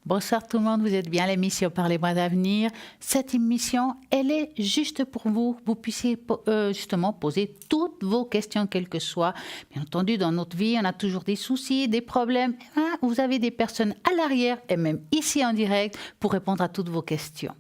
Bonsoir tout le monde, vous êtes bien à l'émission Parlez-moi d'avenir. Cette émission, elle est juste pour vous. Vous puissiez justement poser toutes vos questions, quelles que soient. Bien entendu, dans notre vie, on a toujours des soucis, des problèmes. Vous avez des personnes à l'arrière et même ici en direct pour répondre à toutes vos questions.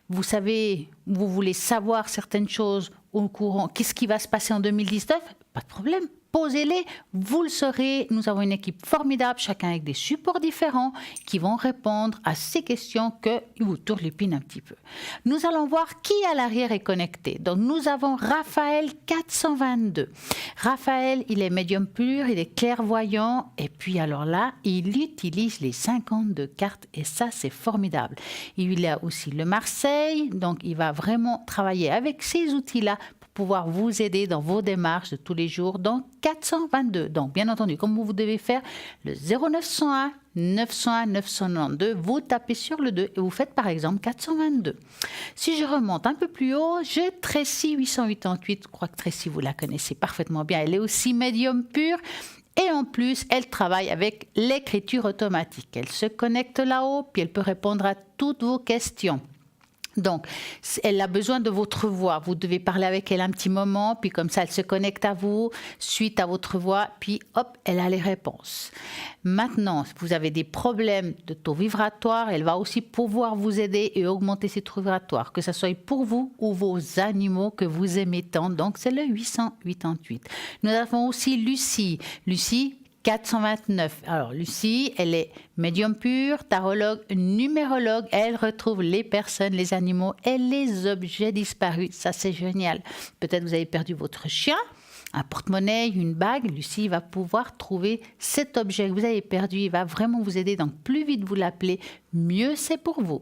Vous savez, vous voulez savoir certaines choses au courant. Qu'est-ce qui va se passer en 2019 ? Pas de problème. Posez-les, vous le saurez. Nous avons une équipe formidable, chacun avec des supports différents, qui vont répondre à ces questions que vous tourlupinent un petit peu. Nous allons voir qui à l'arrière est connecté. Donc nous avons Raphaël 422. Raphaël, il est médium pur, il est clairvoyant, et puis alors là, il utilise les 52 cartes, et ça c'est formidable. Il a aussi le Marseille, donc il va vraiment travailler avec ces outils-là pouvoir vous aider dans vos démarches de tous les jours. Donc 422. Donc bien entendu, comme vous devez faire le 0901 901 992, vous tapez sur le 2 et vous faites par exemple 422. Si je remonte un peu plus haut, j'ai Tracy 888. Je crois que Tracy, vous la connaissez parfaitement bien. Elle est aussi médium pur. Et en plus, elle travaille avec l'écriture automatique. Elle se connecte là-haut, puis elle peut répondre à toutes vos questions. Donc, elle a besoin de votre voix. Vous devez parler avec elle un petit moment, puis comme ça, elle se connecte à vous, suite à votre voix, puis hop, elle a les réponses. Maintenant, si vous avez des problèmes de taux vibratoire, elle va aussi pouvoir vous aider et augmenter ses taux vibratoires, que ce soit pour vous ou vos animaux que vous aimez tant. Donc, c'est le 888. Nous avons aussi Lucie. Lucie, 429. Alors, Lucie, elle est médium pur, tarologue, numérologue. Elle retrouve les personnes, les animaux et les objets disparus. Ça, c'est génial. Peut-être vous avez perdu votre chien, un porte-monnaie, une bague. Lucie va pouvoir trouver cet objet que vous avez perdu. Il va vraiment vous aider. Donc, plus vite vous l'appelez, mieux c'est pour vous.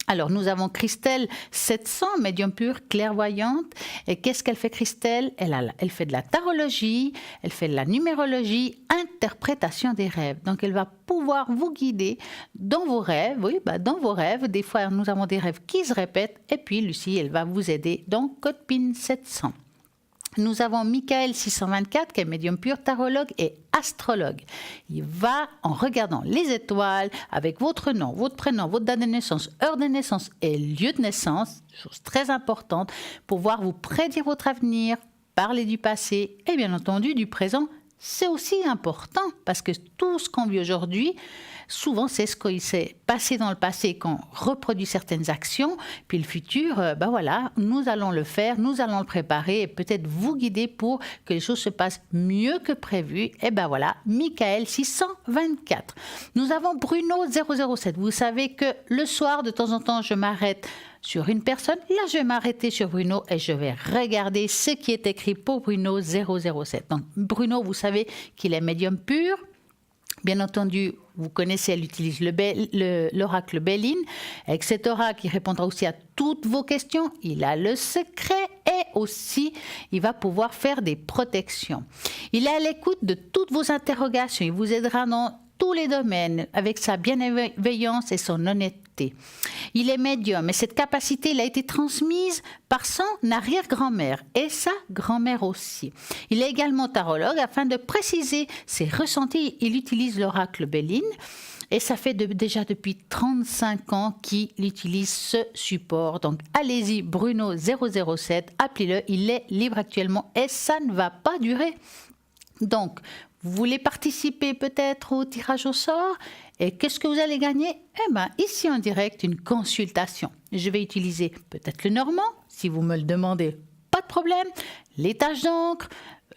Alors, nous avons Christelle 700, médium pur, clairvoyante. Et qu'est-ce qu'elle fait, Christelle ? Elle fait de la tarologie, elle fait de la numérologie, interprétation des rêves. Donc, elle va pouvoir vous guider dans vos rêves. Oui, dans vos rêves. Des fois, nous avons des rêves qui se répètent. Et puis, Lucie, elle va vous aider. Donc, code PIN 700. Nous avons Michael 624 qui est médium pur, tarologue et astrologue. Il va, en regardant les étoiles, avec votre nom, votre prénom, votre date de naissance, heure de naissance et lieu de naissance, chose très importante, pouvoir vous prédire votre avenir, parler du passé et bien entendu du présent. C'est aussi important parce que tout ce qu'on vit aujourd'hui, souvent c'est ce qui s'est passé dans le passé qu'on reproduit certaines actions, puis le futur, voilà, nous allons le faire, nous allons le préparer et peut-être vous guider pour que les choses se passent mieux que prévu. Et ben voilà, Michael 624. Nous avons Bruno 007. Vous savez que le soir, de temps en temps, je m'arrête sur une personne. Là, je vais m'arrêter sur Bruno et je vais regarder ce qui est écrit pour Bruno 007. Donc, Bruno, vous savez qu'il est médium pur. Bien entendu, vous connaissez, elle utilise l'oracle Béline. Avec cet oracle, il répondra aussi à toutes vos questions. Il a le secret et aussi, il va pouvoir faire des protections. Il est à l'écoute de toutes vos interrogations. Il vous aidera dans tous les domaines avec sa bienveillance et son honnêteté. Il est médium et cette capacité il a été transmise par son arrière-grand-mère et sa grand-mère aussi. Il est également tarologue afin de préciser ses ressentis. Il utilise l'oracle Béline et ça fait déjà depuis 35 ans qu'il utilise ce support. Donc allez-y, Bruno 007, appelez-le, il est libre actuellement et ça ne va pas durer. Donc, vous voulez participer peut-être au tirage au sort et qu'est-ce que vous allez gagner ? Eh bien, ici en direct, une consultation. Je vais utiliser peut-être le normand, si vous me le demandez, pas de problème. Les taches d'encre,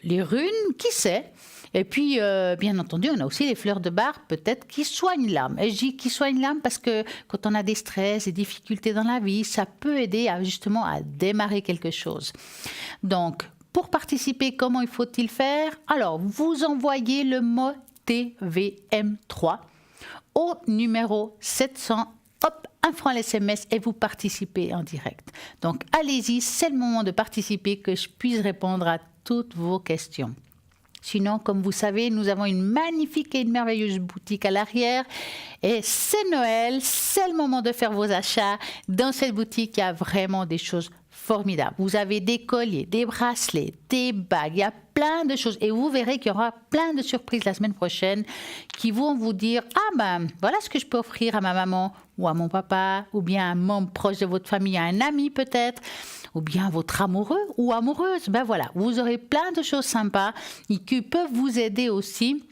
les runes, qui sait ? Et puis, bien entendu, on a aussi les fleurs de bar, peut-être, qui soignent l'âme. Et je dis qui soignent l'âme parce que quand on a des stress, des difficultés dans la vie, ça peut aider justement à démarrer quelque chose. Donc, pour participer, comment il faut-il faire ? Alors, vous envoyez le mot TVM3 au numéro 700, hop, un franc SMS et vous participez en direct. Donc, allez-y, c'est le moment de participer, que je puisse répondre à toutes vos questions. Sinon, comme vous savez, nous avons une magnifique et une merveilleuse boutique à l'arrière. Et c'est Noël, c'est le moment de faire vos achats. Dans cette boutique, il y a vraiment des choses formidable. Vous avez des colliers, des bracelets, des bagues, il y a plein de choses. Et vous verrez qu'il y aura plein de surprises la semaine prochaine qui vont vous dire « Ah ben, voilà ce que je peux offrir à ma maman ou à mon papa, ou bien à un membre proche de votre famille, à un ami peut-être, ou bien à votre amoureux ou amoureuse. » Ben voilà, vous aurez plein de choses sympas et qui peuvent vous aider aussi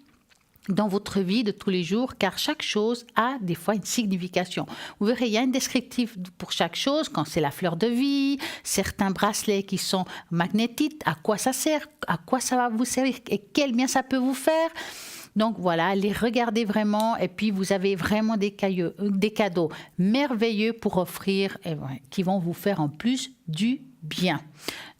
dans votre vie de tous les jours, car chaque chose a des fois une signification. Vous verrez, il y a un descriptif pour chaque chose, quand c'est la fleur de vie, certains bracelets qui sont magnétiques, à quoi ça sert, à quoi ça va vous servir et quel bien ça peut vous faire. Donc voilà, les regardez vraiment et puis vous avez vraiment des cadeaux merveilleux pour offrir qui vont vous faire en plus du bien.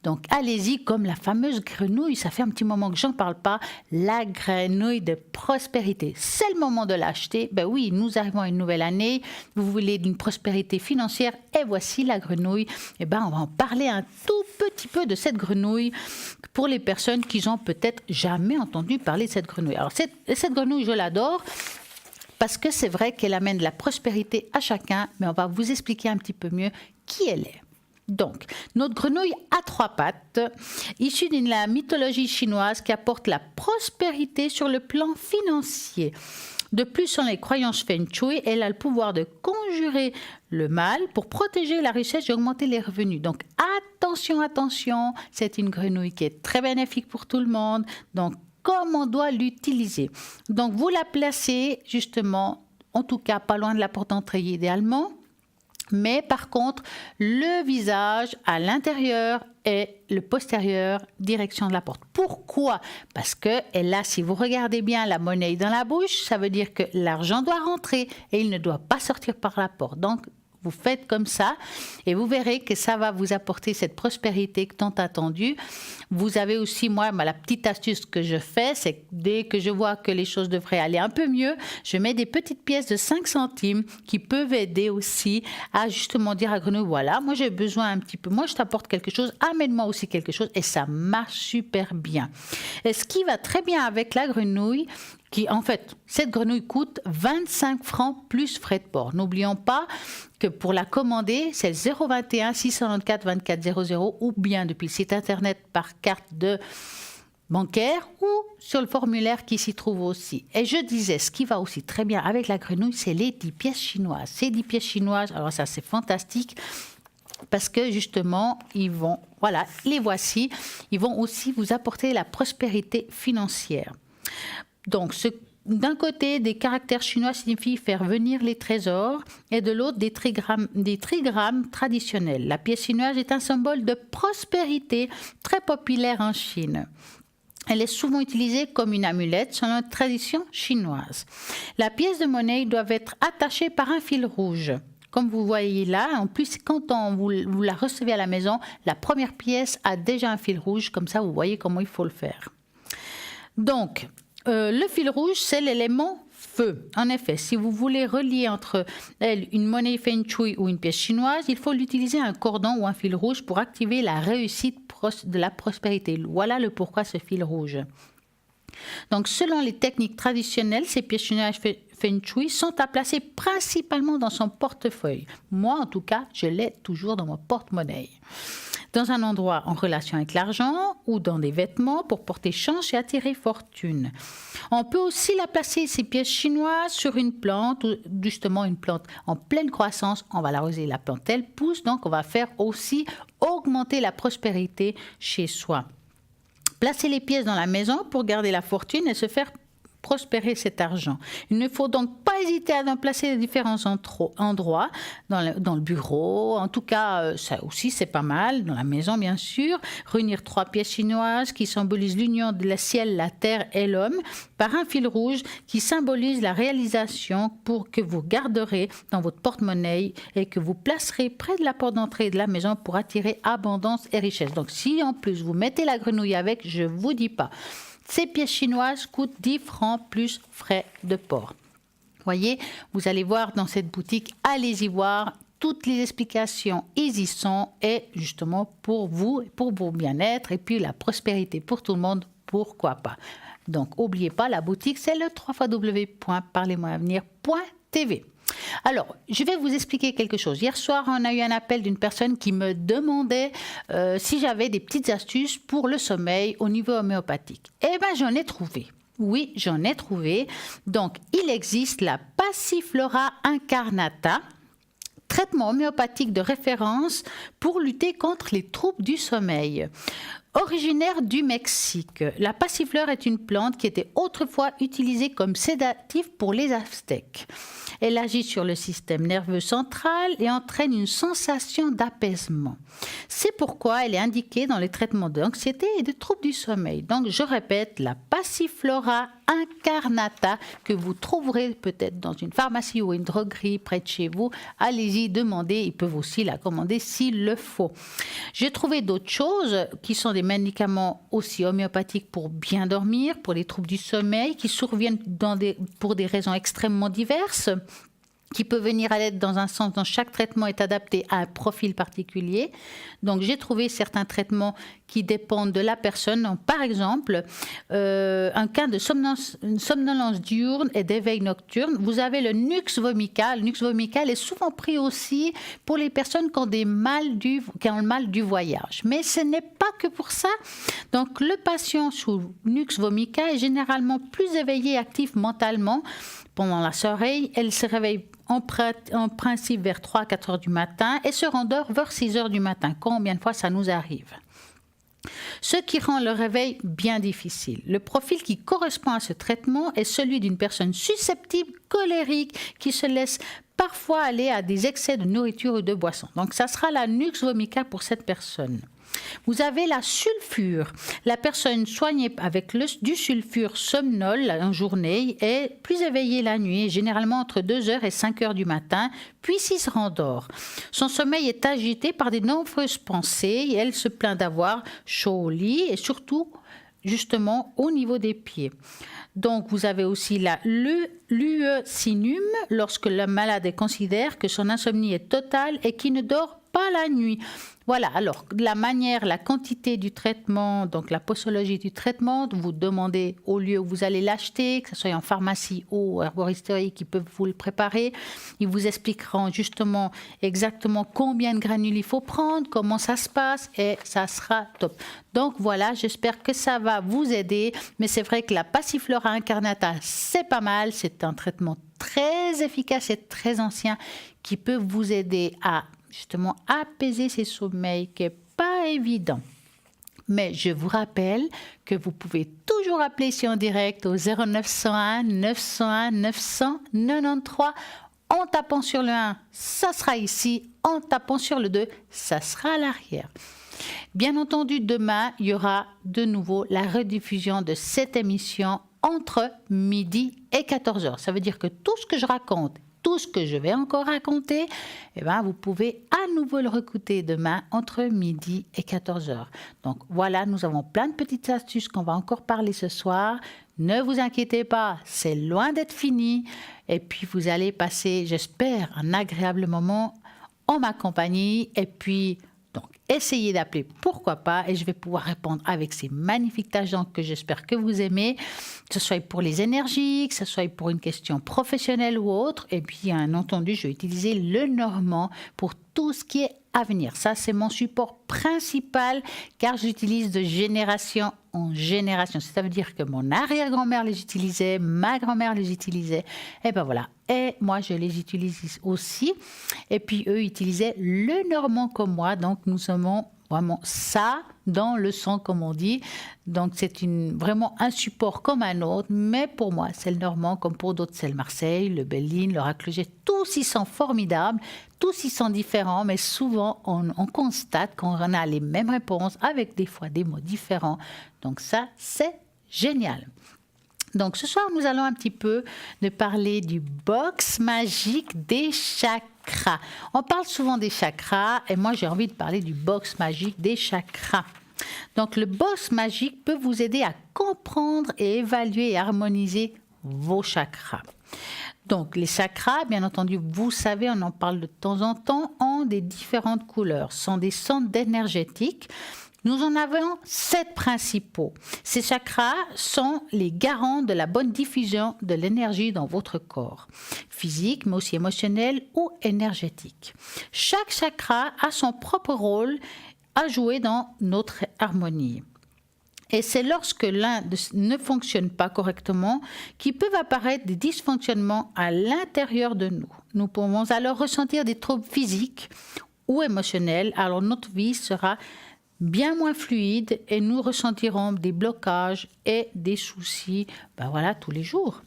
Donc allez-y, comme la fameuse grenouille, ça fait un petit moment que j'en parle pas, la grenouille de prospérité. C'est le moment de l'acheter. Ben oui, nous arrivons à une nouvelle année, vous voulez d'une prospérité financière et voici la grenouille. Et ben on va en parler un tout petit peu de cette grenouille pour les personnes qui n'ont peut-être jamais entendu parler de cette grenouille. Alors cette grenouille, je l'adore. Parce que c'est vrai qu'elle amène de la prospérité à chacun, mais on va vous expliquer un petit peu mieux qui elle est. Donc, notre grenouille a 3 pattes, issue de la mythologie chinoise qui apporte la prospérité sur le plan financier. De plus, selon les croyances Feng Shui, elle a le pouvoir de conjurer le mal pour protéger la richesse et augmenter les revenus. Donc, attention, c'est une grenouille qui est très bénéfique pour tout le monde. Donc, comment on doit l'utiliser? Donc, vous la placez justement, en tout cas, pas loin de la porte d'entrée idéalement. Mais par contre, le visage à l'intérieur et le postérieur, direction de la porte. Pourquoi? Parce que là, si vous regardez bien la monnaie dans la bouche, ça veut dire que l'argent doit rentrer et il ne doit pas sortir par la porte. Donc, vous faites comme ça et vous verrez que ça va vous apporter cette prospérité tant attendue. Vous avez aussi, moi, la petite astuce que je fais, c'est que dès que je vois que les choses devraient aller un peu mieux, je mets des petites pièces de 5 centimes qui peuvent aider aussi à justement dire à Grenouille, voilà, moi j'ai besoin un petit peu, moi je t'apporte quelque chose, amène-moi aussi quelque chose et ça marche super bien. Et ce qui va très bien avec la grenouille, en fait, cette grenouille coûte 25 francs plus frais de port. N'oublions pas que pour la commander, c'est 021 694 24 00 ou bien depuis le site internet par carte de bancaire ou sur le formulaire qui s'y trouve aussi. Et je disais, ce qui va aussi très bien avec la grenouille, c'est les 10 pièces chinoises. Ces 10 pièces chinoises, alors ça c'est fantastique parce que justement, les voici, ils vont aussi vous apporter la prospérité financière. Donc, d'un côté, des caractères chinois signifient faire venir les trésors et de l'autre, des trigrammes traditionnels. La pièce chinoise est un symbole de prospérité très populaire en Chine. Elle est souvent utilisée comme une amulette selon la tradition chinoise. La pièce de monnaie doit être attachée par un fil rouge. Comme vous voyez là, en plus, quand vous la recevez à la maison, la première pièce a déjà un fil rouge. Comme ça, vous voyez comment il faut le faire. Donc, le fil rouge, c'est l'élément feu. En effet, si vous voulez relier entre elles une monnaie Feng Shui ou une pièce chinoise, il faut l'utiliser un cordon ou un fil rouge pour activer la réussite de la prospérité. Voilà le pourquoi ce fil rouge. Donc, selon les techniques traditionnelles, ces pièces chinoises Feng Shui sont à placer principalement dans son portefeuille. Moi, en tout cas, je l'ai toujours dans mon porte-monnaie. Dans un endroit en relation avec l'argent ou dans des vêtements pour porter chance et attirer fortune. On peut aussi la placer, ces pièces chinoises, sur une plante, ou justement une plante en pleine croissance. On va l'arroser, la plante, elle pousse, donc on va faire aussi augmenter la prospérité chez soi. Placer les pièces dans la maison pour garder la fortune et se faire prospérer cet argent. Il ne faut donc pas hésiter à en placer différents endroits, dans le bureau, en tout cas, ça aussi c'est pas mal, dans la maison bien sûr, réunir 3 pièces chinoises qui symbolisent l'union de la ciel, la terre et l'homme, par un fil rouge qui symbolise la réalisation pour que vous garderez dans votre porte-monnaie et que vous placerez près de la porte d'entrée de la maison pour attirer abondance et richesse. Donc si en plus vous mettez la grenouille avec, je vous dis pas. Ces pièces chinoises coûtent 10 francs plus frais de port. Voyez, vous allez voir dans cette boutique, allez-y voir, toutes les explications y sont et justement pour vous, pour vos bien-être et puis la prospérité pour tout le monde, pourquoi pas. Donc, n'oubliez pas, la boutique, c'est le www.parlez-moi-avenir.tv. Alors, je vais vous expliquer quelque chose. Hier soir, on a eu un appel d'une personne qui me demandait si j'avais des petites astuces pour le sommeil au niveau homéopathique. Eh bien, j'en ai trouvé. Oui, j'en ai trouvé. Donc, il existe la Passiflora incarnata, traitement homéopathique de référence pour lutter contre les troubles du sommeil. Originaire du Mexique, la passiflore est une plante qui était autrefois utilisée comme sédatif pour les Aztèques. Elle agit sur le système nerveux central et entraîne une sensation d'apaisement. C'est pourquoi elle est indiquée dans les traitements d'anxiété et de troubles du sommeil. Donc je répète, la Passiflora incarnata que vous trouverez peut-être dans une pharmacie ou une droguerie près de chez vous. Allez-y, demandez, ils peuvent aussi la commander s'il le faut. J'ai trouvé d'autres choses qui sont des médicaments aussi homéopathiques pour bien dormir, pour les troubles du sommeil, qui surviennent pour des raisons extrêmement diverses, qui peut venir à l'aide dans un sens dont chaque traitement est adapté à un profil particulier. Donc, j'ai trouvé certains traitements qui dépendent de la personne. Donc, par exemple, un cas de somnolence diurne et d'éveil nocturne. Vous avez le nux vomical. Le nux vomical est souvent pris aussi pour les personnes qui ont le mal du voyage. Mais ce n'est pas que pour ça. Donc, le patient sous nux vomical est généralement plus éveillé et actif mentalement pendant la soirée. Elle se réveille en principe vers 3-4 heures du matin et se rendort vers 6 heures du matin. Combien de fois ça nous arrive? Ce qui rend le réveil bien difficile. Le profil qui correspond à ce traitement est celui d'une personne susceptible, colérique, qui se laisse parfois aller à des excès de nourriture ou de boisson. Donc ça sera la nux vomica pour cette personne. Vous avez la sulfure. La personne soignée avec du sulfure somnole en journée est plus éveillée la nuit, généralement entre 2 heures et 5 heures du matin, puis il se rendort. Son sommeil est agité par de nombreuses pensées et elle se plaint d'avoir chaud au lit et surtout, justement, au niveau des pieds. Donc, vous avez aussi l'uecinum lorsque le malade considère que son insomnie est totale et qu'il ne dort pas la nuit. Voilà, alors la quantité du traitement, donc la posologie du traitement, vous demandez au lieu où vous allez l'acheter, que ce soit en pharmacie ou herboristerie qui peuvent vous le préparer. Ils vous expliqueront justement exactement combien de granules il faut prendre, comment ça se passe et ça sera top. Donc voilà, j'espère que ça va vous aider. Mais c'est vrai que la Passiflora incarnata, c'est pas mal. C'est un traitement très efficace et très ancien qui peut vous aider à justement apaiser ces sommeils qui n'est pas évident. Mais je vous rappelle que vous pouvez toujours appeler ici en direct au 0901 901 993 en tapant sur le 1, ça sera ici, en tapant sur le 2, ça sera à l'arrière. Bien entendu, demain, il y aura de nouveau la rediffusion de cette émission entre midi et 14h. Ça veut dire que tout ce que je raconte, tout ce que je vais encore raconter, eh ben, vous pouvez à nouveau le réécouter demain entre midi et 14h. Donc voilà, nous avons plein de petites astuces qu'on va encore parler ce soir. Ne vous inquiétez pas, c'est loin d'être fini. Et puis vous allez passer, j'espère, un agréable moment en ma compagnie. Et puis, donc, essayez d'appeler, pourquoi pas, et je vais pouvoir répondre avec ces magnifiques tâches que j'espère que vous aimez, que ce soit pour les énergies, que ce soit pour une question professionnelle ou autre. Et puis, bien entendu, je vais utiliser le normand pour tout ce qui est à venir. Ça, c'est mon support principal, car j'utilise de génération en génération. Ça veut dire que mon arrière-grand-mère les utilisait, ma grand-mère les utilisait, et ben voilà. Et moi, je les utilise aussi. Et puis, eux utilisaient le normand comme moi. Donc, nous avons vraiment ça dans le sang, comme on dit. Donc, c'est vraiment un support comme un autre. Mais pour moi, c'est le normand, comme pour d'autres, c'est le Marseille, le Belline, le Raclegé. Tous y sont formidables, tous y sont différents. Mais souvent, on constate qu'on a les mêmes réponses avec des fois des mots différents. Donc, ça, c'est génial. Donc, ce soir, nous allons un petit peu de parler du box magique des chakras. On parle souvent des chakras et moi, j'ai envie de parler du box magique des chakras. Donc, le box magique peut vous aider à comprendre et évaluer et harmoniser vos chakras. Donc, les chakras, bien entendu, vous savez, on en parle de temps en temps, ont des différentes couleurs. Ce sont des centres énergétiques Nous en avons 7 principaux. Ces chakras sont les garants de la bonne diffusion de l'énergie dans votre corps, physique, mais aussi émotionnel ou énergétique. Chaque chakra a son propre rôle à jouer dans notre harmonie. Et c'est lorsque l'un ne fonctionne pas correctement qu'il peuvent apparaître des dysfonctionnements à l'intérieur de nous. Nous pouvons alors ressentir des troubles physiques ou émotionnels, alors notre vie sera bien moins fluide et nous ressentirons des blocages et des soucis tous les jours.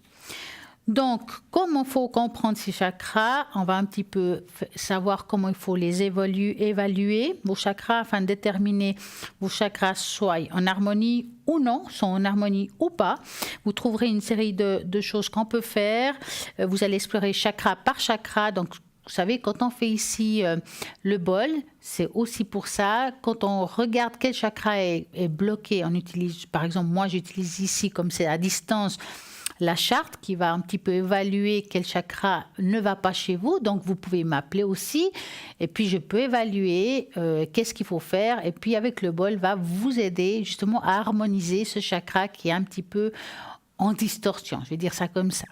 Donc, comment il faut comprendre ces chakras? On va un petit peu savoir comment il faut les évaluer vos chakras afin de déterminer vos chakras soient en harmonie ou non, sont en harmonie ou pas. Vous trouverez une série de choses qu'on peut faire. Vous allez explorer chakra par chakra. Donc, vous savez, quand on fait ici le bol, c'est aussi pour ça. Quand on regarde quel chakra est bloqué, on utilise, par exemple, moi j'utilise ici, comme c'est à distance, la charte qui va un petit peu évaluer quel chakra ne va pas chez vous. Donc, vous pouvez m'appeler aussi. Et puis, je peux évaluer qu'est-ce qu'il faut faire. Et puis, avec le bol, va vous aider justement à harmoniser ce chakra qui est un petit peu en distorsion. Je vais dire ça comme ça.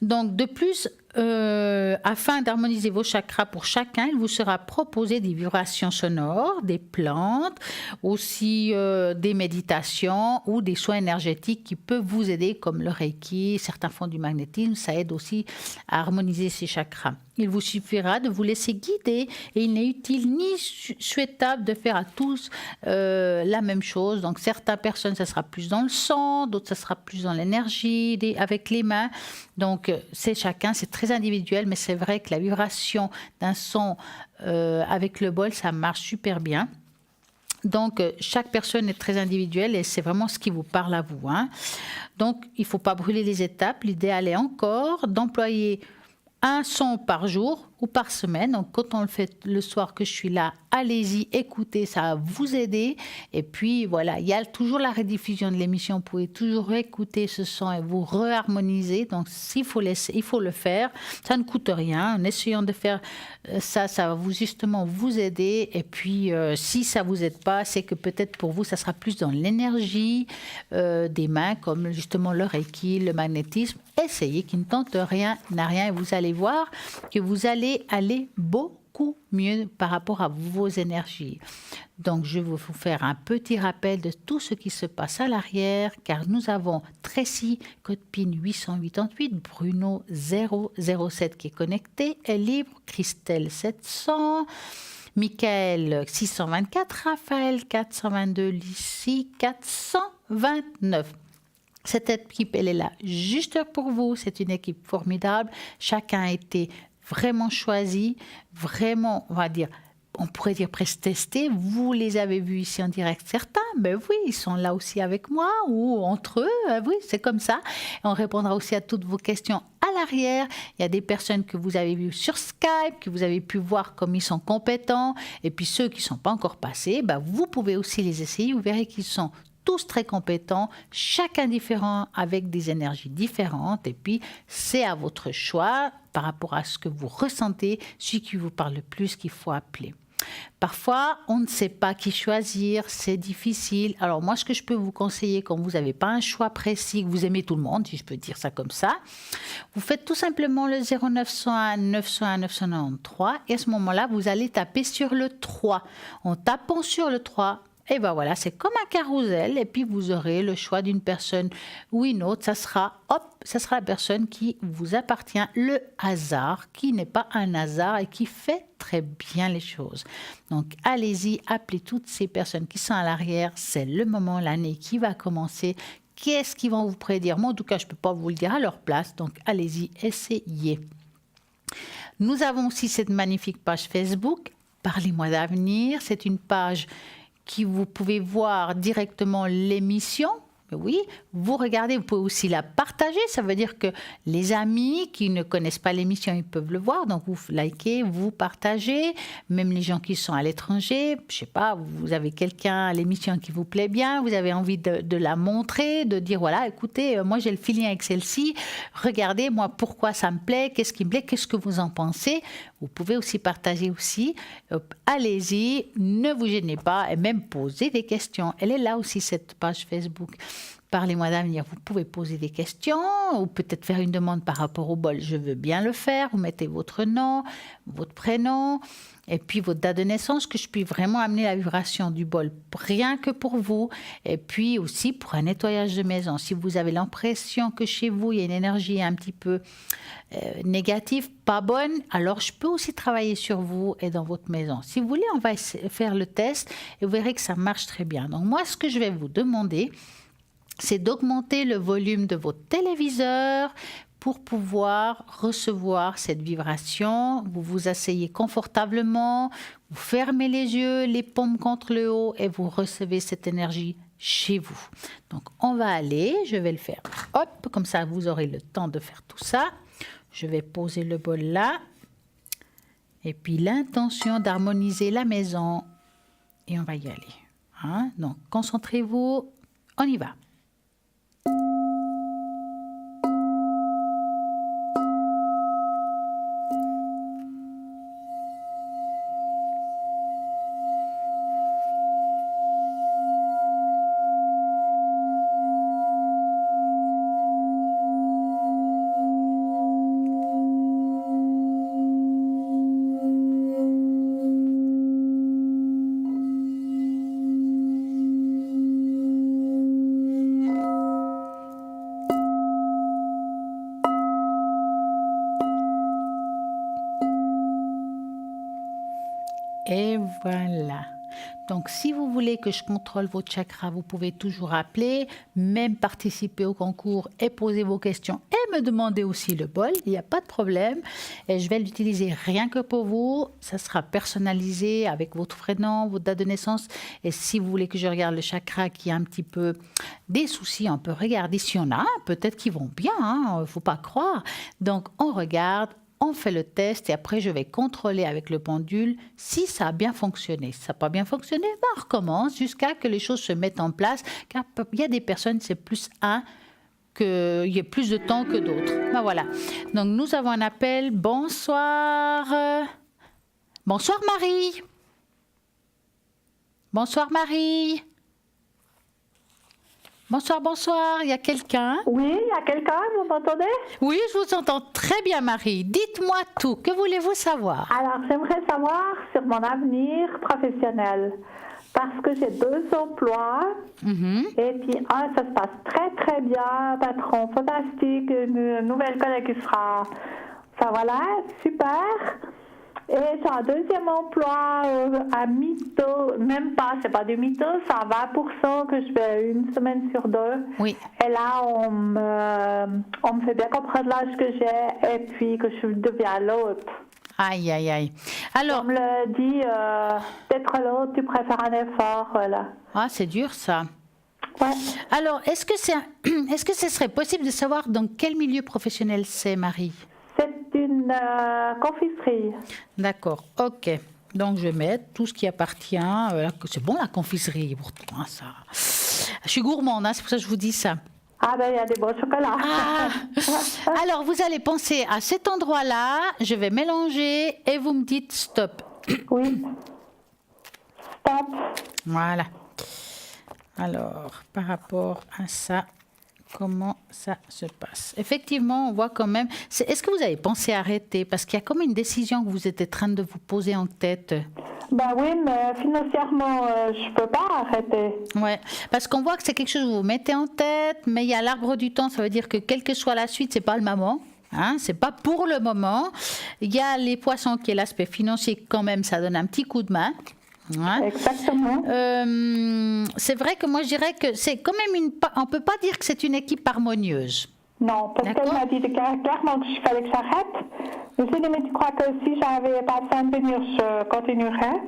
Donc, de plus, afin d'harmoniser vos chakras pour chacun, il vous sera proposé des vibrations sonores, des plantes, aussi des méditations ou des soins énergétiques qui peuvent vous aider, comme le Reiki, certains font du magnétisme, ça aide aussi à harmoniser ces chakras. Il vous suffira de vous laisser guider et il n'est utile ni souhaitable de faire à tous la même chose. Donc, certaines personnes, ça sera plus dans le sang, d'autres, ça sera plus dans l'énergie, avec les mains. Donc, c'est chacun, c'est très individuel, mais c'est vrai que la vibration d'un son avec le bol, ça marche super bien. Donc, chaque personne est très individuelle et c'est vraiment ce qui vous parle à vous. Donc, il ne faut pas brûler les étapes. L'idéal est encore d'employer un son par jour ou par semaine. Donc, quand on le fait le soir que je suis là, allez-y, écoutez, ça va vous aider. Et puis, voilà, il y a toujours la rediffusion de l'émission. Vous pouvez toujours écouter ce son et vous reharmoniser. Donc, il faut le faire. Ça ne coûte rien. En essayant de faire ça, ça va justement vous aider. Et puis, si ça ne vous aide pas, c'est que peut-être pour vous, ça sera plus dans l'énergie des mains, comme justement le Reiki, le magnétisme. Essayez, qui ne tente rien, n'a rien. Et vous allez voir que vous allez aller beaucoup mieux par rapport à vos énergies. Donc, je vais vous faire un petit rappel de tout ce qui se passe à l'arrière, car nous avons Tracy, code PIN 888, Bruno 007 qui est connecté, est libre, Christelle 700, Michael 624, Raphaël 422, Lucie 429. Cette équipe, elle est là juste pour vous. C'est une équipe formidable. Chacun a été vraiment choisi, vraiment, on pourrait dire presque testé. Vous les avez vus ici en direct, certains. Ben oui, ils sont là aussi avec moi ou entre eux. Oui, c'est comme ça. On répondra aussi à toutes vos questions à l'arrière. Il y a des personnes que vous avez vues sur Skype, que vous avez pu voir comme ils sont compétents. Et puis ceux qui ne sont pas encore passés, vous pouvez aussi les essayer. Vous verrez qu'ils sont tous très compétents, chacun différent avec des énergies différentes. Et puis, c'est à votre choix par rapport à ce que vous ressentez, celui qui vous parle le plus qu'il faut appeler. Parfois, on ne sait pas qui choisir, c'est difficile. Alors moi, ce que je peux vous conseiller quand vous n'avez pas un choix précis, que vous aimez tout le monde, si je peux dire ça comme ça, vous faites tout simplement le 0901 901 993 et à ce moment-là, vous allez taper sur le 3. En tapant sur le 3, et voilà, c'est comme un carrousel et puis vous aurez le choix d'une personne ou une autre. Ça sera la personne qui vous appartient, le hasard, qui n'est pas un hasard et qui fait très bien les choses. Donc, allez-y, appelez toutes ces personnes qui sont à l'arrière. C'est le moment, l'année qui va commencer. Qu'est-ce qu'ils vont vous prédire? Moi, en tout cas, je ne peux pas vous le dire à leur place. Donc, allez-y, essayez. Nous avons aussi cette magnifique page Facebook, Parlez-moi d'avenir. C'est une page qui vous pouvez voir directement l'émission. Oui, vous regardez, vous pouvez aussi la partager. Ça veut dire que les amis qui ne connaissent pas l'émission, ils peuvent le voir. Donc, vous likez, vous partagez. Même les gens qui sont à l'étranger, je sais pas, vous avez quelqu'un à l'émission qui vous plaît bien, vous avez envie de la montrer, de dire, voilà, écoutez, moi j'ai le feeling avec celle-ci. Regardez, moi, pourquoi ça me plaît, qu'est-ce qui me plaît, qu'est-ce que vous en pensez. Vous pouvez aussi partager aussi. Allez-y, ne vous gênez pas et même poser des questions. Elle est là aussi, cette page Facebook. Parlez-moi d'avenir. Vous pouvez poser des questions ou peut-être faire une demande par rapport au bol. Je veux bien le faire. Vous mettez votre nom, votre prénom et puis votre date de naissance, que je puisse vraiment amener la vibration du bol rien que pour vous. Et puis aussi pour un nettoyage de maison. Si vous avez l'impression que chez vous, il y a une énergie un petit peu négative, pas bonne, alors je peux aussi travailler sur vous et dans votre maison. Si vous voulez, on va faire le test et vous verrez que ça marche très bien. Donc moi, ce que je vais vous demander, c'est d'augmenter le volume de votre téléviseur pour pouvoir recevoir cette vibration. Vous vous asseyez confortablement, vous fermez les yeux, les paumes contre le haut et vous recevez cette énergie chez vous. Donc, on va aller, je vais le faire. Hop, comme ça, vous aurez le temps de faire tout ça. Je vais poser le bol là. Et puis, l'intention d'harmoniser la maison. Et on va y aller. Hein? Donc, concentrez-vous. On y va. Et voilà. Donc, si vous voulez que je contrôle votre chakra, vous pouvez toujours appeler, même participer au concours et poser vos questions et me demander aussi le bol. Il n'y a pas de problème. Et je vais l'utiliser rien que pour vous. Ça sera personnalisé avec votre prénom, votre date de naissance. Et si vous voulez que je regarde le chakra qui a un petit peu des soucis, on peut regarder. Si on a, peut-être qu'ils vont bien. Il ne faut pas croire. Donc, on regarde. On fait le test et après, je vais contrôler avec le pendule si ça a bien fonctionné. Si ça n'a pas bien fonctionné, on recommence jusqu'à que les choses se mettent en place. Car il y a des personnes, c'est plus qu'il y ait plus de temps que d'autres. Ben voilà. Donc, nous avons un appel. Bonsoir. Bonsoir, Marie. Bonsoir, Marie. Bonsoir, bonsoir. Il y a quelqu'un? Oui, il y a quelqu'un, vous m'entendez? Oui, je vous entends très bien, Marie. Dites-moi tout. Que voulez-vous savoir? Alors, j'aimerais savoir sur mon avenir professionnel. Parce que j'ai 2 emplois. Et puis, ça se passe très, très bien. Patron fantastique. Une nouvelle collègue qui sera... Enfin, voilà, super. Et j'ai un 2e emploi à mi-temps, même pas, c'est pas du mi-temps, c'est à 20% que je fais une semaine sur 2. Oui. Et là, on me fait bien comprendre l'âge que j'ai et puis que je deviens l'autre. Aïe, aïe, aïe. Alors, on me le dit, d'être l'autre, tu préfères un effort, voilà. Ah, c'est dur ça. Ouais. Alors, est-ce que ce serait possible de savoir dans quel milieu professionnel c'est, Marie? C'est une confiserie. D'accord, ok. Donc, je vais mettre tout ce qui appartient. C'est bon la confiserie pourtant, hein, ça. Je suis gourmande, hein, c'est pour ça que je vous dis ça. Ah ben, il y a des bons chocolats. Ah. Alors, vous allez penser à cet endroit-là. Je vais mélanger et vous me dites stop. Oui. Stop. Voilà. Alors, par rapport à ça, comment ça se passe? Effectivement, on voit quand même... Est-ce que vous avez pensé à arrêter? Parce qu'il y a comme une décision que vous êtes en train de vous poser en tête. Ben oui, mais financièrement, je ne peux pas arrêter. Oui, parce qu'on voit que c'est quelque chose que vous mettez en tête, mais il y a l'arbre du temps, ça veut dire que quelle que soit la suite, ce n'est pas le moment. Hein, c'est pas pour le moment. Il y a les poissons qui est l'aspect financier, quand même, ça donne un petit coup de main. Hein. Exactement. C'est vrai que moi je dirais que c'est quand même on peut pas dire que c'est une équipe harmonieuse. Non, parce qu'elle m'a dit clairement qu'il fallait que j'arrête. Je me suis dit, mais tu crois que si j'avais pas besoin de venir, je continuerais?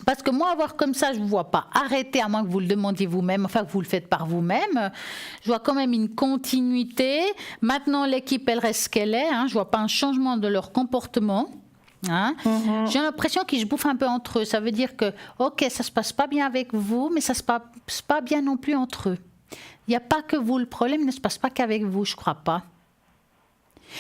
Parce que moi, voir comme ça, je ne vous vois pas arrêter, à moins que vous le demandiez vous-même, enfin que vous le faites par vous-même. Je vois quand même une continuité. Maintenant, l'équipe, elle reste ce qu'elle est. Hein. Je ne vois pas un changement de leur comportement. Hein. J'ai l'impression qu'ils se bouffent un peu entre eux. Ça veut dire que, ok, ça ne se passe pas bien avec vous, mais ça ne se passe pas bien non plus entre eux. Il n'y a pas que vous. Le problème ne se passe pas qu'avec vous, je ne crois pas.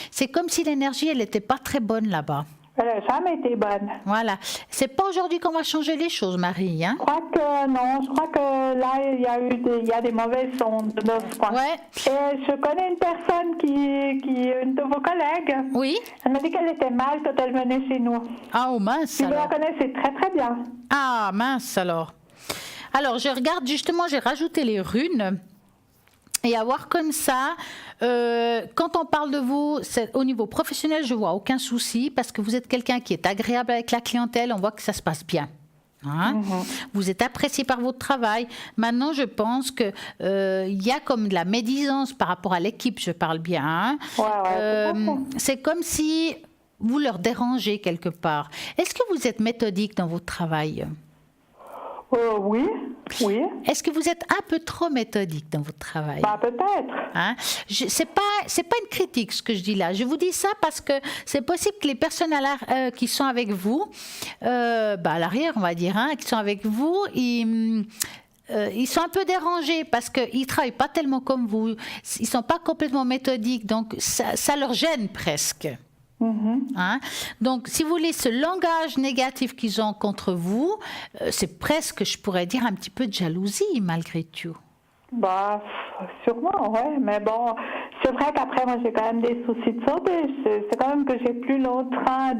C'est comme si l'énergie, elle n'était pas très bonne là-bas. Elle n'a jamais été bonne. Voilà. C'est pas aujourd'hui qu'on va changer les choses, Marie. Hein? Je crois que non. Je crois que là, il y a des mauvaises ondes dans ce coin. Ouais. Et je connais une personne une de vos collègues. Oui. Elle m'a dit qu'elle était mal quand elle venait chez nous. Ah, oh mince Vous la alors. connaissez très très bien. Ah, mince alors. Alors, je regarde justement, j'ai rajouté les runes. Et à voir comme ça, quand on parle de vous, au niveau professionnel, je vois aucun souci parce que vous êtes quelqu'un qui est agréable avec la clientèle, on voit que ça se passe bien. Hein? Vous êtes apprécié par votre travail. Maintenant, je pense que y a comme de la médisance par rapport à l'équipe, je parle bien. Hein? C'est comme si vous leur dérangez quelque part. Est-ce que vous êtes méthodique dans votre travail ? Oui. Est-ce que vous êtes un peu trop méthodique dans votre travail ? Bah, peut-être. Hein? C'est pas une critique ce que je dis là. Je vous dis ça parce que c'est possible que les personnes qui sont avec vous, à l'arrière on va dire, hein, qui sont avec vous, ils sont un peu dérangés parce qu'ils ne travaillent pas tellement comme vous. Ils ne sont pas complètement méthodiques, donc ça leur gêne presque. Hein? Donc, si vous voulez, ce langage négatif qu'ils ont contre vous, c'est presque, je pourrais dire, un petit peu de jalousie, malgré tout. Bah, sûrement, ouais. Mais bon, c'est vrai qu'après, moi, j'ai quand même des soucis de santé. C'est quand même que j'ai plus le train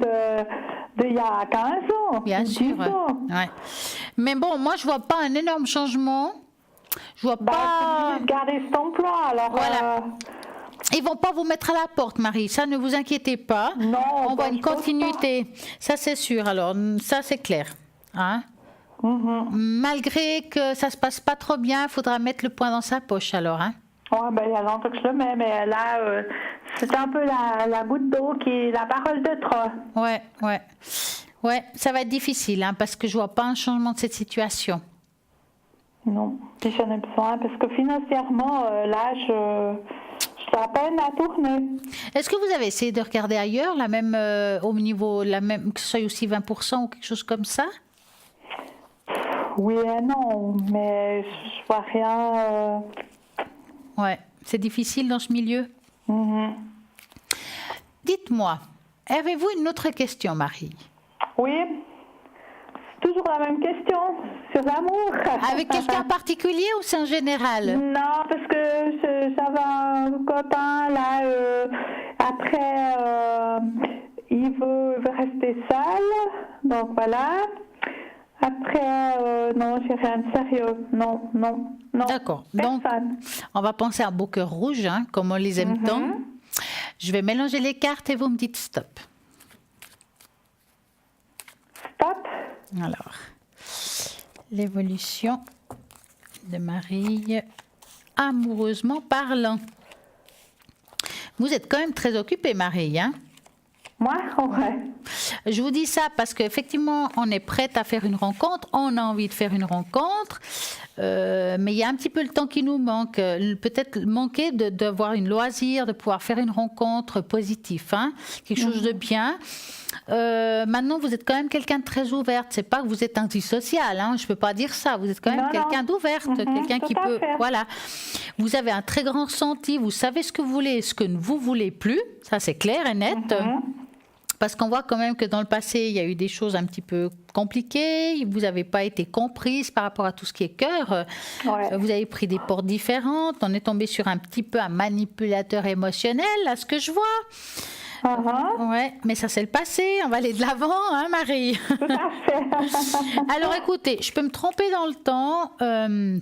d'il y a 15 ans. Bien sûr. Ouais. Mais bon, moi, je vois pas un énorme changement. Je vois pas... Je garder cet emploi, alors... Voilà. Ils vont pas vous mettre à la porte, Marie. Ça, ne vous inquiétez pas. Non, on voit une continuité. Ça, c'est sûr. Alors, ça, c'est clair. Hein? Malgré que ça se passe pas trop bien, il faudra mettre le poing dans sa poche, alors. Hein? Ouais, il y a longtemps que je le mets, mais là, c'est un peu la goutte d'eau la parole de trop. Ouais, ça va être difficile, hein, parce que je vois pas un changement de cette situation. Non, si j'en ai besoin, parce que financièrement, là, je à peine à tourner. Est-ce que vous avez essayé de regarder ailleurs, la même, au niveau, que ce soit aussi 20% ou quelque chose comme ça? Oui et non, mais je vois rien. Ouais, c'est difficile dans ce milieu. Dites-moi, avez-vous une autre question, Marie? Oui, c'est toujours la même question, sur l'amour. Avec quelqu'un en particulier ou c'est en général? Non, parce que j'avais un copain, là, après, il veut rester seul, donc voilà. Après, non, j'ai rien de sérieux, non. D'accord, personne. Donc on va penser à un beau cœur rouge, hein, comme on les aime tant. Je vais mélanger les cartes et vous me dites stop. Stop. Alors, l'évolution de Marie, amoureusement parlant. Vous êtes quand même très occupée, Marie, hein? Moi, ouais. Je vous dis ça parce qu'effectivement, on est prête à faire une rencontre, on a envie de faire une rencontre, mais il y a un petit peu le temps qui nous manque. Peut-être manquer d'avoir une loisir, de pouvoir faire une rencontre positive, hein, quelque chose de bien. Maintenant, vous êtes quand même quelqu'un de très ouverte. C'est pas que vous êtes antisocial, hein, je peux pas dire ça. Vous êtes quand même quelqu'un d'ouverte, quelqu'un qui peut. Voilà. Vous avez un très grand ressenti. Vous savez ce que vous voulez et ce que vous voulez plus. Ça, c'est clair et net. Parce qu'on voit quand même que dans le passé, il y a eu des choses un petit peu compliquées. Vous n'avez pas été comprise par rapport à tout ce qui est cœur. Ouais. Vous avez pris des portes différentes. On est tombé sur un petit peu un manipulateur émotionnel, à ce que je vois. Ouais, mais ça c'est le passé, on va aller de l'avant, hein Marie? Tout à fait. Alors écoutez, je peux me tromper dans le temps,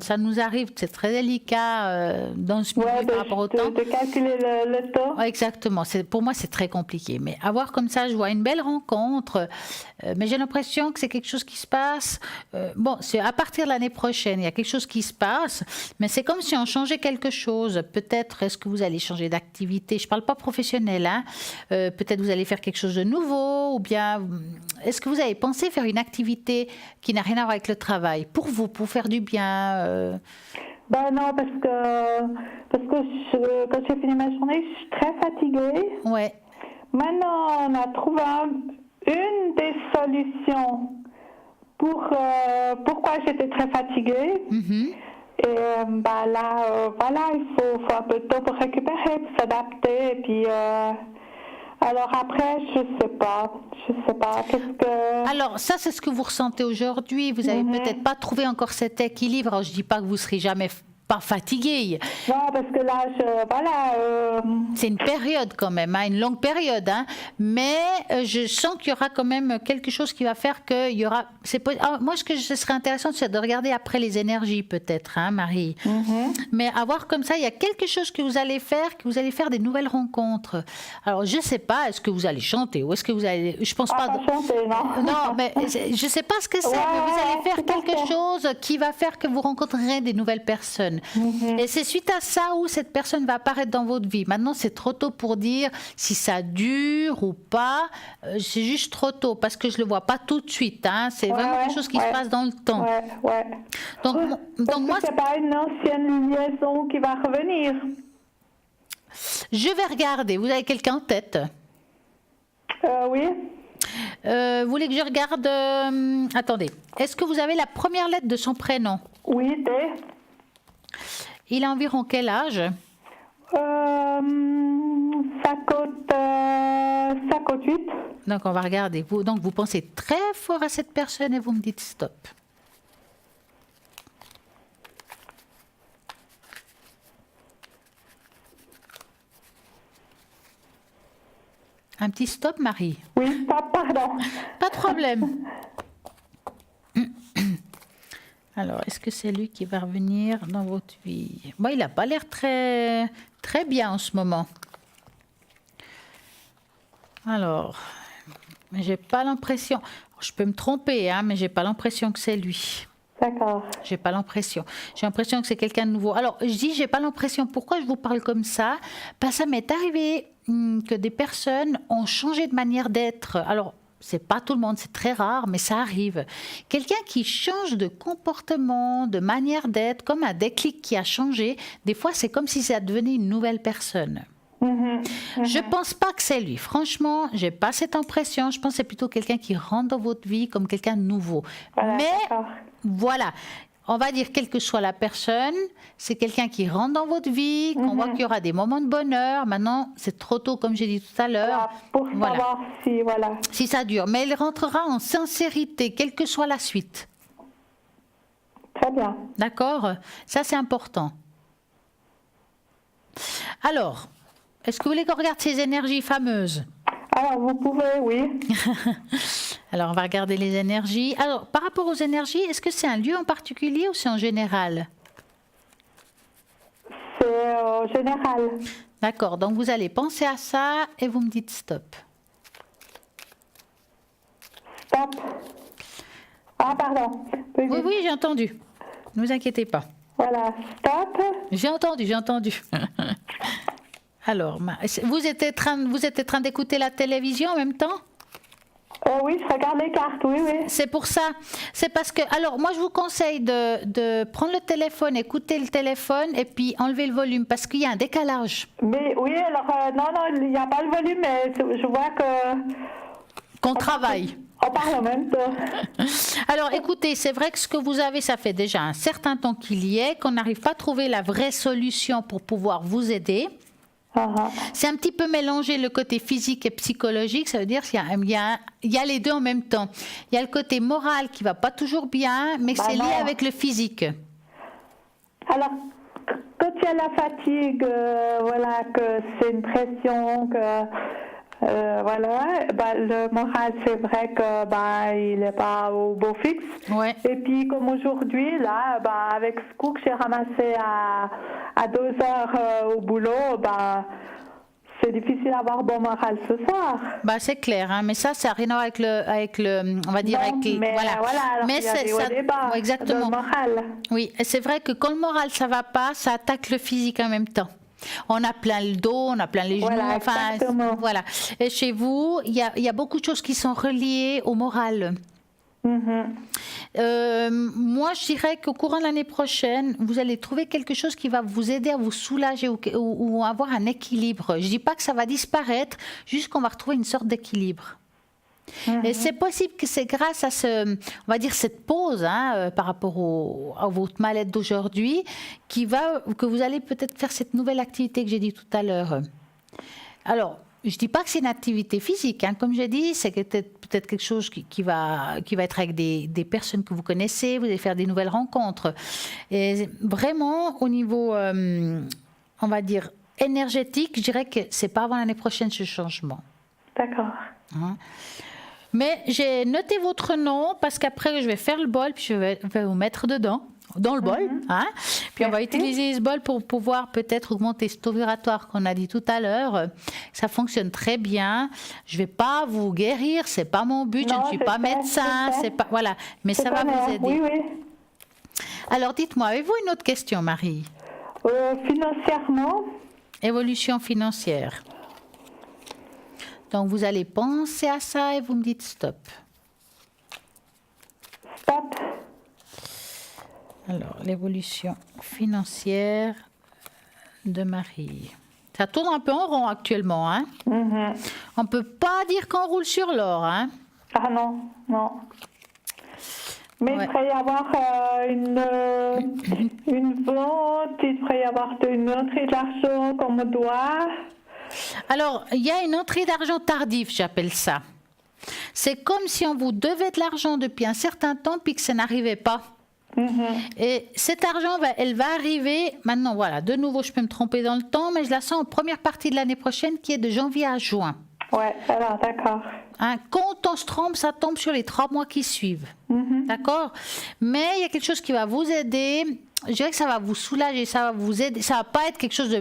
ça nous arrive, c'est très délicat dans ce milieu par rapport au temps. De calculer le temps. Ouais, exactement, pour moi c'est très compliqué, mais avoir comme ça, je vois une belle rencontre, mais j'ai l'impression que c'est quelque chose qui se passe, bon, c'est à partir de l'année prochaine, il y a quelque chose qui se passe, mais c'est comme si on changeait quelque chose, peut-être est-ce que vous allez changer d'activité, je ne parle pas professionnel, hein. peut-être vous allez faire quelque chose de nouveau, ou bien est-ce que vous avez pensé faire une activité qui n'a rien à voir avec le travail, pour vous, pour faire du bien Ben non, parce que quand j'ai fini ma journée, je suis très fatiguée. Ouais. Maintenant, on a trouvé une des solutions pour pourquoi j'étais très fatiguée. Et là, voilà, il faut un peu de temps pour récupérer, pour s'adapter. Et puis, alors après, je sais pas. Qu'est-ce que... Alors, ça, c'est ce que vous ressentez aujourd'hui. Vous n'avez peut-être pas trouvé encore cet équilibre. Alors, je ne dis pas que vous ne serez jamais pas fatigué. Non, parce que là, c'est une période quand même, hein, une longue période. Hein, mais je sens qu'il y aura quand même quelque chose qui va faire qu'il y aura... moi, ce serait intéressant, c'est de regarder après les énergies peut-être, hein, Marie. Mais à voir comme ça, il y a quelque chose que vous allez faire des nouvelles rencontres. Alors, je ne sais pas, est-ce que vous allez chanter ou est-ce que vous allez... Je pense pas... chanter, non. Non, mais je ne sais pas ce que c'est, mais vous allez faire quelque chose qui va faire que vous rencontrerez des nouvelles personnes. Et c'est suite à ça où cette personne va apparaître dans votre vie. Maintenant, c'est trop tôt pour dire si ça dure ou pas. C'est juste trop tôt parce que je le vois pas tout de suite. Hein. C'est vraiment quelque chose qui se passe dans le temps. Donc moi, c'est pas une ancienne liaison qui va revenir. Je vais regarder. Vous avez quelqu'un en tête? Oui. Vous voulez que je regarde attendez. Est-ce que vous avez la première lettre de son prénom? Oui, T. Il a environ quel âge? 58. Donc, on va regarder. Donc, vous pensez très fort à cette personne et vous me dites stop. Un petit stop, Marie? Oui, pardon. Pas de problème. Alors, est-ce que c'est lui qui va revenir dans votre vie? Bon, il n'a pas l'air très, très bien en ce moment. Alors, j'ai pas l'impression... Je peux me tromper, hein, mais j'ai pas l'impression que c'est lui. D'accord. J'ai pas l'impression. J'ai l'impression que c'est quelqu'un de nouveau. Alors, je dis j'ai pas l'impression. Pourquoi je vous parle comme ça? Parce que ça m'est arrivé que des personnes ont changé de manière d'être. Alors, c'est pas tout le monde, c'est très rare, mais ça arrive. Quelqu'un qui change de comportement, de manière d'être, comme un déclic qui a changé, des fois, c'est comme si ça devenait une nouvelle personne. Je pense pas que c'est lui. Franchement, j'ai pas cette impression. Je pense que c'est plutôt quelqu'un qui rentre dans votre vie comme quelqu'un de nouveau. Voilà, mais d'accord. voilà, on va dire quelle que soit la personne, c'est quelqu'un qui rentre dans votre vie, qu'on voit qu'il y aura des moments de bonheur. Maintenant, c'est trop tôt, comme j'ai dit tout à l'heure. Voilà, pour savoir si ça dure. Mais il rentrera en sincérité, quelle que soit la suite. Très bien. D'accord? Ça, c'est important. Alors, est-ce que vous voulez qu'on regarde ces énergies fameuses? Alors, vous pouvez, oui. Alors, on va regarder les énergies. Alors, par rapport aux énergies, est-ce que c'est un lieu en particulier ou c'est en général? C'est en général. D'accord, donc vous allez penser à ça et vous me dites stop. Stop. Ah, pardon. Oui, j'ai entendu. Ne vous inquiétez pas. Voilà, stop. J'ai entendu. Alors, vous êtes en train d'écouter la télévision en même temps? Oui, je regarde les cartes, oui. C'est pour ça. C'est parce que... Alors, moi, je vous conseille de prendre le téléphone, écouter le téléphone et puis enlever le volume parce qu'il y a un décalage. Mais oui, alors, non, il n'y a pas le volume, mais je vois qu'on travaille. On parle en même temps. Alors, écoutez, c'est vrai que ce que vous avez, ça fait déjà un certain temps qu'il y est, qu'on n'arrive pas à trouver la vraie solution pour pouvoir vous aider. C'est un petit peu mélangé le côté physique et psychologique, ça veut dire qu'il y a les deux en même temps. Il y a le côté moral qui va pas toujours bien, mais c'est lié avec le physique. Alors, quand il y a la fatigue, voilà, que c'est une pression, que voilà, le moral, c'est vrai que il n'est pas au beau fixe. Ouais. Et puis comme aujourd'hui, là, avec ce coup que j'ai ramassé à 2 heures au boulot, c'est difficile d'avoir bon moral ce soir. C'est clair, hein, mais ça n'a rien à voir avec le, on va dire, non, mais voilà, mais il y a des hauts et des bas, exactement. Le moral. Oui, et c'est vrai que quand le moral ça va pas, ça attaque le physique en même temps. On a plein le dos, on a plein les genoux. Voilà, Enfin, exactement. voilà. Et chez vous, il y a beaucoup de choses qui sont reliées au moral. Moi, je dirais qu'au courant de l'année prochaine, vous allez trouver quelque chose qui va vous aider à vous soulager ou avoir un équilibre. Je ne dis pas que ça va disparaître, juste qu'on va retrouver une sorte d'équilibre. Et c'est possible que c'est grâce à on va dire cette pause par rapport à votre mal-être d'aujourd'hui que vous allez peut-être faire cette nouvelle activité que j'ai dit tout à l'heure. Alors, je ne dis pas que c'est une activité physique, comme j'ai dit, c'est peut-être quelque chose qui va être avec des personnes que vous connaissez, vous allez faire des nouvelles rencontres. Et vraiment, au niveau, on va dire, énergétique, je dirais que ce n'est pas avant l'année prochaine ce changement. D'accord. Mais j'ai noté votre nom parce qu'après, je vais faire le bol, puis je vais vous mettre dans le bol. Puis on va utiliser ce bol pour pouvoir peut-être augmenter ce taux vibratoire qu'on a dit tout à l'heure. Ça fonctionne très bien. Je ne vais pas vous guérir, ce n'est pas mon but, je ne suis pas médecin, c'est pas, voilà. Mais ça va vous aider. Oui. Alors dites-moi, avez-vous une autre question, Marie? Financièrement? Évolution financière. Donc, vous allez penser à ça et vous me dites stop. Stop. Alors, l'évolution financière de Marie. Ça tourne un peu en rond actuellement. On ne peut pas dire qu'on roule sur l'or. Ah non. Mais il devrait y avoir une vente, il devrait y avoir une entrée d'argent qu'on me doit. Alors, il y a une entrée d'argent tardive, j'appelle ça. C'est comme si on vous devait de l'argent depuis un certain temps puis que ça n'arrivait pas. Et cet argent, elle va arriver, maintenant voilà, de nouveau je peux me tromper dans le temps, mais je la sens en première partie de l'année prochaine qui est de janvier à juin. Ouais, alors d'accord. Quand on se trompe, ça tombe sur les 3 mois qui suivent. D'accord? Mais il y a quelque chose qui va vous aider. Je dirais que ça va vous soulager, ça va vous aider. Ça va pas être quelque chose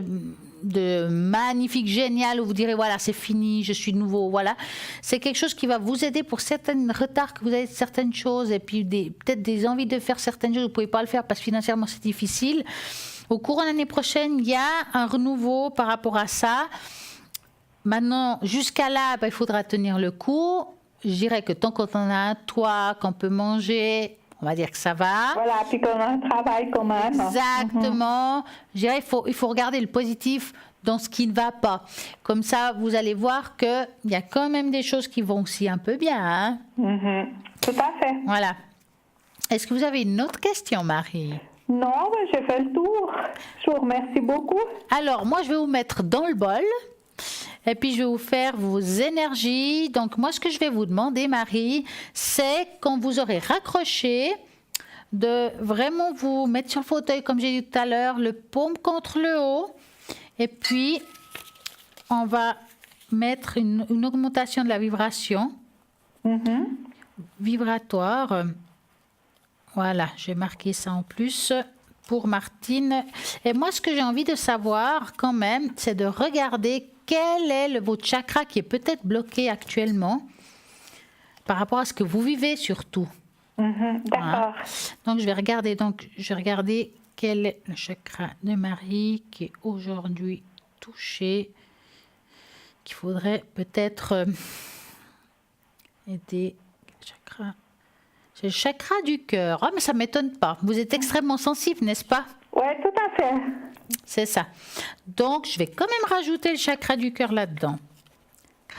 de magnifique, génial, où vous direz voilà, c'est fini, je suis nouveau, voilà. C'est quelque chose qui va vous aider pour certains retards que vous avez de certaines choses et puis peut-être des envies de faire certaines choses, vous ne pouvez pas le faire parce que financièrement c'est difficile. Au courant de l'année prochaine, il y a un renouveau par rapport à ça. Maintenant, jusqu'à là, il faudra tenir le coup. Je dirais que tant qu'on a un toit, qu'on peut manger, on va dire que ça va. Voilà, puis qu'on a un travail quand même. Exactement. Je dirais il faut regarder le positif dans ce qui ne va pas. Comme ça, vous allez voir qu'il y a quand même des choses qui vont aussi un peu bien. Tout à fait. Voilà. Est-ce que vous avez une autre question, Marie? Non, mais j'ai fait le tour. Je vous remercie beaucoup. Alors, moi, je vais vous mettre dans le bol. Et puis, je vais vous faire vos énergies. Donc, moi, ce que je vais vous demander, Marie, c'est quand vous aurez raccroché, de vraiment vous mettre sur le fauteuil, comme j'ai dit tout à l'heure, le paume contre le haut. Et puis, on va mettre une augmentation de la vibration vibratoire. Voilà, je vais marquer ça en plus pour Martine. Et moi, ce que j'ai envie de savoir quand même, c'est de regarder quel est votre chakra qui est peut-être bloqué actuellement par rapport à ce que vous vivez surtout. D'accord. Donc, je vais regarder quel est le chakra de Marie qui est aujourd'hui touché, qu'il faudrait peut-être aider. Chakra. C'est le chakra du cœur. Ah, mais ça ne m'étonne pas. Vous êtes extrêmement sensible, n'est-ce pas? Oui, tout à fait. C'est ça. Donc, je vais quand même rajouter le chakra du cœur là-dedans.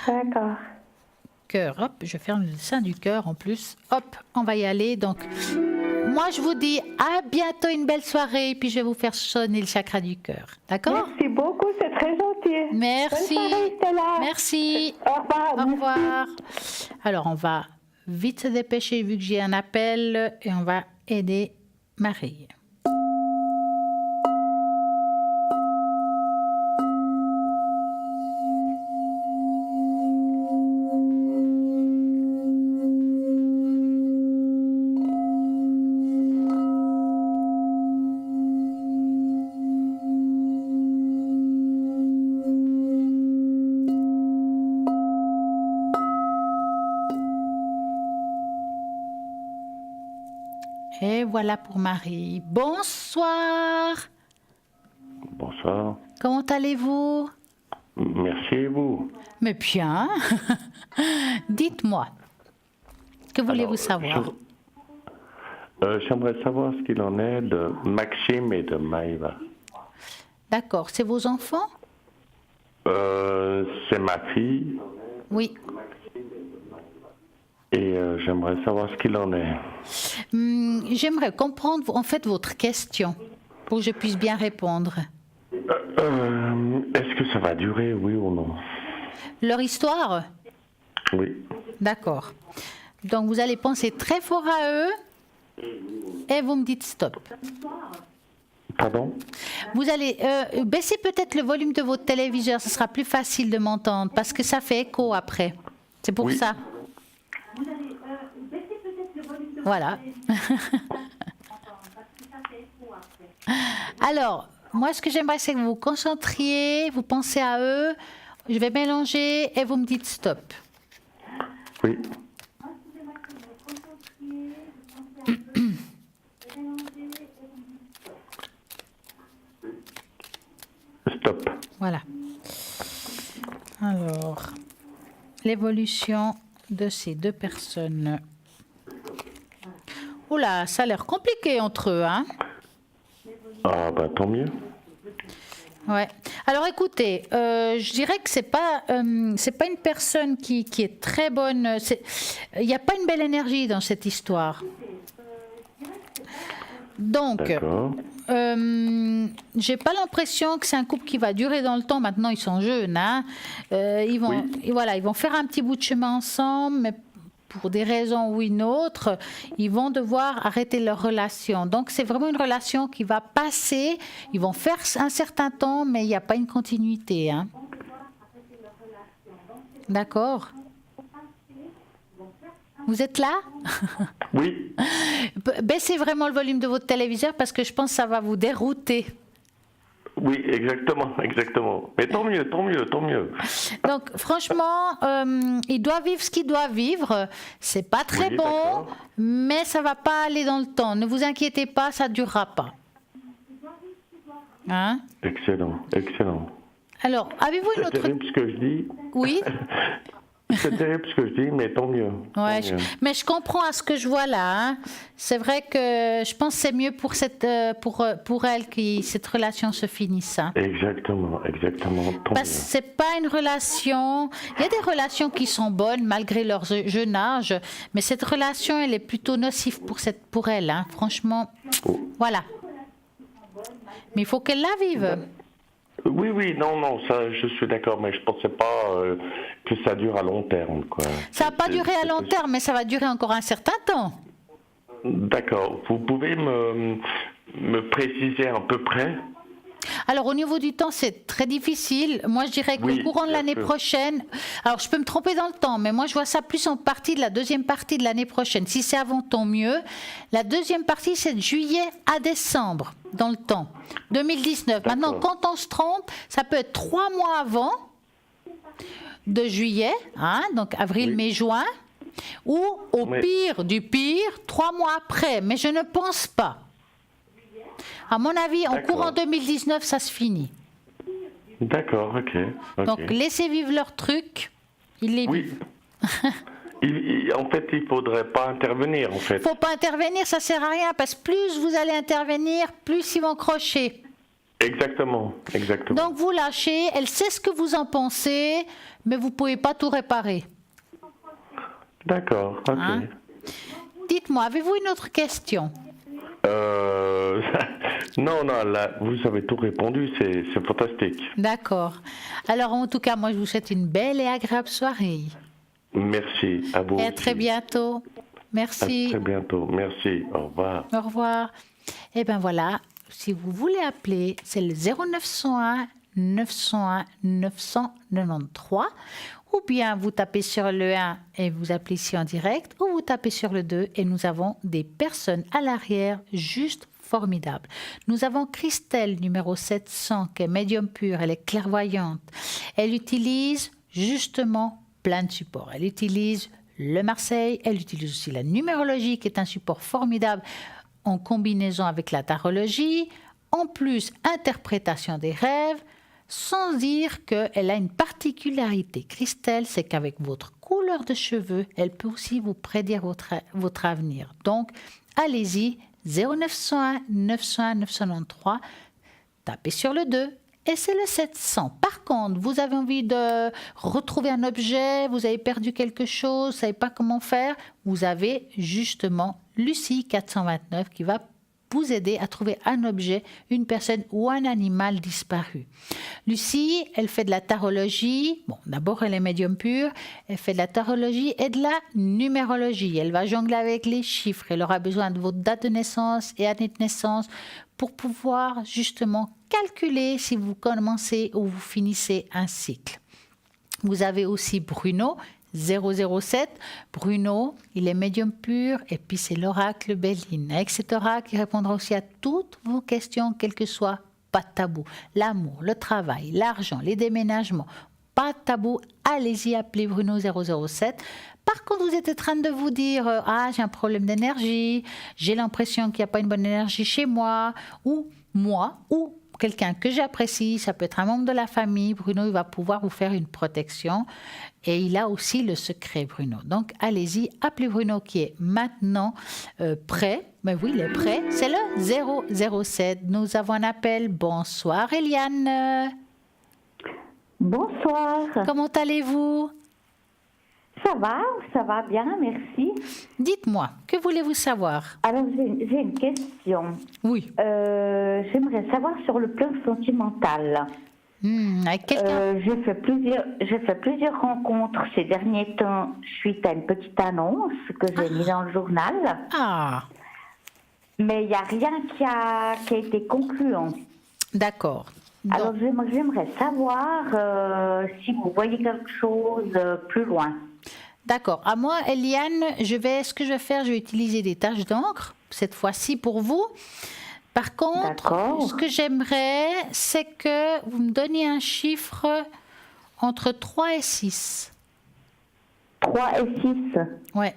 D'accord. Cœur, hop, je vais faire le dessin du cœur en plus. Hop, on va y aller. Donc, moi, je vous dis à bientôt, une belle soirée. Et puis, je vais vous faire sonner le chakra du cœur. D'accord? Merci beaucoup, c'est très gentil. Merci. Bonne soirée, Stella. Merci. Au revoir. Au revoir. Alors, on va vite se dépêcher vu que j'ai un appel et on va aider Marie. Et voilà pour Marie. Bonsoir. Bonsoir. bonsoir. Comment allez-vous? Merci et vous? Mais bien. Dites-moi, que voulez-vous savoir? J'aimerais savoir ce qu'il en est de Maxime et de Maïva. D'accord, c'est vos enfants? C'est ma fille Oui. et j'aimerais savoir ce qu'il en est. J'aimerais comprendre en fait votre question pour que je puisse bien répondre. Est-ce que ça va durer, oui ou non? Leur histoire? Oui. D'accord. Donc vous allez penser très fort à eux et vous me dites stop. Pardon? Vous allez baisser peut-être le volume de votre téléviseur, ce sera plus facile de m'entendre parce que ça fait écho après. C'est pour Oui. ça. Voilà. Alors, moi, ce que j'aimerais, c'est que vous vous concentriez, vous pensez à eux. Je vais mélanger et vous me dites stop. Oui. Stop. Voilà. Alors, l'évolution de ces deux personnes. Oula, ça a l'air compliqué entre eux, hein? Ah bah tant mieux. Ouais. Alors écoutez, je dirais que c'est pas une personne qui est très bonne. Il n'y a pas une belle énergie dans cette histoire. Donc, D'accord. j'ai pas l'impression que c'est un couple qui va durer dans le temps. Maintenant, ils sont jeunes, hein. Ils vont faire un petit bout de chemin ensemble, mais pour des raisons ou une autre, ils vont devoir arrêter leur relation. Donc, c'est vraiment une relation qui va passer. Ils vont faire un certain temps, mais il n'y a pas une continuité, hein. D'accord? Vous êtes là? Oui. Baissez vraiment le volume de votre téléviseur parce que je pense que ça va vous dérouter. Oui, exactement, exactement. Mais tant mieux, tant mieux, tant mieux. Donc, franchement, il doit vivre ce qu'il doit vivre. C'est pas très Oui, bon, d'accord. mais ça va pas aller dans le temps. Ne vous inquiétez pas, ça durera pas. Hein? Excellent, excellent. Alors, avez-vous une C'est autre... terrible ce que je dis. Oui? C'est terrible ce que je dis, mais tant mieux. Ouais, Tant mieux. mais je comprends à ce que je vois là, hein. C'est vrai que je pense que c'est mieux pour pour elle que cette relation se finisse, hein. Exactement, exactement. Tant Parce que mieux. c'est pas une relation. Il y a des relations qui sont bonnes malgré leur jeune âge, mais cette relation, elle est plutôt nocive pour elle, hein. Franchement, Oh. voilà. Mais il faut qu'elle la vive. Oui, oui, non, ça, je suis d'accord, mais je pensais pas que ça dure à long terme, quoi. Ça va pas C'est- durer à c'est long possible. terme, mais ça va durer encore un certain temps. D'accord. Vous pouvez me préciser à peu près? Alors, au niveau du temps, c'est très difficile. Moi, je dirais qu'au Oui, courant de bien l'année sûr. prochaine, alors je peux me tromper dans le temps, mais moi, je vois ça plus en partie de la deuxième partie de l'année prochaine. Si c'est avant, tant mieux. La deuxième partie, c'est de juillet à décembre, dans le temps, 2019. Maintenant, D'accord. quand on se trompe, ça peut être 3 mois avant de juillet, hein, donc avril, Oui. mai, juin, ou au Oui. pire du pire, 3 mois après. Mais je ne pense pas. À mon avis, en D'accord. courant 2019, ça se finit. D'accord, ok. Ok. Donc, laissez vivre leur truc. Ils les Oui. vivent. En fait, il faudrait pas intervenir, en fait. Il ne faut pas intervenir, ça ne sert à rien, parce que plus vous allez intervenir, plus ils vont crocher. Exactement, exactement. Donc, vous lâchez, elle sait ce que vous en pensez, mais vous ne pouvez pas tout réparer. D'accord, ok. Hein? Dites-moi, avez-vous une autre question? Non, là, vous avez tout répondu, c'est fantastique. D'accord. Alors, en tout cas, moi, je vous souhaite une belle et agréable soirée. Merci à vous. Et à aussi. très bientôt. À Merci. très bientôt. Merci. Au revoir. Au revoir. Et bien voilà, si vous voulez appeler, c'est le 0901 901 993, ou bien vous tapez sur le 1 et vous appelez ici en direct, ou vous tapez sur le 2 et nous avons des personnes à l'arrière juste formidables. Nous avons Christelle, numéro 700, qui est médium pure, elle est clairvoyante. Elle utilise justement plein de supports. Elle utilise le Marseille, elle utilise aussi la numérologie, qui est un support formidable en combinaison avec la tarologie, En plus, interprétation des rêves, sans dire qu'elle a une particularité. Christelle, c'est qu'avec votre couleur de cheveux, elle peut aussi vous prédire votre avenir. Donc, allez-y, 0901 901 993, tapez sur le 2 et c'est le 700. Par contre, vous avez envie de retrouver un objet, vous avez perdu quelque chose, vous ne savez pas comment faire, vous avez justement Lucie 429 qui va vous aider à trouver un objet, une personne ou un animal disparu. Lucie, elle fait de la tarologie. Bon, d'abord, elle est médium pure. Elle fait de la tarologie et de la numérologie. Elle va jongler avec les chiffres. Elle aura besoin de votre date de naissance et année de naissance pour pouvoir justement calculer si vous commencez ou vous finissez un cycle. Vous avez aussi Bruno, 007. Bruno, il est médium pur et puis c'est l'oracle Béline. Avec cet oracle, il répondra aussi à toutes vos questions, quel que soit, pas de tabou. L'amour, le travail, l'argent, les déménagements, pas de tabou. Allez-y, appelez Bruno 007. Par contre, vous êtes en train de vous dire « Ah, j'ai un problème d'énergie, j'ai l'impression qu'il n'y a pas une bonne énergie chez moi » ou « Moi » ou quelqu'un que j'apprécie, ça peut être un membre de la famille. Bruno, il va pouvoir vous faire une protection. Et il a aussi le secret, Bruno. Donc, allez-y, appelez Bruno qui est maintenant prêt. Mais oui, il est prêt. C'est le 007. Nous avons un appel. Bonsoir, Eliane. Bonsoir. Comment allez-vous? Ça va bien, merci. Dites-moi, que voulez-vous savoir? Alors, j'ai une question. Oui. J'aimerais savoir sur le plan sentimental. Avec quelqu'un? J'ai fait plusieurs rencontres ces derniers temps suite à une petite annonce que j'ai mise dans le journal. Ah. Mais il n'y a rien qui a été concluant. D'accord. Alors, j'aimerais savoir si vous voyez quelque chose plus loin. D'accord. À moi, Eliane, ce que je vais faire, je vais utiliser des taches d'encre, cette fois-ci pour vous. Par contre, ce que j'aimerais, c'est que vous me donniez un chiffre entre 3 et 6. 3 et 6? Ouais.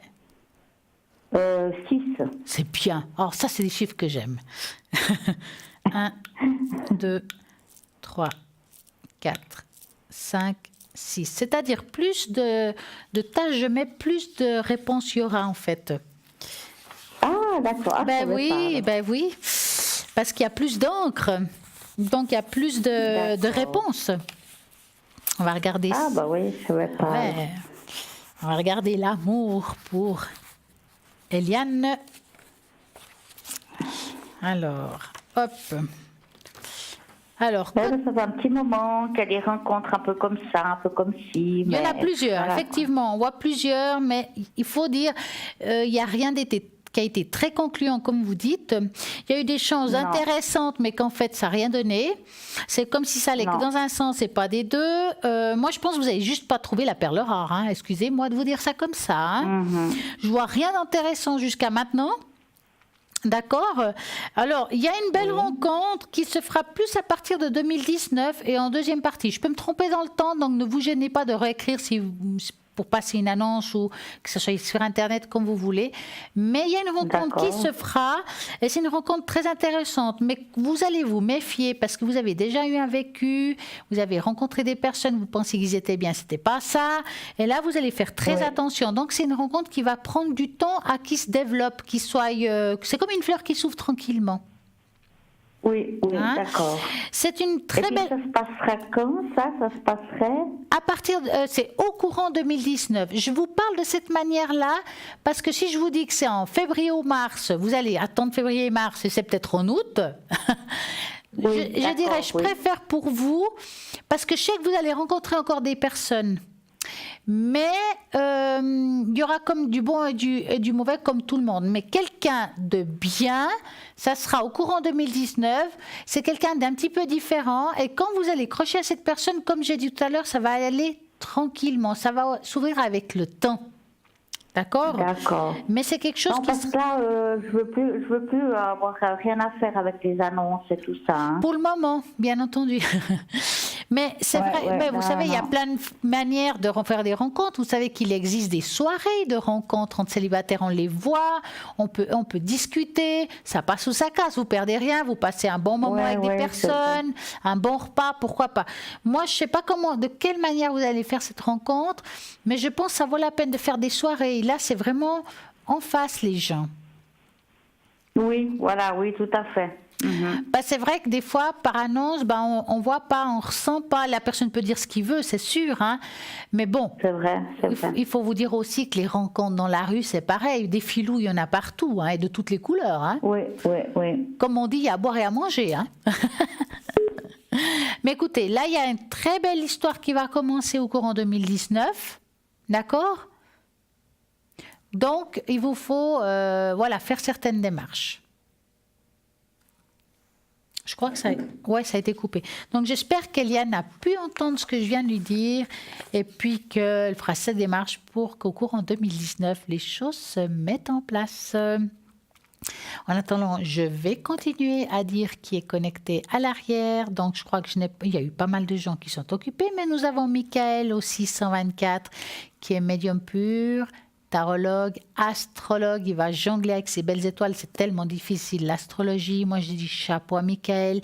6. C'est bien. Alors ça, c'est des chiffres que j'aime. 1, 2, 3, 4, 5, 6. C'est-à-dire plus de tâches je mets, plus de réponses il y aura en fait. Ah, d'accord. Ben oui. Parce qu'il y a plus d'encre. Donc il y a plus de réponses. On va regarder ça. Ah, bah oui, je ne savais pas. Ouais. On va regarder l'amour pour Eliane. Alors, hop. Alors, ça fait un petit moment qu'il y a des rencontres un peu comme ça, un peu comme ci. Il y en a plusieurs, voilà. Effectivement, on voit plusieurs, mais il faut dire, il n'y a rien qui a été très concluant, comme vous dites. Il y a eu des choses intéressantes, mais qu'en fait, ça n'a rien donné. C'est comme si ça allait que dans un sens et pas des deux. Moi, je pense que vous n'avez juste pas trouvé la perle rare. Hein. Excusez-moi de vous dire ça comme ça. Hein. Je vois rien d'intéressant jusqu'à maintenant. D'accord. Alors, il y a une belle rencontre qui se fera plus à partir de 2019 et en deuxième partie. Je peux me tromper dans le temps, donc ne vous gênez pas de réécrire pour passer une annonce ou que ce soit sur Internet comme vous voulez. Mais il y a une rencontre qui se fera et c'est une rencontre très intéressante. Mais vous allez vous méfier parce que vous avez déjà eu un vécu, vous avez rencontré des personnes, vous pensez qu'ils étaient bien, c'était pas ça. Et là, vous allez faire très attention. Donc, c'est une rencontre qui va prendre du temps à qu'il se développe, qu'il soit... c'est comme une fleur qui s'ouvre tranquillement. Oui, d'accord. C'est une très belle... Ça se passerait quand, ça se passerait? À partir c'est au courant 2019. Je vous parle de cette manière-là parce que si je vous dis que c'est en février ou mars, vous allez attendre février et mars et c'est peut-être en aut. Je dirais, je préfère pour vous parce que je sais que vous allez rencontrer encore des personnes. Mais il y aura comme du bon et du mauvais comme tout le monde. Mais quelqu'un de bien, ça sera au courant 2019. C'est quelqu'un d'un petit peu différent. Et quand vous allez crocher à cette personne, comme j'ai dit tout à l'heure, ça va aller tranquillement. Ça va s'ouvrir avec le temps. D'accord. Mais c'est quelque chose parce que là, je veux plus avoir rien à faire avec les annonces et tout ça. Hein. Pour le moment, bien entendu. Mais c'est vrai, mais vous savez, il y a plein de manières de faire des rencontres. Vous savez qu'il existe des soirées de rencontres entre célibataires, on les voit, on peut discuter, ça passe ou ça casse, vous perdez rien, vous passez un bon moment avec des personnes, un bon repas, pourquoi pas. Moi, je sais pas de quelle manière vous allez faire cette rencontre, mais je pense que ça vaut la peine de faire des soirées. Et là, c'est vraiment en face les gens. Oui, voilà, oui, tout à fait. C'est vrai que des fois, par annonce, on voit pas, on ressent pas. La personne peut dire ce qu'il veut, c'est sûr, hein. Mais bon, c'est vrai. Il faut vous dire aussi que les rencontres dans la rue, c'est pareil. Des filous, il y en a partout, hein, et de toutes les couleurs. Hein. Oui. Comme on dit, il y a à boire et à manger. Hein. Mais écoutez, là, il y a une très belle histoire qui va commencer au courant 2019. D'accord ? Donc, il vous faut faire certaines démarches. Je crois que ça a été coupé. Donc, j'espère qu'Eliane a pu entendre ce que je viens de lui dire et puis qu'elle fera cette démarche pour qu'au courant 2019, les choses se mettent en place. En attendant, je vais continuer à dire qui est connecté à l'arrière. Donc, je crois qu'il y a eu pas mal de gens qui sont occupés, mais nous avons Michael au 624 qui est médium pur, tarologue, astrologue. Il va jongler avec ses belles étoiles. C'est tellement difficile, l'astrologie. Moi, je dis chapeau à Michael.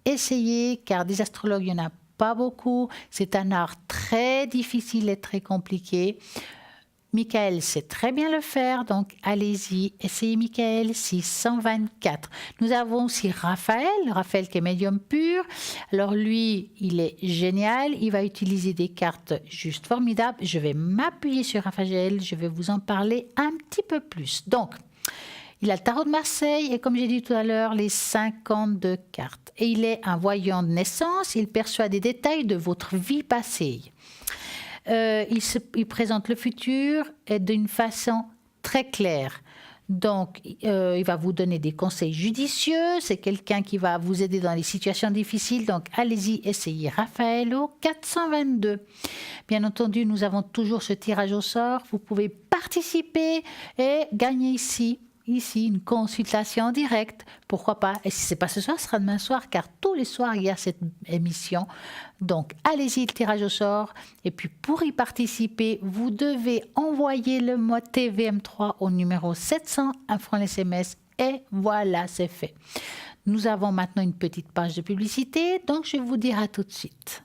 Essayez, car des astrologues, il n'y en a pas beaucoup. C'est un art très difficile et très compliqué. Michael sait très bien le faire, donc allez-y, essayez Michael 624. Nous avons aussi Raphaël qui est médium pur. Alors lui, il est génial, il va utiliser des cartes juste formidables. Je vais m'appuyer sur Raphaël, je vais vous en parler un petit peu plus. Donc, il a le tarot de Marseille et comme j'ai dit tout à l'heure, les 52 cartes. Et il est un voyant de naissance, il perçoit des détails de votre vie passée. Il présente le futur d'une façon très claire. Donc, il va vous donner des conseils judicieux. C'est quelqu'un qui va vous aider dans les situations difficiles. Donc, allez-y, essayez Raphaël au 422. Bien entendu, nous avons toujours ce tirage au sort. Vous pouvez participer et gagner ici, une consultation en direct. Pourquoi pas? Et si ce n'est pas ce soir, ce sera demain soir, car tous les soirs, il y a cette émission. Donc, allez-y, le tirage au sort. Et puis, pour y participer, vous devez envoyer le mot TVM3 au numéro 700, un franc SMS. Et voilà, c'est fait. Nous avons maintenant une petite page de publicité, donc je vais vous dire à tout de suite.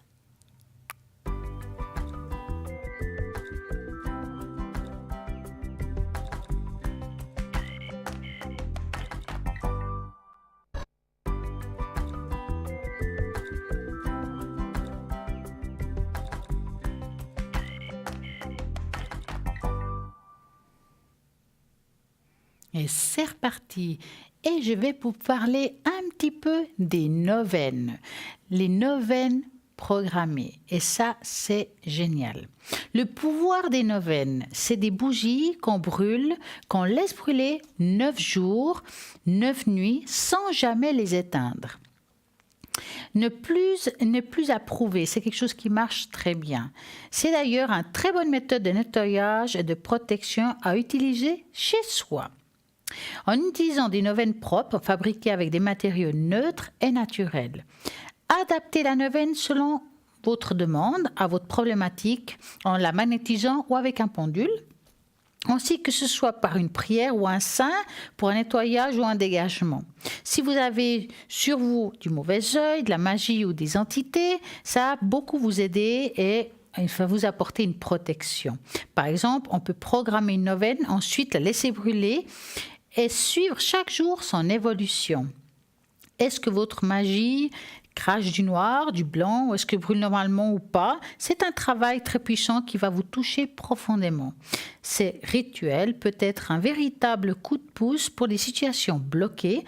Et c'est reparti. Et je vais vous parler un petit peu des neuvaines. Les neuvaines programmées. Et ça, c'est génial. Le pouvoir des neuvaines, c'est des bougies qu'on brûle, qu'on laisse brûler 9 jours, 9 nuits, sans jamais les éteindre. Ne plus approuvé, c'est quelque chose qui marche très bien. C'est d'ailleurs une très bonne méthode de nettoyage et de protection à utiliser chez soi. En utilisant des neuvaines propres, fabriquées avec des matériaux neutres et naturels. Adaptez la neuvaine selon votre demande, à votre problématique, en la magnétisant ou avec un pendule, ainsi que ce soit par une prière ou un saint pour un nettoyage ou un dégagement. Si vous avez sur vous du mauvais œil, de la magie ou des entités, ça va beaucoup vous aider et il va vous apporter une protection. Par exemple, on peut programmer une neuvaine, ensuite la laisser brûler et suivre chaque jour son évolution. Est-ce que votre magie crache du noir, du blanc, ou est-ce que brûle normalement ou pas? C'est un travail très puissant qui va vous toucher profondément. Ces rituels peut être un véritable coup de pouce pour des situations bloquées,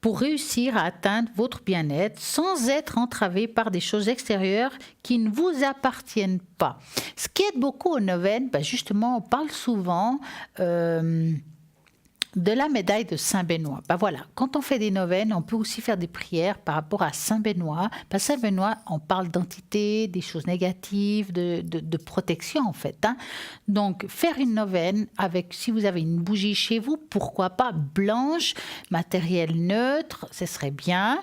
pour réussir à atteindre votre bien-être sans être entravé par des choses extérieures qui ne vous appartiennent pas. Ce qui aide beaucoup aux neuvaines, justement, on parle souvent de la médaille de Saint-Benoît. Voilà, quand on fait des neuvaines, on peut aussi faire des prières par rapport à Saint-Benoît. Saint-Benoît, on parle d'entité, des choses négatives, de protection en fait. Donc, faire une neuvaine avec, si vous avez une bougie chez vous, pourquoi pas blanche, matériel neutre, ce serait bien.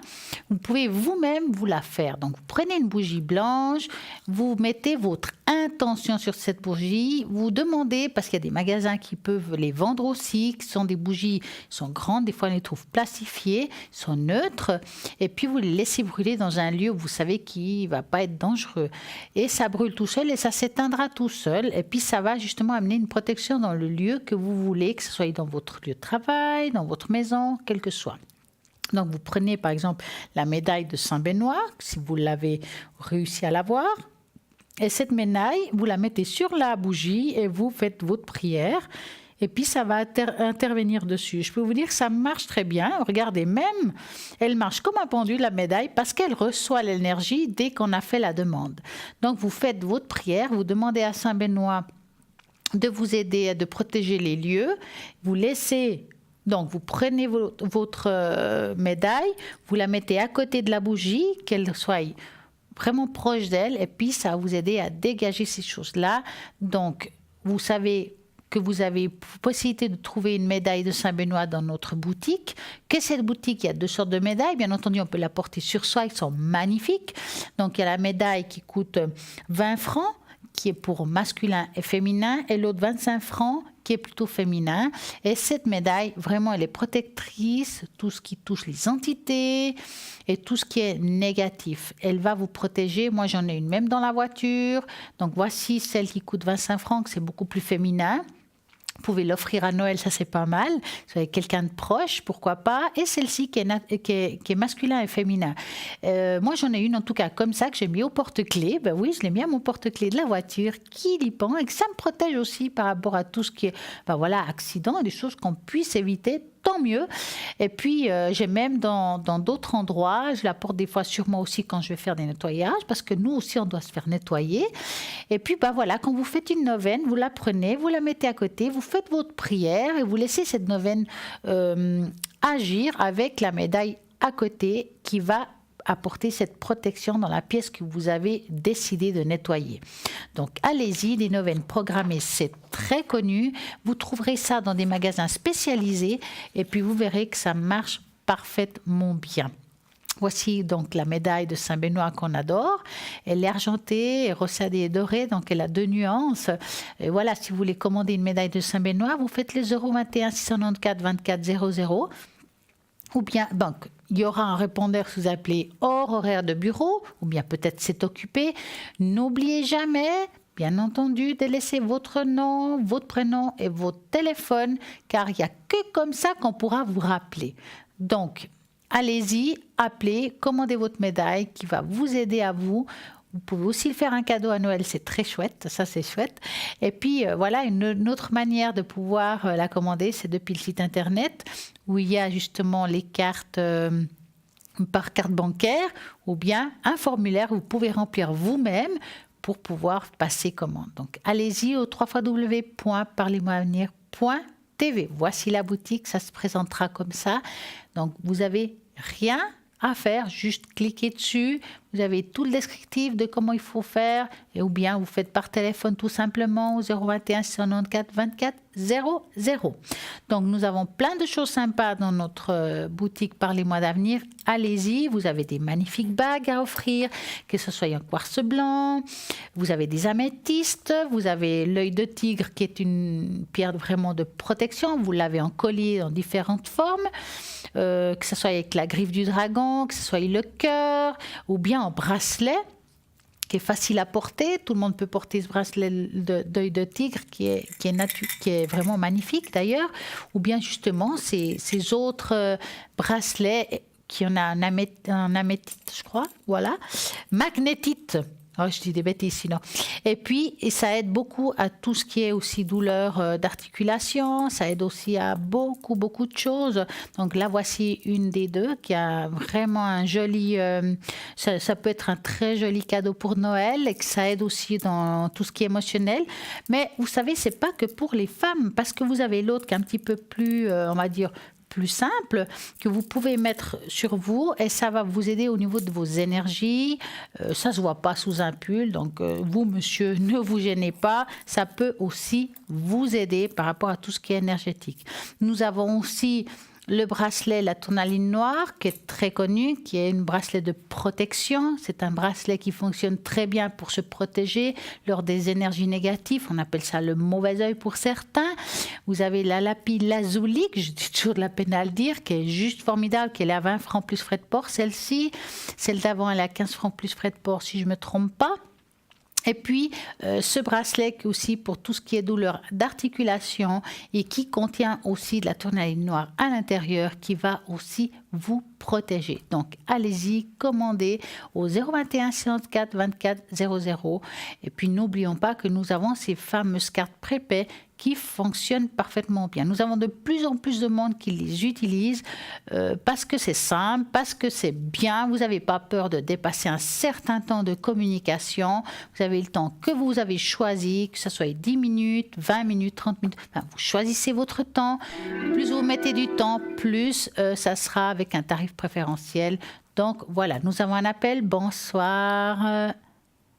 Vous pouvez vous-même vous la faire. Donc, vous prenez une bougie blanche, vous mettez votre intention sur cette bougie, vous demandez, parce qu'il y a des magasins qui peuvent les vendre aussi, qui sont des bougies, sont grandes, des fois on les trouve plastifiées, sont neutres, et puis vous les laissez brûler dans un lieu où vous savez qu'il ne va pas être dangereux. Et ça brûle tout seul et ça s'éteindra tout seul, et puis ça va justement amener une protection dans le lieu que vous voulez, que ce soit dans votre lieu de travail, dans votre maison, quel que soit. Donc vous prenez par exemple la médaille de Saint-Benoît, si vous l'avez réussi à l'avoir, et cette médaille, vous la mettez sur la bougie et vous faites votre prière. Et puis, ça va intervenir dessus. Je peux vous dire que ça marche très bien. Regardez, même, elle marche comme un pendule, la médaille, parce qu'elle reçoit l'énergie dès qu'on a fait la demande. Donc, vous faites votre prière, vous demandez à Saint-Benoît de vous aider, de protéger les lieux. Vous laissez... Donc, vous prenez votre médaille, vous la mettez à côté de la bougie, qu'elle soit vraiment proche d'elle, et puis ça va vous aider à dégager ces choses-là. Donc, vous savez que vous avez possibilité de trouver une médaille de Saint-Benoît dans notre boutique. Que cette boutique, il y a 2 sortes de médailles. Bien entendu, on peut la porter sur soi, elles sont magnifiques. Donc, il y a la médaille qui coûte 20 francs, qui est pour masculin et féminin, et l'autre 25 francs, qui est plutôt féminin. Et cette médaille, vraiment, elle est protectrice, tout ce qui touche les entités et tout ce qui est négatif. Elle va vous protéger. Moi, j'en ai une même dans la voiture. Donc, voici celle qui coûte 25 francs, c'est beaucoup plus féminin. Vous pouvez l'offrir à Noël, ça c'est pas mal. Si vous avez quelqu'un de proche, pourquoi pas. Et celle-ci qui est masculin et féminin. Moi j'en ai une en tout cas comme ça que j'ai mis au porte-clés. Ben oui, je l'ai mis à mon porte-clés de la voiture qui dépend et que ça me protège aussi par rapport à tout ce qui est accident et des choses qu'on puisse éviter. Tant mieux. Et puis, j'ai même dans d'autres endroits, je la porte des fois sur moi aussi quand je vais faire des nettoyages, parce que nous aussi, on doit se faire nettoyer. Et puis, voilà, quand vous faites une neuvaine, vous la prenez, vous la mettez à côté, vous faites votre prière et vous laissez cette neuvaine agir avec la médaille à côté qui va apporter cette protection dans la pièce que vous avez décidé de nettoyer. Donc, allez-y, des neuvaines programmées, c'est très connu. Vous trouverez ça dans des magasins spécialisés et puis vous verrez que ça marche parfaitement bien. Voici donc la médaille de Saint-Benoît qu'on adore. Elle est argentée, rossadée et dorée, donc elle a 2 nuances. Et voilà, si vous voulez commander une médaille de Saint-Benoît, vous faites les 021 694 24 00. Ou bien, donc, il y aura un répondeur que vous appelez hors horaire de bureau, ou bien peut-être c'est occupé. N'oubliez jamais, bien entendu, de laisser votre nom, votre prénom et votre téléphone, car il n'y a que comme ça qu'on pourra vous rappeler. Donc, allez-y, appelez, commandez votre médaille qui va vous aider à vous. Vous pouvez aussi faire un cadeau à Noël, c'est très chouette, ça c'est chouette. Et puis voilà, une autre manière de pouvoir la commander, c'est depuis le site internet où il y a justement les cartes par carte bancaire ou bien un formulaire que vous pouvez remplir vous-même pour pouvoir passer commande. Donc allez-y au www.parlez-moi-avenir.tv. Voici la boutique, ça se présentera comme ça. Donc vous avez rien à faire, juste cliquez dessus, vous avez tout le descriptif de comment il faut faire, ou bien vous faites par téléphone tout simplement au 021 694 24 00. Donc nous avons plein de choses sympas dans notre boutique Parlez-moi d'avenir. Allez-y, vous avez des magnifiques bagues à offrir, que ce soit en quartz blanc, vous avez des améthystes, vous avez l'œil de tigre qui est une pierre vraiment de protection, vous l'avez en collier dans différentes formes, que ce soit avec la griffe du dragon, que ce soit le cœur, ou bien en bracelet, qui est facile à porter. Tout le monde peut porter ce bracelet d'œil de tigre qui est vraiment magnifique d'ailleurs. Ou bien justement ces autres bracelets qui en a un améthite, je crois. Voilà. Magnétite. Oh, je dis des bêtises sinon. Et puis, ça aide beaucoup à tout ce qui est aussi douleur d'articulation. Ça aide aussi à beaucoup, beaucoup de choses. Donc là, voici une des deux qui a vraiment un joli... ça peut être un très joli cadeau pour Noël et que ça aide aussi dans tout ce qui est émotionnel. Mais vous savez, c'est pas que pour les femmes, parce que vous avez l'autre qui est un petit peu plus, on va dire, plus simple, que vous pouvez mettre sur vous et ça va vous aider au niveau de vos énergies. Ça se voit pas sous un pull, donc vous, monsieur, ne vous gênez pas. Ça peut aussi vous aider par rapport à tout ce qui est énergétique. Nous avons aussi le bracelet, la tourmaline noire, qui est très connu, qui est un bracelet de protection. C'est un bracelet qui fonctionne très bien pour se protéger lors des énergies négatives. On appelle ça le mauvais œil pour certains. Vous avez la lapis lazuli, que je dis toujours de la peine à le dire, qui est juste formidable, qui est à 20 francs plus frais de port, celle-ci. Celle d'avant, elle a 15 francs plus frais de port, si je ne me trompe pas. Et puis, ce bracelet qui est aussi pour tout ce qui est douleur d'articulation et qui contient aussi de la tourmaline noire à l'intérieur qui va aussi vous protéger. Donc, allez-y, commandez au 021 54 24 00. Et puis, n'oublions pas que nous avons ces fameuses cartes prépaies qui fonctionnent parfaitement bien. Nous avons de plus en plus de monde qui les utilise parce que c'est simple, parce que c'est bien. Vous n'avez pas peur de dépasser un certain temps de communication. Vous avez le temps que vous avez choisi, que ce soit 10 minutes, 20 minutes, 30 minutes. Enfin, vous choisissez votre temps. Plus vous mettez du temps, plus ça sera avec un tarif préférentiel. Donc voilà, nous avons un appel. Bonsoir.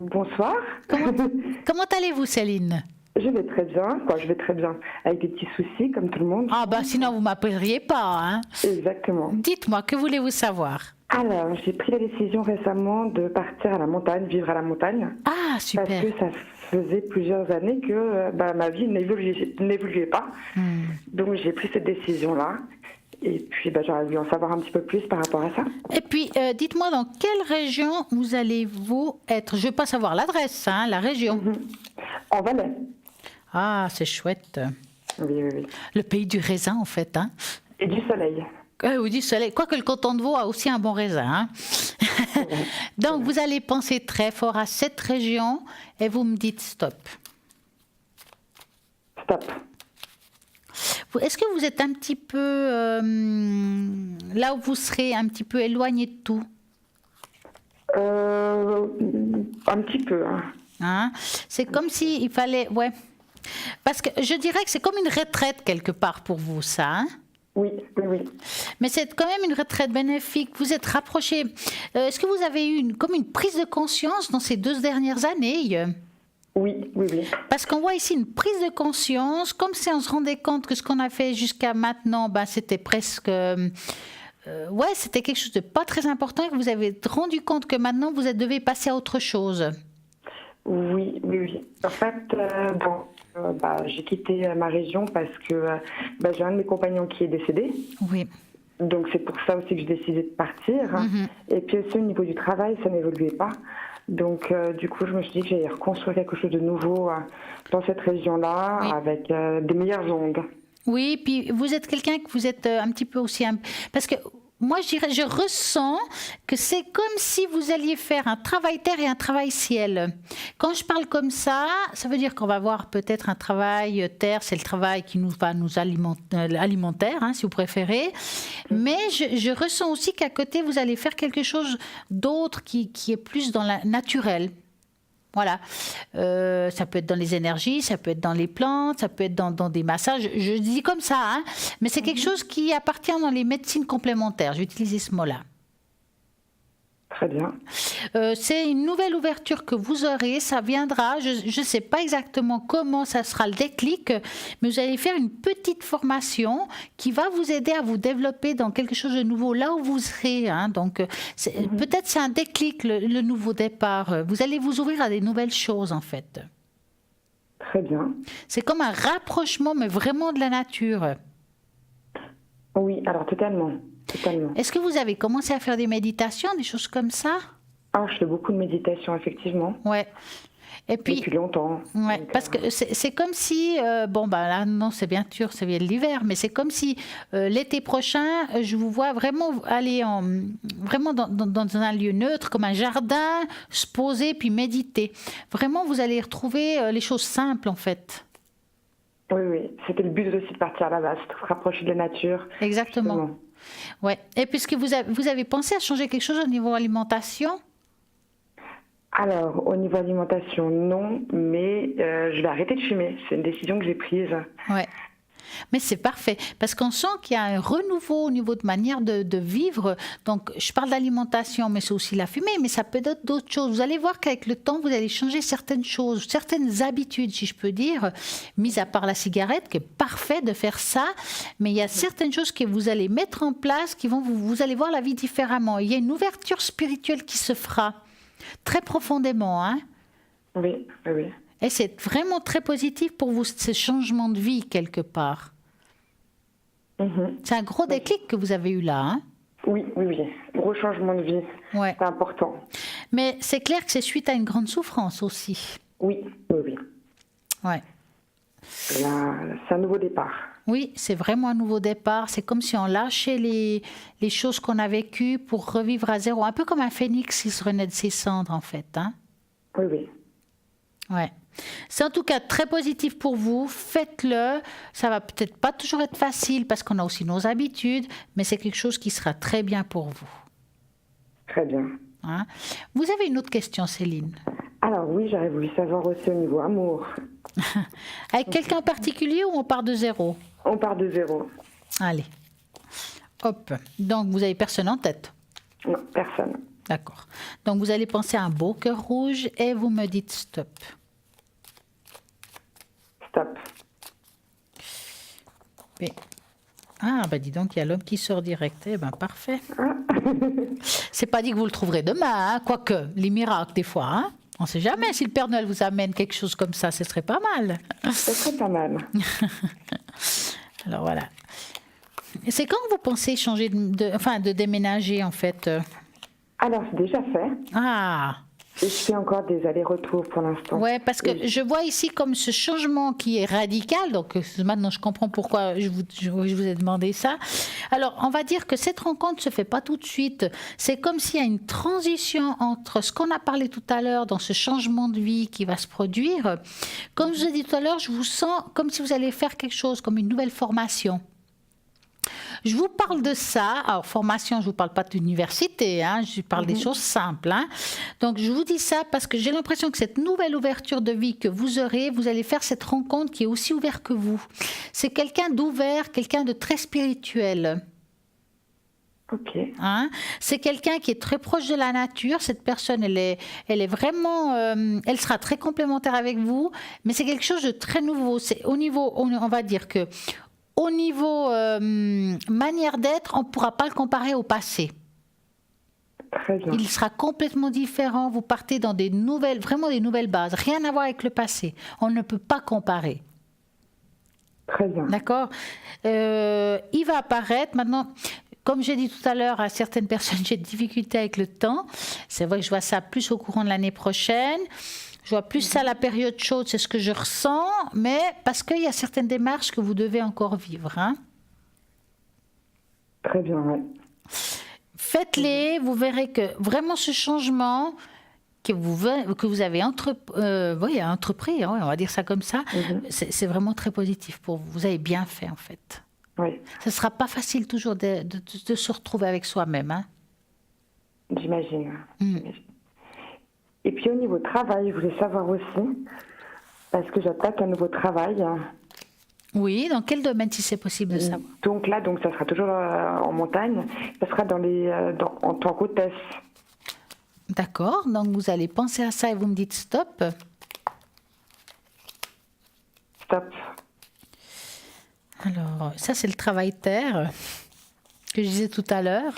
Bonsoir. Comment allez-vous, Céline ? Je vais très bien, je vais très bien, avec des petits soucis comme tout le monde. Ah bah sinon vous m'appelleriez pas, hein. Exactement. Dites-moi, que voulez-vous savoir? Alors, j'ai pris la décision récemment de partir à la montagne, vivre à la montagne. Ah, super. Parce que ça faisait plusieurs années que ma vie n'évoluait pas. Donc j'ai pris cette décision-là. Et puis j'aurais voulu en savoir un petit peu plus par rapport à ça. Et puis, dites-moi, dans quelle région vous allez-vous être? Je ne veux pas savoir l'adresse, hein, la région. En Valais. Ah, c'est chouette. Oui. Le pays du raisin, en fait. Hein. Et du soleil. Oui, du soleil. Quoique le canton de Vaud a aussi un bon raisin. Hein. Donc, vous allez penser très fort à cette région et vous me dites stop. Stop. Est-ce que vous êtes un petit peu là où vous serez un petit peu éloigné de tout? Un petit peu. Hein? C'est comme s'il fallait... Ouais. Parce que je dirais que c'est comme une retraite quelque part pour vous, ça. Hein? Oui. Mais c'est quand même une retraite bénéfique. Vous êtes rapproché. Est-ce que vous avez eu comme une prise de conscience dans ces 2 dernières années? Oui. Parce qu'on voit ici une prise de conscience, comme si on se rendait compte que ce qu'on a fait jusqu'à maintenant, c'était presque... c'était quelque chose de pas très important et que vous avez rendu compte que maintenant, vous devez passer à autre chose. Oui. En fait, j'ai quitté ma région parce que j'ai un de mes compagnons qui est décédé. Oui. Donc c'est pour ça aussi que j'ai décidé de partir. Et puis aussi au niveau du travail, ça n'évoluait pas. Donc du coup, je me suis dit que j'allais reconstruire quelque chose de nouveau dans cette région-là, avec des meilleures ondes. Oui, puis vous êtes quelqu'un que vous êtes un petit peu aussi... Parce que moi, je ressens que c'est comme si vous alliez faire un travail terre et un travail ciel. Quand je parle comme ça veut dire qu'on va voir peut-être un travail terre, c'est le travail qui nous alimentaire, hein, si vous préférez. Mais je ressens aussi qu'à côté, vous allez faire quelque chose d'autre qui est plus dans la naturelle. Voilà, ça peut être dans les énergies, ça peut être dans les plantes, ça peut être dans des massages, je dis comme ça, hein, mais c'est quelque chose qui appartient dans les médecines complémentaires, j'ai utilisé ce mot-là. Très bien. C'est une nouvelle ouverture que vous aurez, ça viendra, je ne sais pas exactement comment ça sera le déclic, mais vous allez faire une petite formation qui va vous aider à vous développer dans quelque chose de nouveau, là où vous serez. Hein, donc, peut-être c'est un déclic, le nouveau départ. Vous allez vous ouvrir à des nouvelles choses, en fait. Très bien. C'est comme un rapprochement, mais vraiment de la nature. Oui, alors totalement. Est-ce que vous avez commencé à faire des méditations, des choses comme ça? Je fais beaucoup de méditation, effectivement. Ouais. Et puis depuis longtemps. Ouais, Donc, parce que c'est comme si, là, non, c'est bien sûr, ça vient de l'hiver, mais c'est comme si l'été prochain, je vous vois vraiment aller vraiment dans un lieu neutre, comme un jardin, se poser puis méditer. Vraiment, vous allez retrouver les choses simples, en fait. oui, c'était le but aussi de partir là-bas, c'est de se rapprocher de la nature. Exactement. Justement. Ouais. Et puisque vous avez pensé à changer quelque chose au niveau alimentation? Alors, au niveau alimentation, non, mais je vais arrêter de fumer. C'est une décision que j'ai prise. Ouais. Mais c'est parfait, parce qu'on sent qu'il y a un renouveau au niveau de manière de vivre. Donc, je parle d'alimentation, mais c'est aussi la fumée, mais ça peut être d'autres choses. Vous allez voir qu'avec le temps, vous allez changer certaines choses, certaines habitudes, si je peux dire, mis à part la cigarette, qui est parfait de faire ça, mais il y a certaines choses que vous allez mettre en place qui vont vous allez voir la vie différemment. Il y a une ouverture spirituelle qui se fera très profondément, hein? Oui. Et c'est vraiment très positif pour vous, ce changement de vie, quelque part. C'est un gros déclic que vous avez eu là, hein? Oui. Gros changement de vie. Ouais. C'est important. Mais c'est clair que c'est suite à une grande souffrance aussi. Oui. Ouais. C'est un nouveau départ. Oui, c'est vraiment un nouveau départ. C'est comme si on lâchait les choses qu'on a vécues pour revivre à zéro. Un peu comme un phénix qui se renaît de ses cendres, en fait, hein? Oui. Ouais. C'est en tout cas très positif pour vous. Faites-le. Ça va peut-être pas toujours être facile parce qu'on a aussi nos habitudes, mais c'est quelque chose qui sera très bien pour vous. Très bien. Hein? Vous avez une autre question, Céline? Alors oui, j'aurais voulu savoir aussi au niveau amour. Avec quelqu'un en particulier ou on part de zéro? On part de zéro. Allez. Hop. Donc, vous avez personne en tête? Non, personne. D'accord. Donc, vous allez penser à un beau cœur rouge et vous me dites stop. Stop. Et... dis donc, il y a l'homme qui sort direct. Eh bien, parfait. C'est pas dit que vous le trouverez demain, hein, quoique, les miracles, des fois, hein. On ne sait jamais si le Père Noël vous amène quelque chose comme ça, ce serait pas mal. Ce serait pas mal. Alors, voilà. Et c'est quand vous pensez changer de déménager, en fait? Alors, c'est déjà fait. Ah! Et je fais encore des allers-retours pour l'instant. Oui, parce que je vois ici comme ce changement qui est radical, donc maintenant je comprends pourquoi je vous ai demandé ça. Alors, on va dire que cette rencontre ne se fait pas tout de suite. C'est comme s'il y a une transition entre ce qu'on a parlé tout à l'heure, dans ce changement de vie qui va se produire. Comme je vous ai dit tout à l'heure, je vous sens comme si vous allez faire quelque chose, comme une nouvelle formation. Je vous parle de ça. Alors, formation, je ne vous parle pas d'université, hein, je parle des choses simples. Hein. Donc, je vous dis ça parce que j'ai l'impression que cette nouvelle ouverture de vie que vous aurez, vous allez faire cette rencontre qui est aussi ouverte que vous. C'est quelqu'un d'ouvert, quelqu'un de très spirituel. Ok. Hein? C'est quelqu'un qui est très proche de la nature. Cette personne, elle est vraiment, elle sera très complémentaire avec vous, mais c'est quelque chose de très nouveau. C'est au niveau, on va dire que au niveau manière d'être, on ne pourra pas le comparer au passé. Très bien. Il sera complètement différent. Vous partez dans vraiment des nouvelles bases. Rien à voir avec le passé. On ne peut pas comparer. Très bien. D'accord? Il va apparaître maintenant. Comme j'ai dit tout à l'heure, à certaines personnes, j'ai des difficultés avec le temps. C'est vrai que je vois ça plus au courant de l'année prochaine. Je vois plus ça, la période chaude, c'est ce que je ressens, mais parce qu'il y a certaines démarches que vous devez encore vivre. Hein. Très bien, oui. Faites-les, vous verrez que vraiment ce changement que vous avez entrepris, on va dire ça comme ça, c'est vraiment très positif pour vous. Vous avez bien fait, en fait. Oui. Ce ne sera pas facile toujours de se retrouver avec soi-même. Hein. J'imagine. Et puis au niveau travail, je voulais savoir aussi, parce que j'attaque un nouveau travail. Oui, dans quel domaine, si c'est possible de savoir? Donc là, ça sera toujours en montagne, ça sera en tant qu'hôtesse. D'accord, donc vous allez penser à ça et vous me dites stop. Stop. Alors, ça c'est le travail terre que je disais tout à l'heure.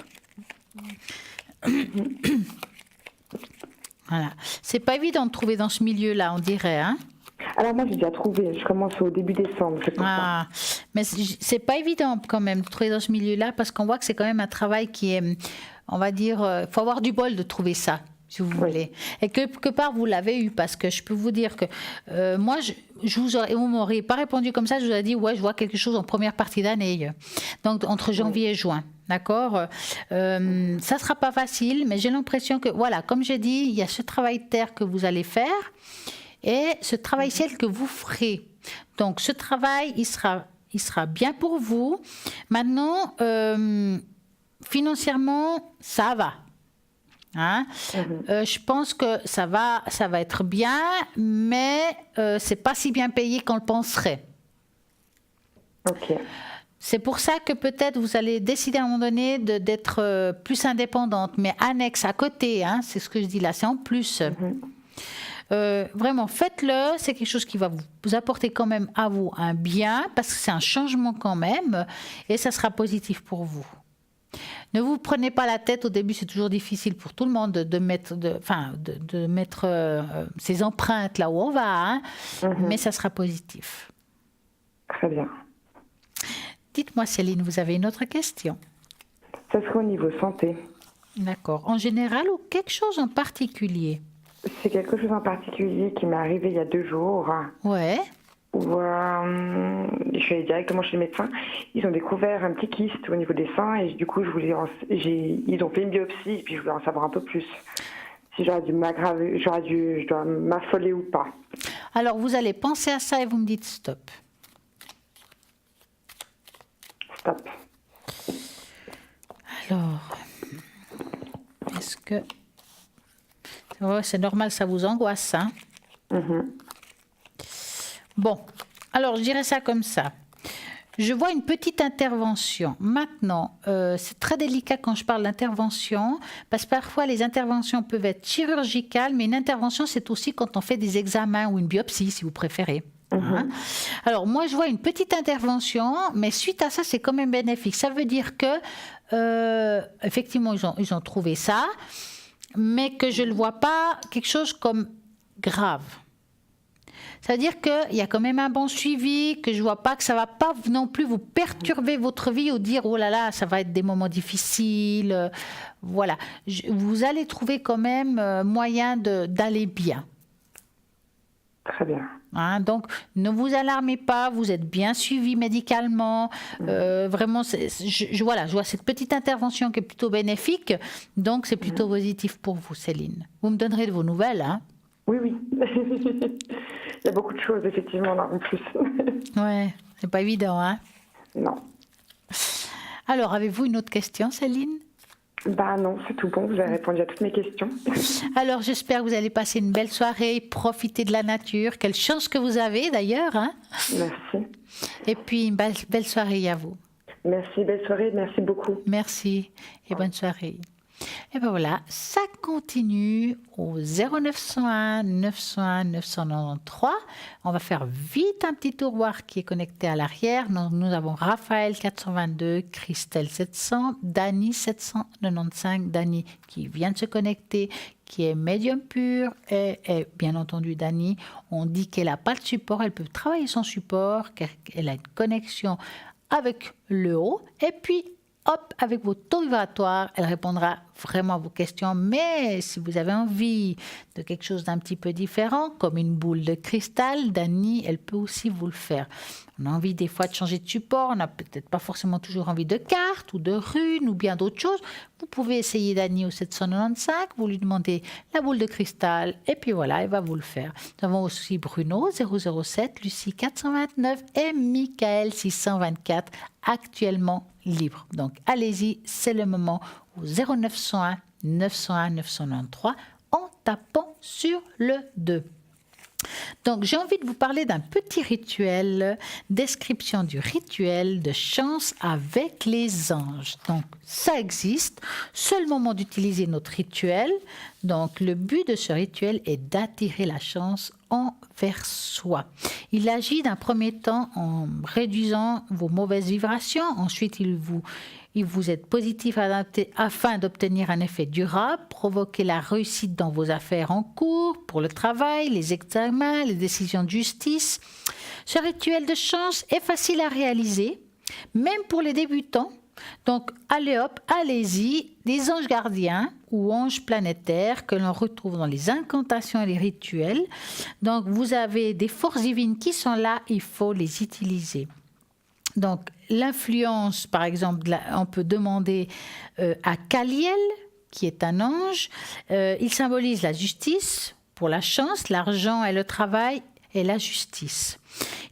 Voilà. C'est pas évident de trouver dans ce milieu-là, on dirait, hein? Alors moi, j'ai déjà trouvé. Je commence au début décembre. Ah, mais c'est pas évident quand même de trouver dans ce milieu-là parce qu'on voit que c'est quand même un travail qui est, on va dire, faut avoir du bol de trouver ça. si vous voulez. Et quelque part, vous l'avez eu, parce que je peux vous dire que moi, vous m'auriez pas répondu comme ça, je vous aurais dit, ouais, je vois quelque chose en première partie d'année, donc entre janvier et juin. D'accord, ça sera pas facile, mais j'ai l'impression que, voilà, comme j'ai dit, il y a ce travail de terre que vous allez faire et ce travail ciel que vous ferez. Donc, ce travail, il sera bien pour vous. Maintenant, financièrement, ça va. Hein? Je pense que ça va être bien, mais c'est pas si bien payé qu'on le penserait. Ok. C'est pour ça que peut-être vous allez décider à un moment donné d'être plus indépendante, mais annexe à côté, hein, c'est ce que je dis là, c'est en plus. Vraiment, faites-le, c'est quelque chose qui va vous apporter quand même à vous un bien, parce que c'est un changement quand même, et ça sera positif pour vous. Ne vous prenez pas la tête, au début c'est toujours difficile pour tout le monde de mettre ses empreintes là où on va, hein, mais ça sera positif. Très bien. Dites-moi Céline, vous avez une autre question? Ça serait au niveau santé. D'accord. En général ou quelque chose en particulier? C'est quelque chose en particulier qui m'est arrivé il y a 2 jours. Ouais. Où je suis allée directement chez le médecin. Ils ont découvert un petit kyste au niveau des seins et du coup, ils ont fait une biopsie et puis je voulais en savoir un peu plus. Si je dois m'affoler ou pas. Alors, vous allez penser à ça et vous me dites stop. Stop. Alors, est-ce que... Ouais, c'est normal, ça vous angoisse, hein? Bon, alors je dirais ça comme ça. Je vois une petite intervention. Maintenant, c'est très délicat quand je parle d'intervention, parce que parfois les interventions peuvent être chirurgicales, mais une intervention, c'est aussi quand on fait des examens ou une biopsie, si vous préférez. Hein? Alors, moi, je vois une petite intervention, mais suite à ça, c'est quand même bénéfique. Ça veut dire que, effectivement, ils ont trouvé ça, mais que je ne le vois pas quelque chose comme grave. Ça veut dire qu'il y a quand même un bon suivi, que je ne vois pas que ça ne va pas non plus vous perturber votre vie ou dire « oh là là, ça va être des moments difficiles ». Voilà. Vous allez trouver quand même moyen d'aller bien. Très bien. Hein, donc, ne vous alarmez pas, vous êtes bien suivi médicalement. Vraiment, je vois cette petite intervention qui est plutôt bénéfique, donc c'est plutôt positif pour vous, Céline. Vous me donnerez de vos nouvelles, hein? Oui. Il y a beaucoup de choses, effectivement, là, en plus. Ouais, c'est pas évident, hein? Non. Alors, avez-vous une autre question, Céline? Non, c'est tout bon, vous avez répondu à toutes mes questions. Alors, j'espère que vous allez passer une belle soirée, profiter de la nature. Quelle chance que vous avez, d'ailleurs, hein? Merci. Et puis, une belle soirée à vous. Merci, belle soirée, merci beaucoup. Merci et bonne soirée. Et bien voilà, ça continue au 0901 901 993. On va faire vite un petit tour voir qui est connecté à l'arrière. Nous avons Raphaël 422, Christelle 700, Dani 795, Dani qui vient de se connecter, qui est médium pur. Et bien entendu, Dani, on dit qu'elle n'a pas de support, elle peut travailler sans support, car elle a une connexion avec le haut. Et puis, hop, avec vos taux vibratoires, elle répondra vraiment à vos questions. Mais si vous avez envie de quelque chose d'un petit peu différent, comme une boule de cristal, Dani, elle peut aussi vous le faire. On a envie des fois de changer de support, on n'a peut-être pas forcément toujours envie de cartes ou de runes ou bien d'autres choses. Vous pouvez essayer Dani au 795, vous lui demandez la boule de cristal et puis voilà, elle va vous le faire. Nous avons aussi Bruno 007, Lucie 429 et Michael 624 actuellement libres. Donc allez-y, c'est le moment au 0901 901 993 en tapant sur le 2. Donc, j'ai envie de vous parler d'un petit rituel, description du rituel de chance avec les anges. Donc, ça existe. Seul moment d'utiliser notre rituel. Donc, le but de ce rituel est d'attirer la chance envers soi. Il agit d'un premier temps en réduisant vos mauvaises vibrations. Ensuite, il vous aide positif afin d'obtenir un effet durable, provoquer la réussite dans vos affaires en cours, pour le travail, les examens, les décisions de justice. Ce rituel de chance est facile à réaliser, même pour les débutants. Donc, allez hop, allez-y, des anges gardiens ou anges planétaires que l'on retrouve dans les incantations et les rituels. Donc, vous avez des forces divines qui sont là, il faut les utiliser. Donc, l'influence, par exemple, on peut demander à Kaliel, qui est un ange. Il symbolise la justice pour la chance, l'argent et le travail et la justice.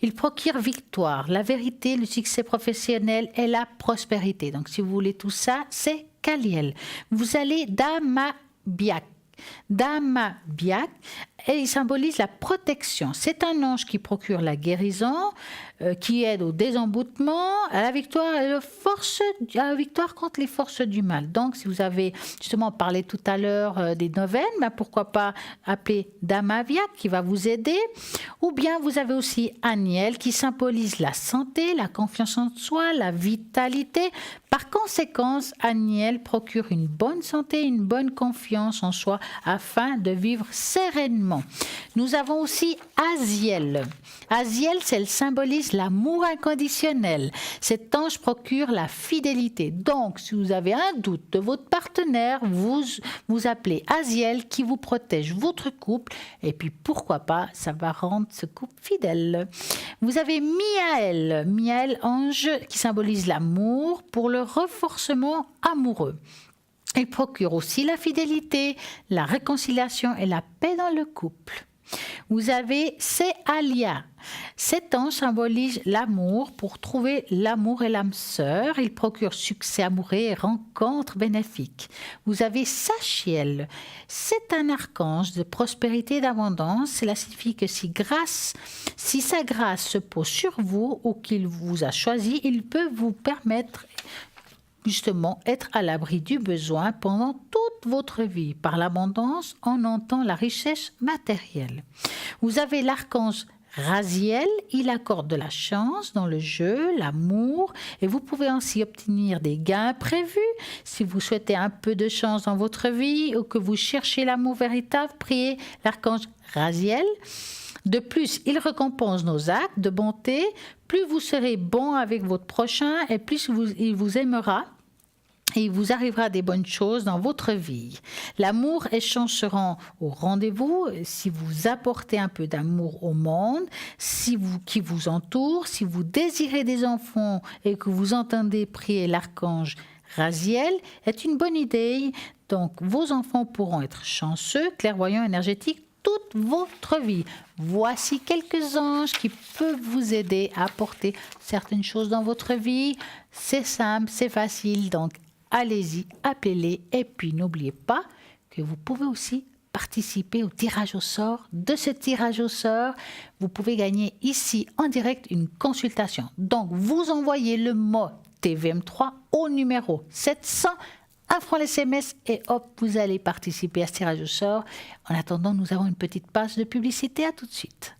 Il procure victoire, la vérité, le succès professionnel et la prospérité. Donc, si vous voulez tout ça, c'est Kaliel. Vous allez Damabiak. Damabiak, et il symbolise la protection. C'est un ange qui procure la guérison, qui aide au désemboutement, à la victoire, et à la victoire contre les forces du mal. Donc, si vous avez justement parlé tout à l'heure des neuvaines, pourquoi pas appeler Damabiak qui va vous aider. Ou bien vous avez aussi Aniel qui symbolise la santé, la confiance en soi, la vitalité. Par conséquent, Aniel procure une bonne santé, une bonne confiance en soi afin de vivre sereinement. Nous avons aussi Aziel. Aziel, elle symbolise l'amour inconditionnel. Cet ange procure la fidélité. Donc, si vous avez un doute de votre partenaire, vous appelez Aziel qui vous protège votre couple. Et puis, pourquoi pas, ça va rendre ce couple fidèle. Vous avez Miaël. Miaël, ange qui symbolise l'amour pour le renforcement amoureux. Il procure aussi la fidélité, la réconciliation et la paix dans le couple. Vous avez Sealia. Cet ange symbolise l'amour pour trouver l'amour et l'âme sœur. Il procure succès amoureux et rencontres bénéfiques. Vous avez Sachiel. C'est un archange de prospérité et d'abondance. Cela signifie que si sa grâce se pose sur vous ou qu'il vous a choisi, il peut vous permettre justement être à l'abri du besoin pendant toute votre vie. Par l'abondance, on entend la richesse matérielle. Vous avez l'archange Raziel, il accorde de la chance dans le jeu, l'amour, et vous pouvez ainsi obtenir des gains prévus. Si vous souhaitez un peu de chance dans votre vie ou que vous cherchez l'amour véritable, priez l'archange Raziel. De plus, il récompense nos actes de bonté. Plus vous serez bon avec votre prochain et plus il vous aimera. Et il vous arrivera des bonnes choses dans votre vie. L'amour et chance seront au rendez-vous si vous apportez un peu d'amour au monde, qui vous entoure, si vous désirez des enfants et que vous entendez prier l'archange Raziel, est une bonne idée. Donc, vos enfants pourront être chanceux, clairvoyants, énergétiques toute votre vie. Voici quelques anges qui peuvent vous aider à apporter certaines choses dans votre vie. C'est simple, c'est facile, donc allez-y, appelez-les et puis n'oubliez pas que vous pouvez aussi participer au tirage au sort. De ce tirage au sort, vous pouvez gagner ici en direct une consultation. Donc, vous envoyez le mot TVM3 au numéro 700, 1 franc SMS et hop, vous allez participer à ce tirage au sort. En attendant, nous avons une petite page de publicité. À tout de suite.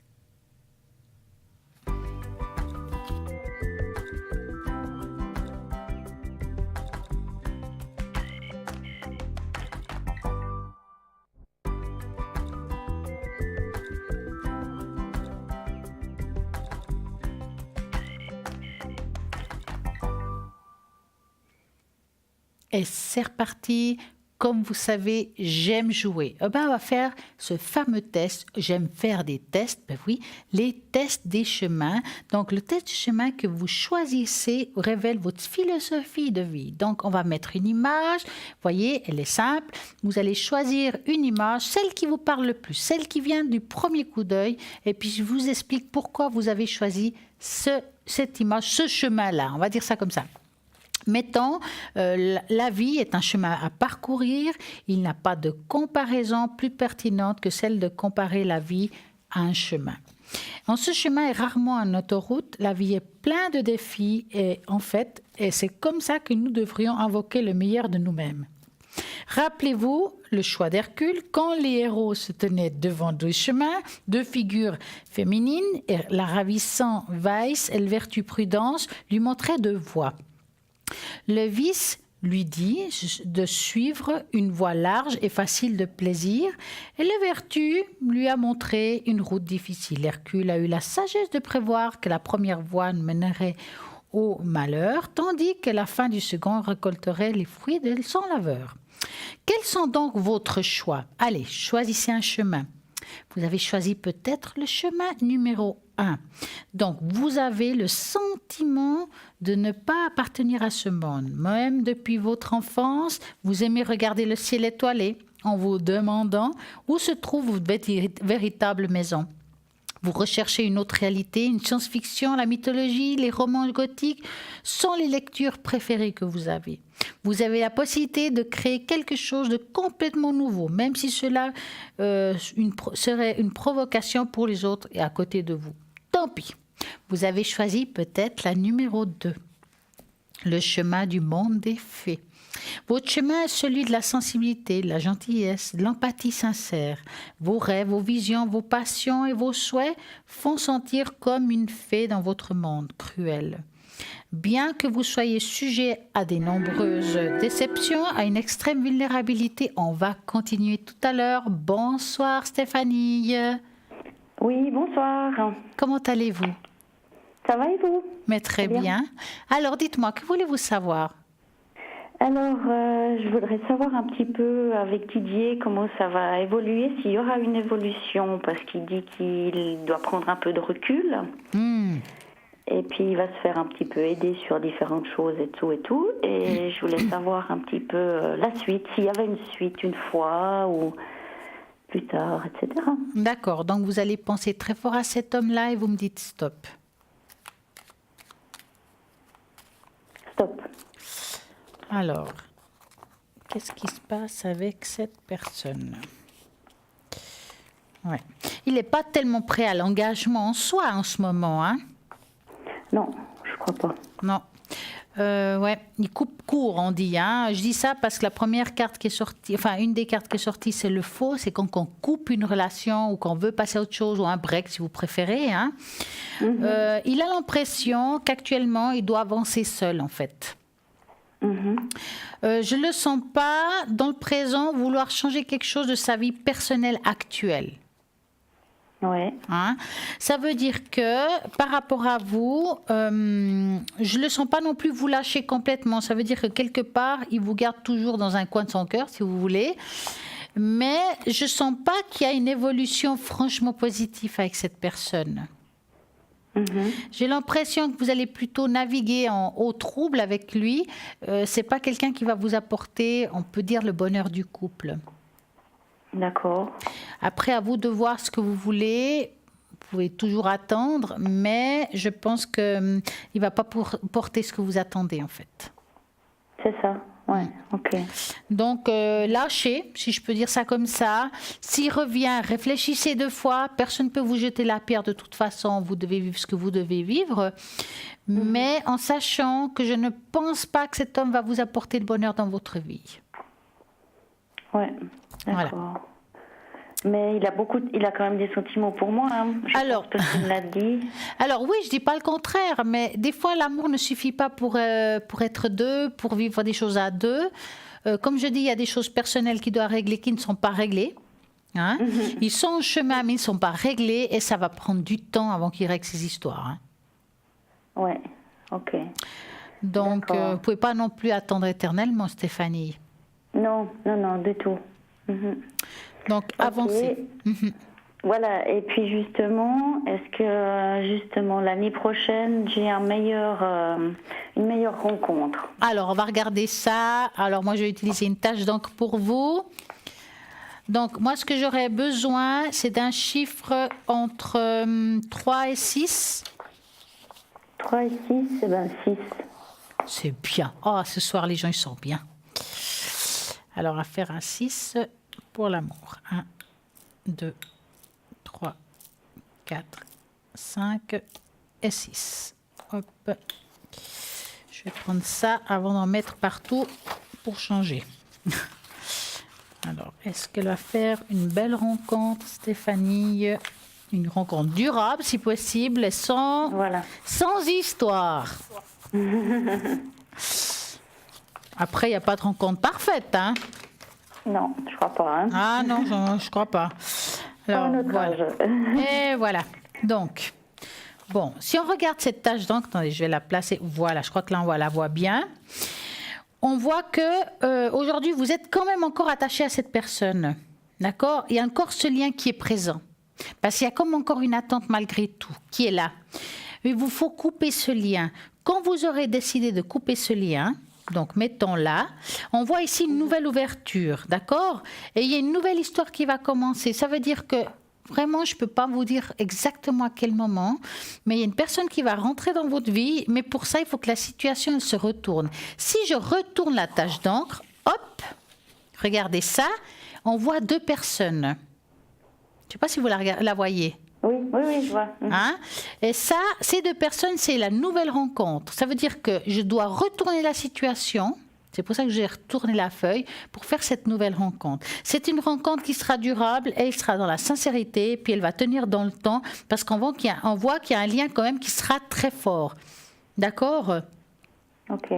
Et c'est reparti. Comme vous savez, j'aime jouer. On va faire ce fameux test. J'aime faire des tests. Ben oui, les tests des chemins. Donc, le test du chemin que vous choisissez révèle votre philosophie de vie. Donc, on va mettre une image. Vous voyez, elle est simple. Vous allez choisir une image, celle qui vous parle le plus, celle qui vient du premier coup d'œil. Et puis, je vous explique pourquoi vous avez choisi cette image, ce chemin-là. On va dire ça comme ça. Mettons, la vie est un chemin à parcourir. Il n'y a pas de comparaison plus pertinente que celle de comparer la vie à un chemin. Ce chemin est rarement une autoroute. La vie est pleine de défis et en fait, c'est comme ça que nous devrions invoquer le meilleur de nous-mêmes. Rappelez-vous le choix d'Hercule, quand les héros se tenaient devant deux chemins, deux figures féminines, et la ravissante Weiss et la vertu Prudence lui montraient deux voies. Le vice lui dit de suivre une voie large et facile de plaisir, et la vertu lui a montré une route difficile. Hercule a eu la sagesse de prévoir que la première voie ne mènerait au malheur, tandis que la fin du second récolterait les fruits de son labeur. Quels sont donc votre choix? Allez, choisissez un chemin. Vous avez choisi peut-être le chemin numéro 1. Donc, vous avez le sentiment de ne pas appartenir à ce monde. Même depuis votre enfance, vous aimez regarder le ciel étoilé en vous demandant où se trouve votre véritable maison. Vous recherchez une autre réalité, une science-fiction, la mythologie, les romans gothiques sont les lectures préférées que vous avez. Vous avez la possibilité de créer quelque chose de complètement nouveau, même si cela serait une provocation pour les autres et à côté de vous. Tant pis. Vous avez choisi peut-être la numéro 2, le chemin du monde des fées. Votre chemin est celui de la sensibilité, de la gentillesse, de l'empathie sincère. Vos rêves, vos visions, vos passions et vos souhaits font sentir comme une fée dans votre monde cruel. Bien que vous soyez sujet à de nombreuses déceptions, à une extrême vulnérabilité, on va continuer tout à l'heure. Bonsoir Stéphanie. Oui, bonsoir. Comment allez-vous? Ça va et vous? Mais très bien. Alors dites-moi, que voulez-vous savoir? Alors, je voudrais savoir un petit peu avec Didier comment ça va évoluer, s'il y aura une évolution, parce qu'il dit qu'il doit prendre un peu de recul. Et puis, il va se faire un petit peu aider sur différentes choses et tout et tout. Et je voulais savoir un petit peu la suite, s'il y avait une suite une fois ou plus tard, etc. D'accord, donc vous allez penser très fort à cet homme-là et vous me dites stop. Stop. Alors, qu'est-ce qui se passe avec cette personne? Ouais. Il n'est pas tellement prêt à l'engagement en soi en ce moment, hein? Non, je crois pas. Non. Ouais, il coupe court, on dit. Hein. Je dis ça parce que la première carte qui est sortie, enfin une des cartes qui est sortie, c'est le faux. C'est quand on coupe une relation ou qu'on veut passer à autre chose ou un break, si vous préférez. Hein. Il a l'impression qu'actuellement, il doit avancer seul, en fait. Je ne le sens pas, dans le présent, vouloir changer quelque chose de sa vie personnelle actuelle. Ouais. Hein? Ça veut dire que par rapport à vous, je ne le sens pas non plus vous lâcher complètement. Ça veut dire que quelque part, il vous garde toujours dans un coin de son cœur, si vous voulez. Mais je ne sens pas qu'il y a une évolution franchement positive avec cette personne. J'ai l'impression que vous allez plutôt naviguer en haut trouble avec lui. C'est pas quelqu'un qui va vous apporter, on peut dire, le bonheur du couple. D'accord. Après, à vous de voir ce que vous voulez. Vous pouvez toujours attendre, mais je pense qu'il ne va pas porter ce que vous attendez, en fait. C'est ça. Ouais, ok. Donc, lâchez, si je peux dire ça comme ça. S'il revient, réfléchissez 2 fois. Personne ne peut vous jeter la pierre de toute façon. Vous devez vivre ce que vous devez vivre. Mais en sachant que je ne pense pas que cet homme va vous apporter le bonheur dans votre vie. Ouais, d'accord. Voilà. Mais il a quand même des sentiments pour moi. Hein. Alors, pense qu'il me l'a dit. Alors oui, je dis pas le contraire, mais des fois l'amour ne suffit pas pour être deux, pour vivre des choses à deux. Comme je dis, il y a des choses personnelles qu'il doit régler qui ne sont pas réglées. Hein. Ils sont en chemin, mais ils ne sont pas réglés, et ça va prendre du temps avant qu'il règle ces histoires. Hein. Ouais, ok. Donc, vous ne pouvez pas non plus attendre éternellement, Stéphanie. Non, du tout. Donc, avancez. Voilà, et puis justement, est-ce que l'année prochaine, j'ai une meilleure rencontre? Alors, on va regarder ça. Alors, moi, je vais utiliser une tâche d'encre pour vous. Donc, moi, ce que j'aurais besoin, c'est d'un chiffre entre 3 et 6. 3 et 6, c'est bien 6. C'est bien. Oh, ce soir, les gens, ils sont bien. Alors, on va faire un 6 pour l'amour. 1, 2, 3, 4, 5 et 6. Hop. Je vais prendre ça avant d'en mettre partout pour changer. Alors, est-ce qu'elle va faire une belle rencontre, Stéphanie? Une rencontre durable, si possible, et sans histoire. Après, il n'y a pas de rencontre parfaite, hein? Non, je crois pas. Hein? Ah non, je crois pas. Alors, voilà. Et voilà. Donc, Bon, si on regarde cette tache d'encre, attendez, je vais la placer. Voilà, je crois que là, on la voit bien. On voit que aujourd'hui, vous êtes quand même encore attaché à cette personne. D'accord? Il y a encore ce lien qui est présent. Parce qu'il y a comme encore une attente malgré tout, qui est là. Il vous faut couper ce lien. Quand vous aurez décidé de couper ce lien, donc mettons là, on voit ici une nouvelle ouverture, d'accord? Et il y a une nouvelle histoire qui va commencer. Ça veut dire que vraiment, je ne peux pas vous dire exactement à quel moment, mais il y a une personne qui va rentrer dans votre vie, mais pour ça, il faut que la situation elle se retourne. Si je retourne la tache d'encre, hop, regardez ça, on voit 2 personnes. Je ne sais pas si vous la voyez. Oui, je vois. Hein? Et ça, ces 2 personnes, c'est la nouvelle rencontre. Ça veut dire que je dois retourner la situation. C'est pour ça que j'ai retourné la feuille pour faire cette nouvelle rencontre. C'est une rencontre qui sera durable, elle sera dans la sincérité, puis elle va tenir dans le temps parce qu'on voit qu'il y a un lien quand même qui sera très fort. D'accord? Ok.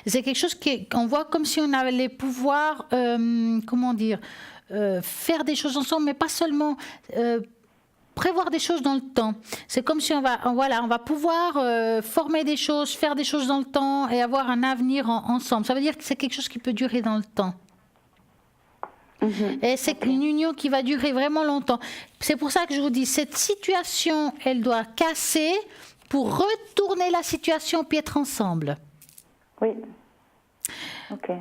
C'est quelque chose qu'on voit comme si on avait les pouvoirs, faire des choses ensemble, mais pas seulement... prévoir des choses dans le temps. C'est comme si on va pouvoir former des choses, faire des choses dans le temps et avoir un avenir ensemble. Ça veut dire que c'est quelque chose qui peut durer dans le temps. Et c'est une union qui va durer vraiment longtemps. C'est pour ça que je vous dis, cette situation, elle doit casser pour retourner la situation puis être ensemble. Oui. Ok.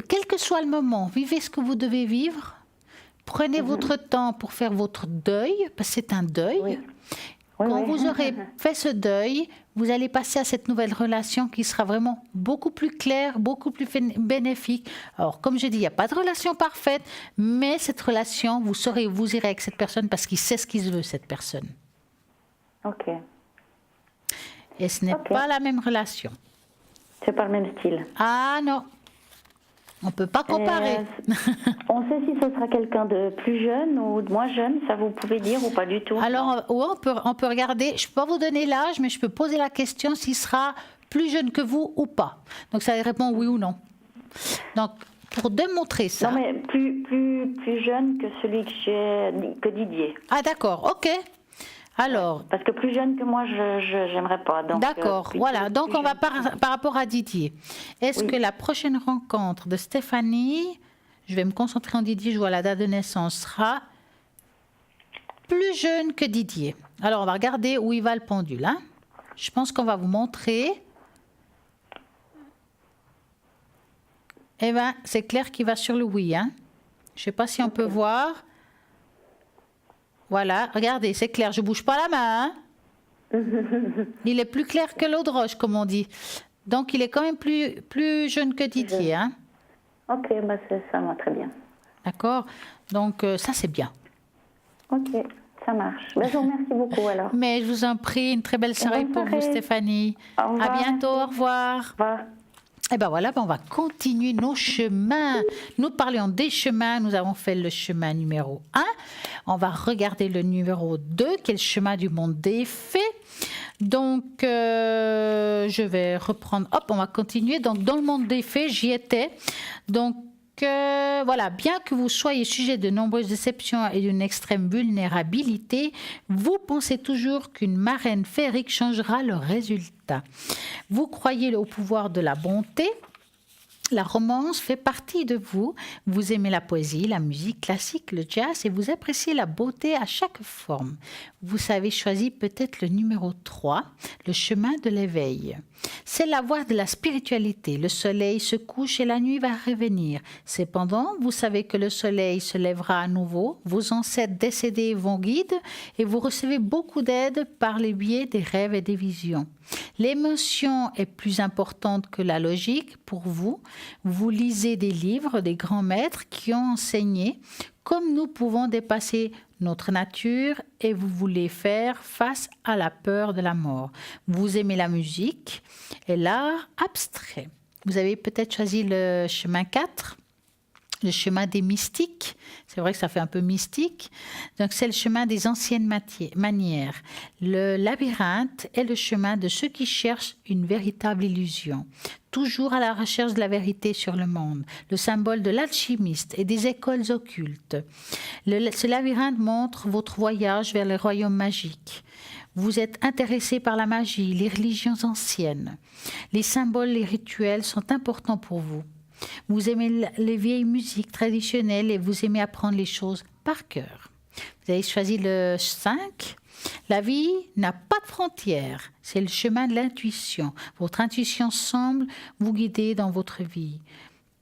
Quel que soit le moment, vivez ce que vous devez vivre. Prenez votre temps pour faire votre deuil, parce que c'est un deuil. Oui. Quand vous aurez fait ce deuil, vous allez passer à cette nouvelle relation qui sera vraiment beaucoup plus claire, beaucoup plus bénéfique. Alors, comme je dis, il n'y a pas de relation parfaite, mais cette relation, vous irez avec cette personne parce qu'il sait ce qu'il veut, cette personne. Ok. Et ce n'est pas la même relation. C'est pas le même style. Ah non. On ne peut pas comparer. On sait si ce sera quelqu'un de plus jeune ou de moins jeune, ça vous pouvez dire ou pas du tout? Alors, on peut regarder. Je ne peux pas vous donner l'âge, mais je peux poser la question s'il sera plus jeune que vous ou pas. Donc, ça répond oui ou non. Donc, pour démontrer ça... Non, mais plus jeune que celui que Didier. Ah, d'accord, ok. Alors... Parce que plus jeune que moi, je n'aimerais pas. D'accord, voilà. Donc, on va par rapport à Didier. Est-ce que la prochaine rencontre de Stéphanie, je vais me concentrer en Didier, je vois la date de naissance, sera plus jeune que Didier? Alors, on va regarder où il va le pendule. Hein. Je pense qu'on va vous montrer. Eh bien, c'est clair qu'il va sur le oui. Hein. Je ne sais pas si on peut voir. Voilà, regardez, c'est clair, je ne bouge pas la main. Hein. Il est plus clair que l'eau de roche, comme on dit. Donc, il est quand même plus jeune que Didier. Hein. Ok, bah ça va très bien. D'accord. Donc, ça, c'est bien. Ok, ça marche. Bah, je vous remercie beaucoup, alors. Mais je vous en prie, une très belle soirée pour vous, Stéphanie. Au revoir. À bientôt, au revoir. Au revoir. Et bien voilà, on va continuer nos chemins. Nous parlions des chemins, nous avons fait le chemin numéro 1. On va regarder le numéro 2, qui est le chemin du monde des fées. Donc, je vais reprendre, hop, on va continuer. Donc, dans le monde des fées, j'y étais. Donc, voilà, bien que vous soyez sujet de nombreuses déceptions et d'une extrême vulnérabilité, vous pensez toujours qu'une marraine féerique changera le résultat. Vous croyez au pouvoir de la bonté. La romance fait partie de vous. Vous aimez la poésie, la musique classique, le jazz et vous appréciez la beauté à chaque forme. Vous avez choisi peut-être le numéro 3, le chemin de l'éveil. C'est la voie de la spiritualité. Le soleil se couche et la nuit va revenir. Cependant, vous savez que le soleil se lèvera à nouveau. Vos ancêtres décédés vous guident et vous recevez beaucoup d'aide par les biais des rêves et des visions. L'émotion est plus importante que la logique pour vous. Vous lisez des livres des grands maîtres qui ont enseigné comme nous pouvons dépasser notre nature et vous voulez faire face à la peur de la mort. Vous aimez la musique et l'art abstrait. Vous avez peut-être choisi le chemin 4, le chemin des mystiques. C'est vrai que ça fait un peu mystique. Donc, c'est le chemin des anciennes manières. Le labyrinthe est le chemin de ceux qui cherchent une véritable illusion. Toujours à la recherche de la vérité sur le monde. Le symbole de l'alchimiste et des écoles occultes. Ce labyrinthe montre votre voyage vers les royaumes magiques. Vous êtes intéressé par la magie, les religions anciennes. Les symboles, les rituels sont importants pour vous. Vous aimez les vieilles musiques traditionnelles et vous aimez apprendre les choses par cœur. Vous avez choisi le 5. La vie n'a pas de frontières. C'est le chemin de l'intuition. Votre intuition semble vous guider dans votre vie.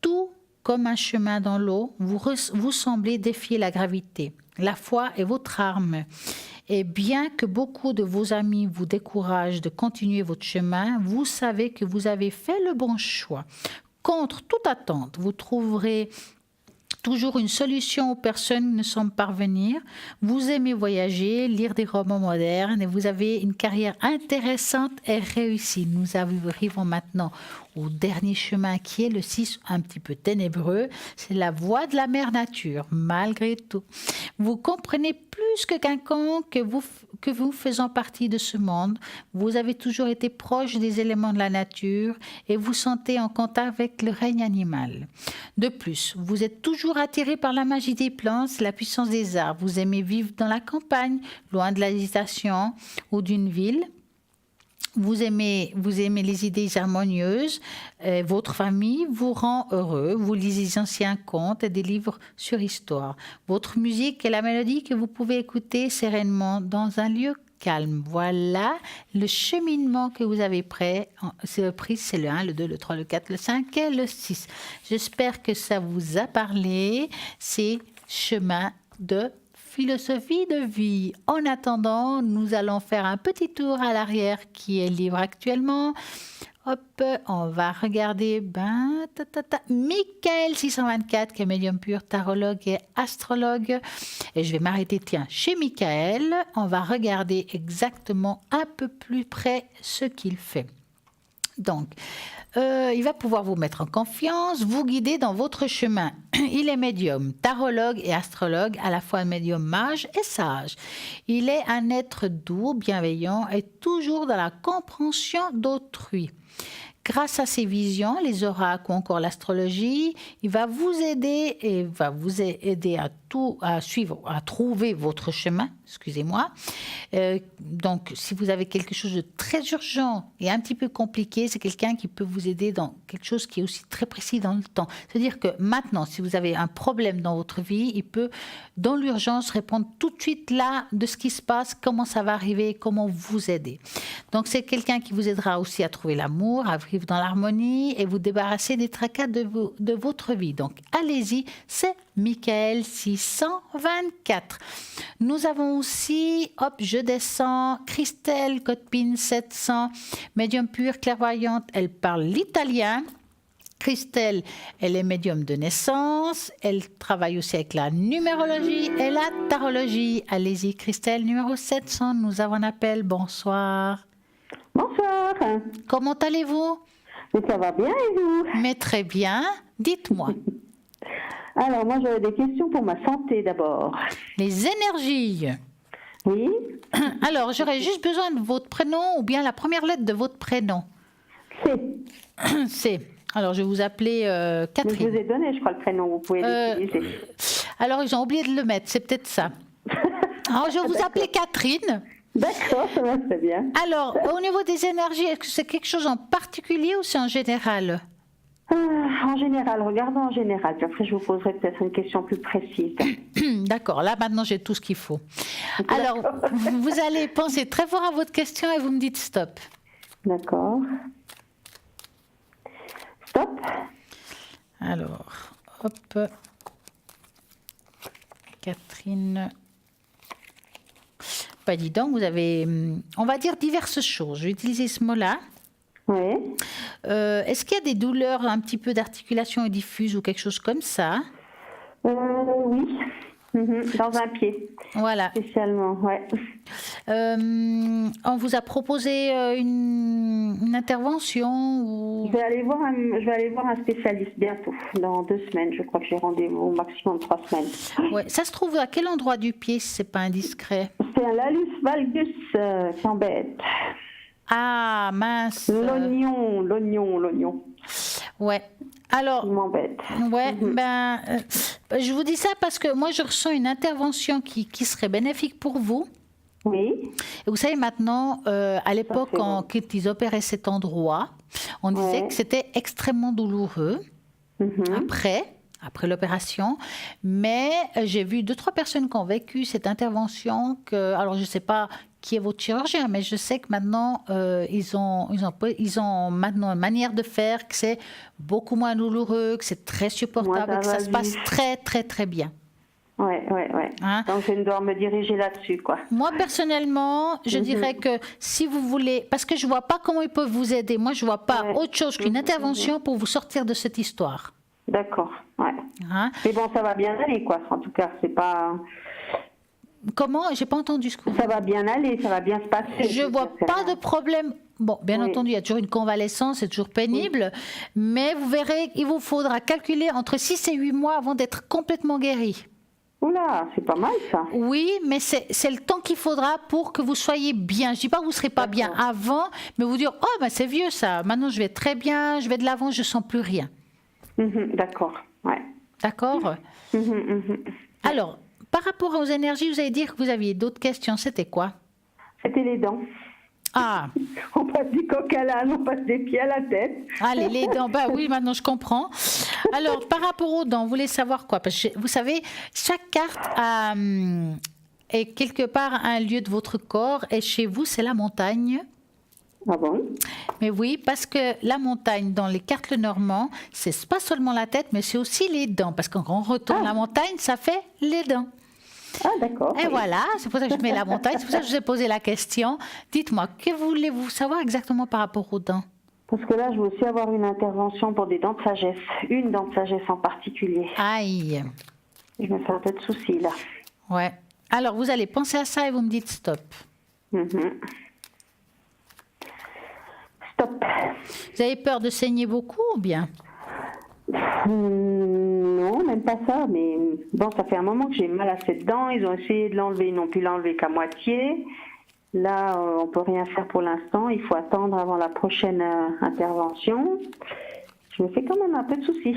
Tout comme un chemin dans l'eau, vous semblez défier la gravité. La foi est votre arme. Et bien que beaucoup de vos amis vous découragent de continuer votre chemin, vous savez que vous avez fait le bon choix. Contre toute attente, vous trouverez toujours une solution aux personnes qui ne semblent parvenir. Vous aimez voyager, lire des romans modernes et vous avez une carrière intéressante et réussie. Nous arrivons maintenant au dernier chemin qui est le 6, un petit peu ténébreux. C'est la voie de la mère nature, malgré tout. Vous comprenez plus que quiconque que vous faisant partie de ce monde. Vous avez toujours été proche des éléments de la nature et vous sentez en contact avec le règne animal. De plus, vous êtes toujours attiré par la magie des plantes, la puissance des arbres. Vous aimez vivre dans la campagne, loin de l'agitation ou d'une ville. Vous aimez les idées harmonieuses. Votre famille vous rend heureux. Vous lisez des anciens contes et des livres sur histoire. Votre musique est la mélodie que vous pouvez écouter sereinement dans un lieu calme. Voilà le cheminement que vous avez pris. C'est le 1, le 2, le 3, le 4, le 5 et le 6. J'espère que ça vous a parlé. C'est chemin de philosophie de vie. En attendant, nous allons faire un petit tour à l'arrière qui est libre actuellement. Hop, on va regarder Michael 624 qui est médium pur, tarologue et astrologue. Et je vais m'arrêter, chez Michael. On va regarder exactement un peu plus près ce qu'il fait. Donc, il va pouvoir vous mettre en confiance, vous guider dans votre chemin. Il est médium, tarologue et astrologue, à la fois médium mage et sage. Il est un être doux, bienveillant et toujours dans la compréhension d'autrui. Grâce à ses visions, les oracles ou encore l'astrologie, il va vous aider à trouver votre chemin. Excusez-moi. Donc, si vous avez quelque chose de très urgent et un petit peu compliqué, c'est quelqu'un qui peut vous aider dans quelque chose qui est aussi très précis dans le temps. C'est-à-dire que maintenant, si vous avez un problème dans votre vie, il peut, dans l'urgence, répondre tout de suite là de ce qui se passe, comment ça va arriver, comment vous aider. Donc, c'est quelqu'un qui vous aidera aussi à trouver l'amour, à vivre dans l'harmonie et vous débarrasser des tracas de votre vie. Donc, allez-y, c'est Michael 624. Nous avons aussi, je descends, Christelle, code PIN 700, médium pure, clairvoyante, elle parle l'italien. Christelle, elle est médium de naissance, elle travaille aussi avec la numérologie et la tarologie. Allez-y, Christelle, numéro 700, nous avons un appel. Bonsoir. Bonsoir. Comment allez-vous? Ça va bien et vous? Mais très bien. Dites-moi. Alors, moi, j'avais des questions pour ma santé d'abord. Les énergies. Oui. Alors, j'aurais juste besoin de votre prénom ou bien la première lettre de votre prénom. C. Alors, je vais vous appeler Catherine. Mais je vous ai donné, je crois, le prénom. Vous pouvez l'utiliser. Alors, ils ont oublié de le mettre. C'est peut-être ça. Alors, je vais vous appeler Catherine. D'accord, ça va très bien. Alors, au niveau des énergies, est-ce que c'est quelque chose en particulier ou c'est en général? En général, regardons en général. Puis après, je vous poserai peut-être une question plus précise. D'accord, là maintenant j'ai tout ce qu'il faut. Alors, vous allez penser très fort à votre question et vous me dites stop. D'accord. Stop. Alors, hop. Catherine. Bah, dis donc, vous avez, on va dire diverses choses. Je vais utiliser ce mot-là. Oui. Est-ce qu'il y a des douleurs un petit peu d'articulation et diffuse ou quelque chose comme ça? Oui. Dans un pied. Voilà. Spécialement, ouais. On vous a proposé une intervention ou... Je vais aller voir un spécialiste bientôt, dans 2 semaines. Je crois que j'ai rendez-vous au maximum 3 semaines. Ouais. Ça se trouve à quel endroit du pied, si c'est pas indiscret? C'est un lalus valgus qui embête. Ah, mince. L'oignon. Ouais. Alors, il m'embête. Ouais, je vous dis ça parce que moi, je ressens une intervention qui serait bénéfique pour vous. Oui. Et vous savez maintenant, à l'époque, quand ils opéraient cet endroit, on disait que c'était extrêmement douloureux après l'opération. Mais j'ai vu 2-3 personnes qui ont vécu cette intervention. Alors, je ne sais pas qui est votre chirurgien, mais je sais que maintenant, ils ont maintenant une manière de faire, que c'est beaucoup moins douloureux, que c'est très supportable, que ça se passe très, très, très bien. Oui. Hein? Donc, je dois me diriger là-dessus, quoi. Moi, personnellement, je dirais que si vous voulez, parce que je ne vois pas comment ils peuvent vous aider. Moi, je ne vois pas autre chose qu'une intervention pour vous sortir de cette histoire. D'accord, ouais. Hein? Mais bon, ça va bien aller, quoi. En tout cas, c'est pas... Comment? J'ai pas entendu ce que vous... Ça va bien aller, ça va bien se passer. Je vois pas de problème. Bon, bien entendu, il y a toujours une convalescence, c'est toujours pénible, mais vous verrez, il vous faudra calculer entre 6 et 8 mois avant d'être complètement guéri. Oula, c'est pas mal ça. Oui, mais c'est le temps qu'il faudra pour que vous soyez bien. Je dis pas que vous serez pas bien avant, mais vous dire, oh, ben c'est vieux ça, maintenant je vais très bien, je vais de l'avant, je sens plus rien. D'accord, ouais. D'accord. Alors, par rapport aux énergies, vous allez dire que vous aviez d'autres questions, c'était quoi? C'était les dents. Ah. On passe du coq à l'âne, on passe des pieds à la tête. Allez, les dents, bah oui, maintenant je comprends. Alors, par rapport aux dents, vous voulez savoir quoi? Parce que vous savez, chaque carte est quelque part un lieu de votre corps, et chez vous, c'est la montagne. Ah bon? Mais oui, parce que la montagne, dans les cartes Lenormand, c'est pas seulement la tête, mais c'est aussi les dents. Parce que quand on retourne la montagne, ça fait les dents. Ah, d'accord. Et voilà, c'est pour ça que je mets la montagne, c'est pour ça que je vous ai posé la question. Dites-moi, que voulez-vous savoir exactement par rapport aux dents? Parce que là, je veux aussi avoir une intervention pour des dents de sagesse. Une dent de sagesse en particulier. Aïe. Je me fais un peu de soucis, là. Ouais. Alors, vous allez penser à ça et vous me dites stop. Stop. Vous avez peur de saigner beaucoup ou bien? Non, même pas ça, mais bon, ça fait un moment que j'ai mal à cette dent. Ils ont essayé de l'enlever, ils n'ont pu l'enlever qu'à moitié. Là, on peut rien faire pour l'instant. Il faut attendre avant la prochaine intervention. Je me fais quand même un peu de soucis.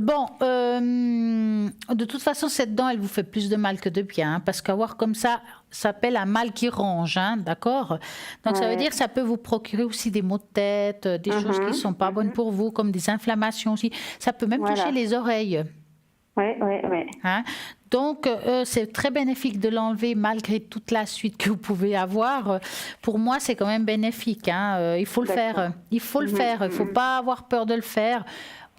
Bon, de toute façon, cette dent, elle vous fait plus de mal que de bien, hein, parce qu'avoir comme ça s'appelle un mal qui ronge, hein, d'accord? Donc, ça veut dire que ça peut vous procurer aussi des maux de tête, des choses qui ne sont pas bonnes pour vous, comme des inflammations aussi. Ça peut même toucher les oreilles. Oui. Hein? Donc, c'est très bénéfique de l'enlever malgré toute la suite que vous pouvez avoir. Pour moi, c'est quand même bénéfique. Hein? Il faut le faire. Il faut le faire. Il ne faut pas avoir peur de le faire.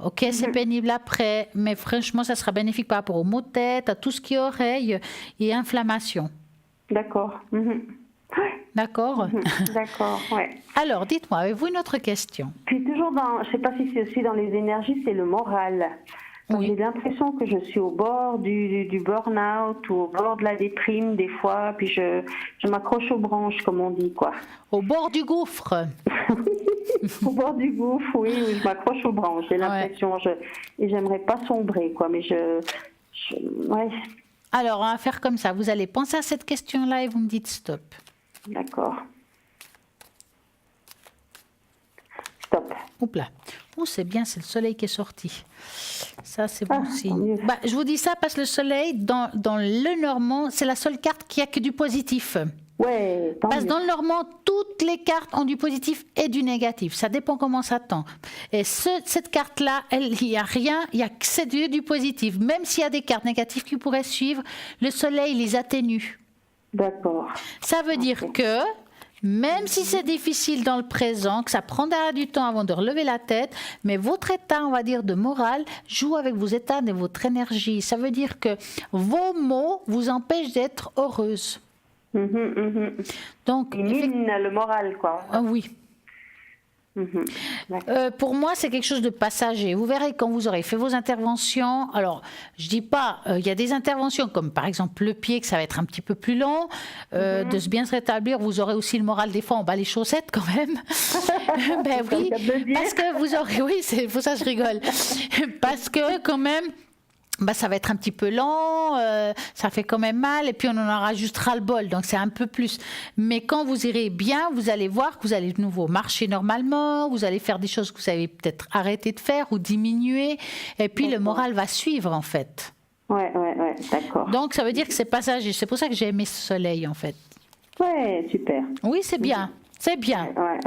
Ok, c'est pénible après, mais franchement, ça sera bénéfique par rapport aux maux de tête, à tout ce qui est oreille et inflammation. D'accord. D'accord. D'accord, ouais. Alors, dites-moi, avez-vous une autre question? Puis toujours dans, je ne sais pas si c'est aussi dans les énergies, c'est le moral. Oui. J'ai l'impression que je suis au bord du burn-out ou au bord de la déprime des fois, puis je m'accroche aux branches, comme on dit, quoi. Au bord du gouffre. Au bord du gouffre, oui, je m'accroche aux branches. J'ai l'impression, et j'aimerais pas sombrer, quoi, mais ouais. Alors, on va faire comme ça. Vous allez penser à cette question-là et vous me dites stop. D'accord. Stop. Oups là. Oh, c'est bien, c'est le soleil qui est sorti. Ça, c'est bon signe. Bah, je vous dis ça parce que le soleil, dans le Normand, c'est la seule carte qui a que du positif. Ouais, parce que dans le Normand, toutes les cartes ont du positif et du négatif. Ça dépend comment ça tend. Et cette carte-là, il n'y a rien, il n'y a que c'est du positif. Même s'il y a des cartes négatives qui pourraient suivre, le soleil les atténue. D'accord. Ça veut dire que même si c'est difficile dans le présent, que ça prendra du temps avant de relever la tête, mais votre état, on va dire, de morale, joue avec vos états et votre énergie. Ça veut dire que vos mots vous empêchent d'être heureuse. Donc, il mine le moral, quoi. Ah oui. Pour moi, c'est quelque chose de passager. Vous verrez quand vous aurez fait vos interventions. Alors, je dis pas, il y a des interventions comme par exemple le pied, que ça va être un petit peu plus long, de bien se rétablir. Vous aurez aussi le moral des fois en bas les chaussettes quand même. Ben oui, parce que vous aurez, oui, c'est pour ça que je rigole, parce que quand même. Bah, ça va être un petit peu lent, ça fait quand même mal, et puis on en aura juste ras-le-bol, donc c'est un peu plus. Mais quand vous irez bien, vous allez voir que vous allez de nouveau marcher normalement, vous allez faire des choses que vous avez peut-être arrêté de faire ou diminuer, et puis le moral va suivre en fait. Ouais, d'accord. Donc, ça veut dire que c'est passager. C'est pour ça que j'ai aimé ce soleil, en fait. Ouais, super. Oui, c'est bien. C'est bien. Ouais.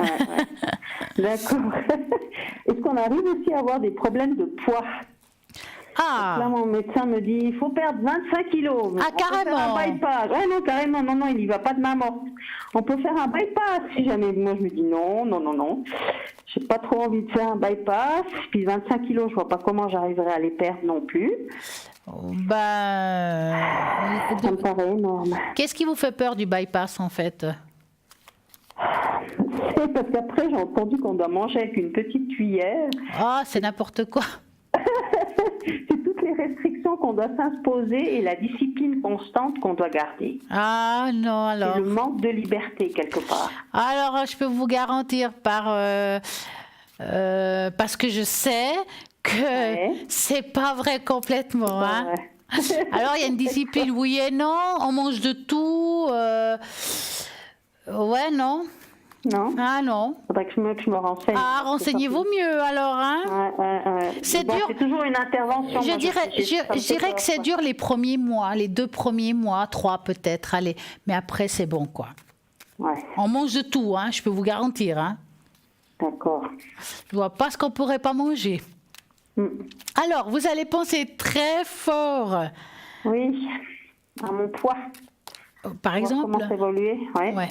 D'accord. Est-ce qu'on arrive aussi à avoir des problèmes de poids? Ah. Là, mon médecin me dit, il faut perdre 25 kilos. Ah, carrément. On peut faire un bypass. Ouais, non, carrément. Non, il n'y va pas de main morte. On peut faire un bypass si jamais. Moi, je me dis non. J'ai pas trop envie de faire un bypass. Puis 25 kilos, je vois pas comment j'arriverai à les perdre non plus. Bah. Ça me paraît énorme. Qu'est-ce qui vous fait peur du bypass, en fait? C'est parce qu'après, j'ai entendu qu'on doit manger avec une petite cuillère. Ah, c'est n'importe quoi. C'est toutes les restrictions qu'on doit s'imposer et la discipline constante qu'on doit garder. Ah non, alors. C'est le manque de liberté quelque part. Alors, je peux vous garantir parce que je sais que c'est pas vrai complètement. Hein. Ouais. Alors, il y a une discipline, oui et non. On mange de tout. Ouais, non. Non. Ah non. Faudrait que je me renseigne. Ah, renseignez-vous mieux alors, hein. Ouais. C'est bon, dur. C'est toujours une intervention. Je dirais que c'est dur les premiers mois, les 2 premiers mois, 3 peut-être, allez. Mais après, c'est bon, quoi. Ouais. On mange de tout, hein, je peux vous garantir, hein. D'accord. Je vois pas ce qu'on pourrait pas manger. Alors, vous allez penser très fort. Oui. À mon poids. Par exemple. Comment évoluer. Ouais.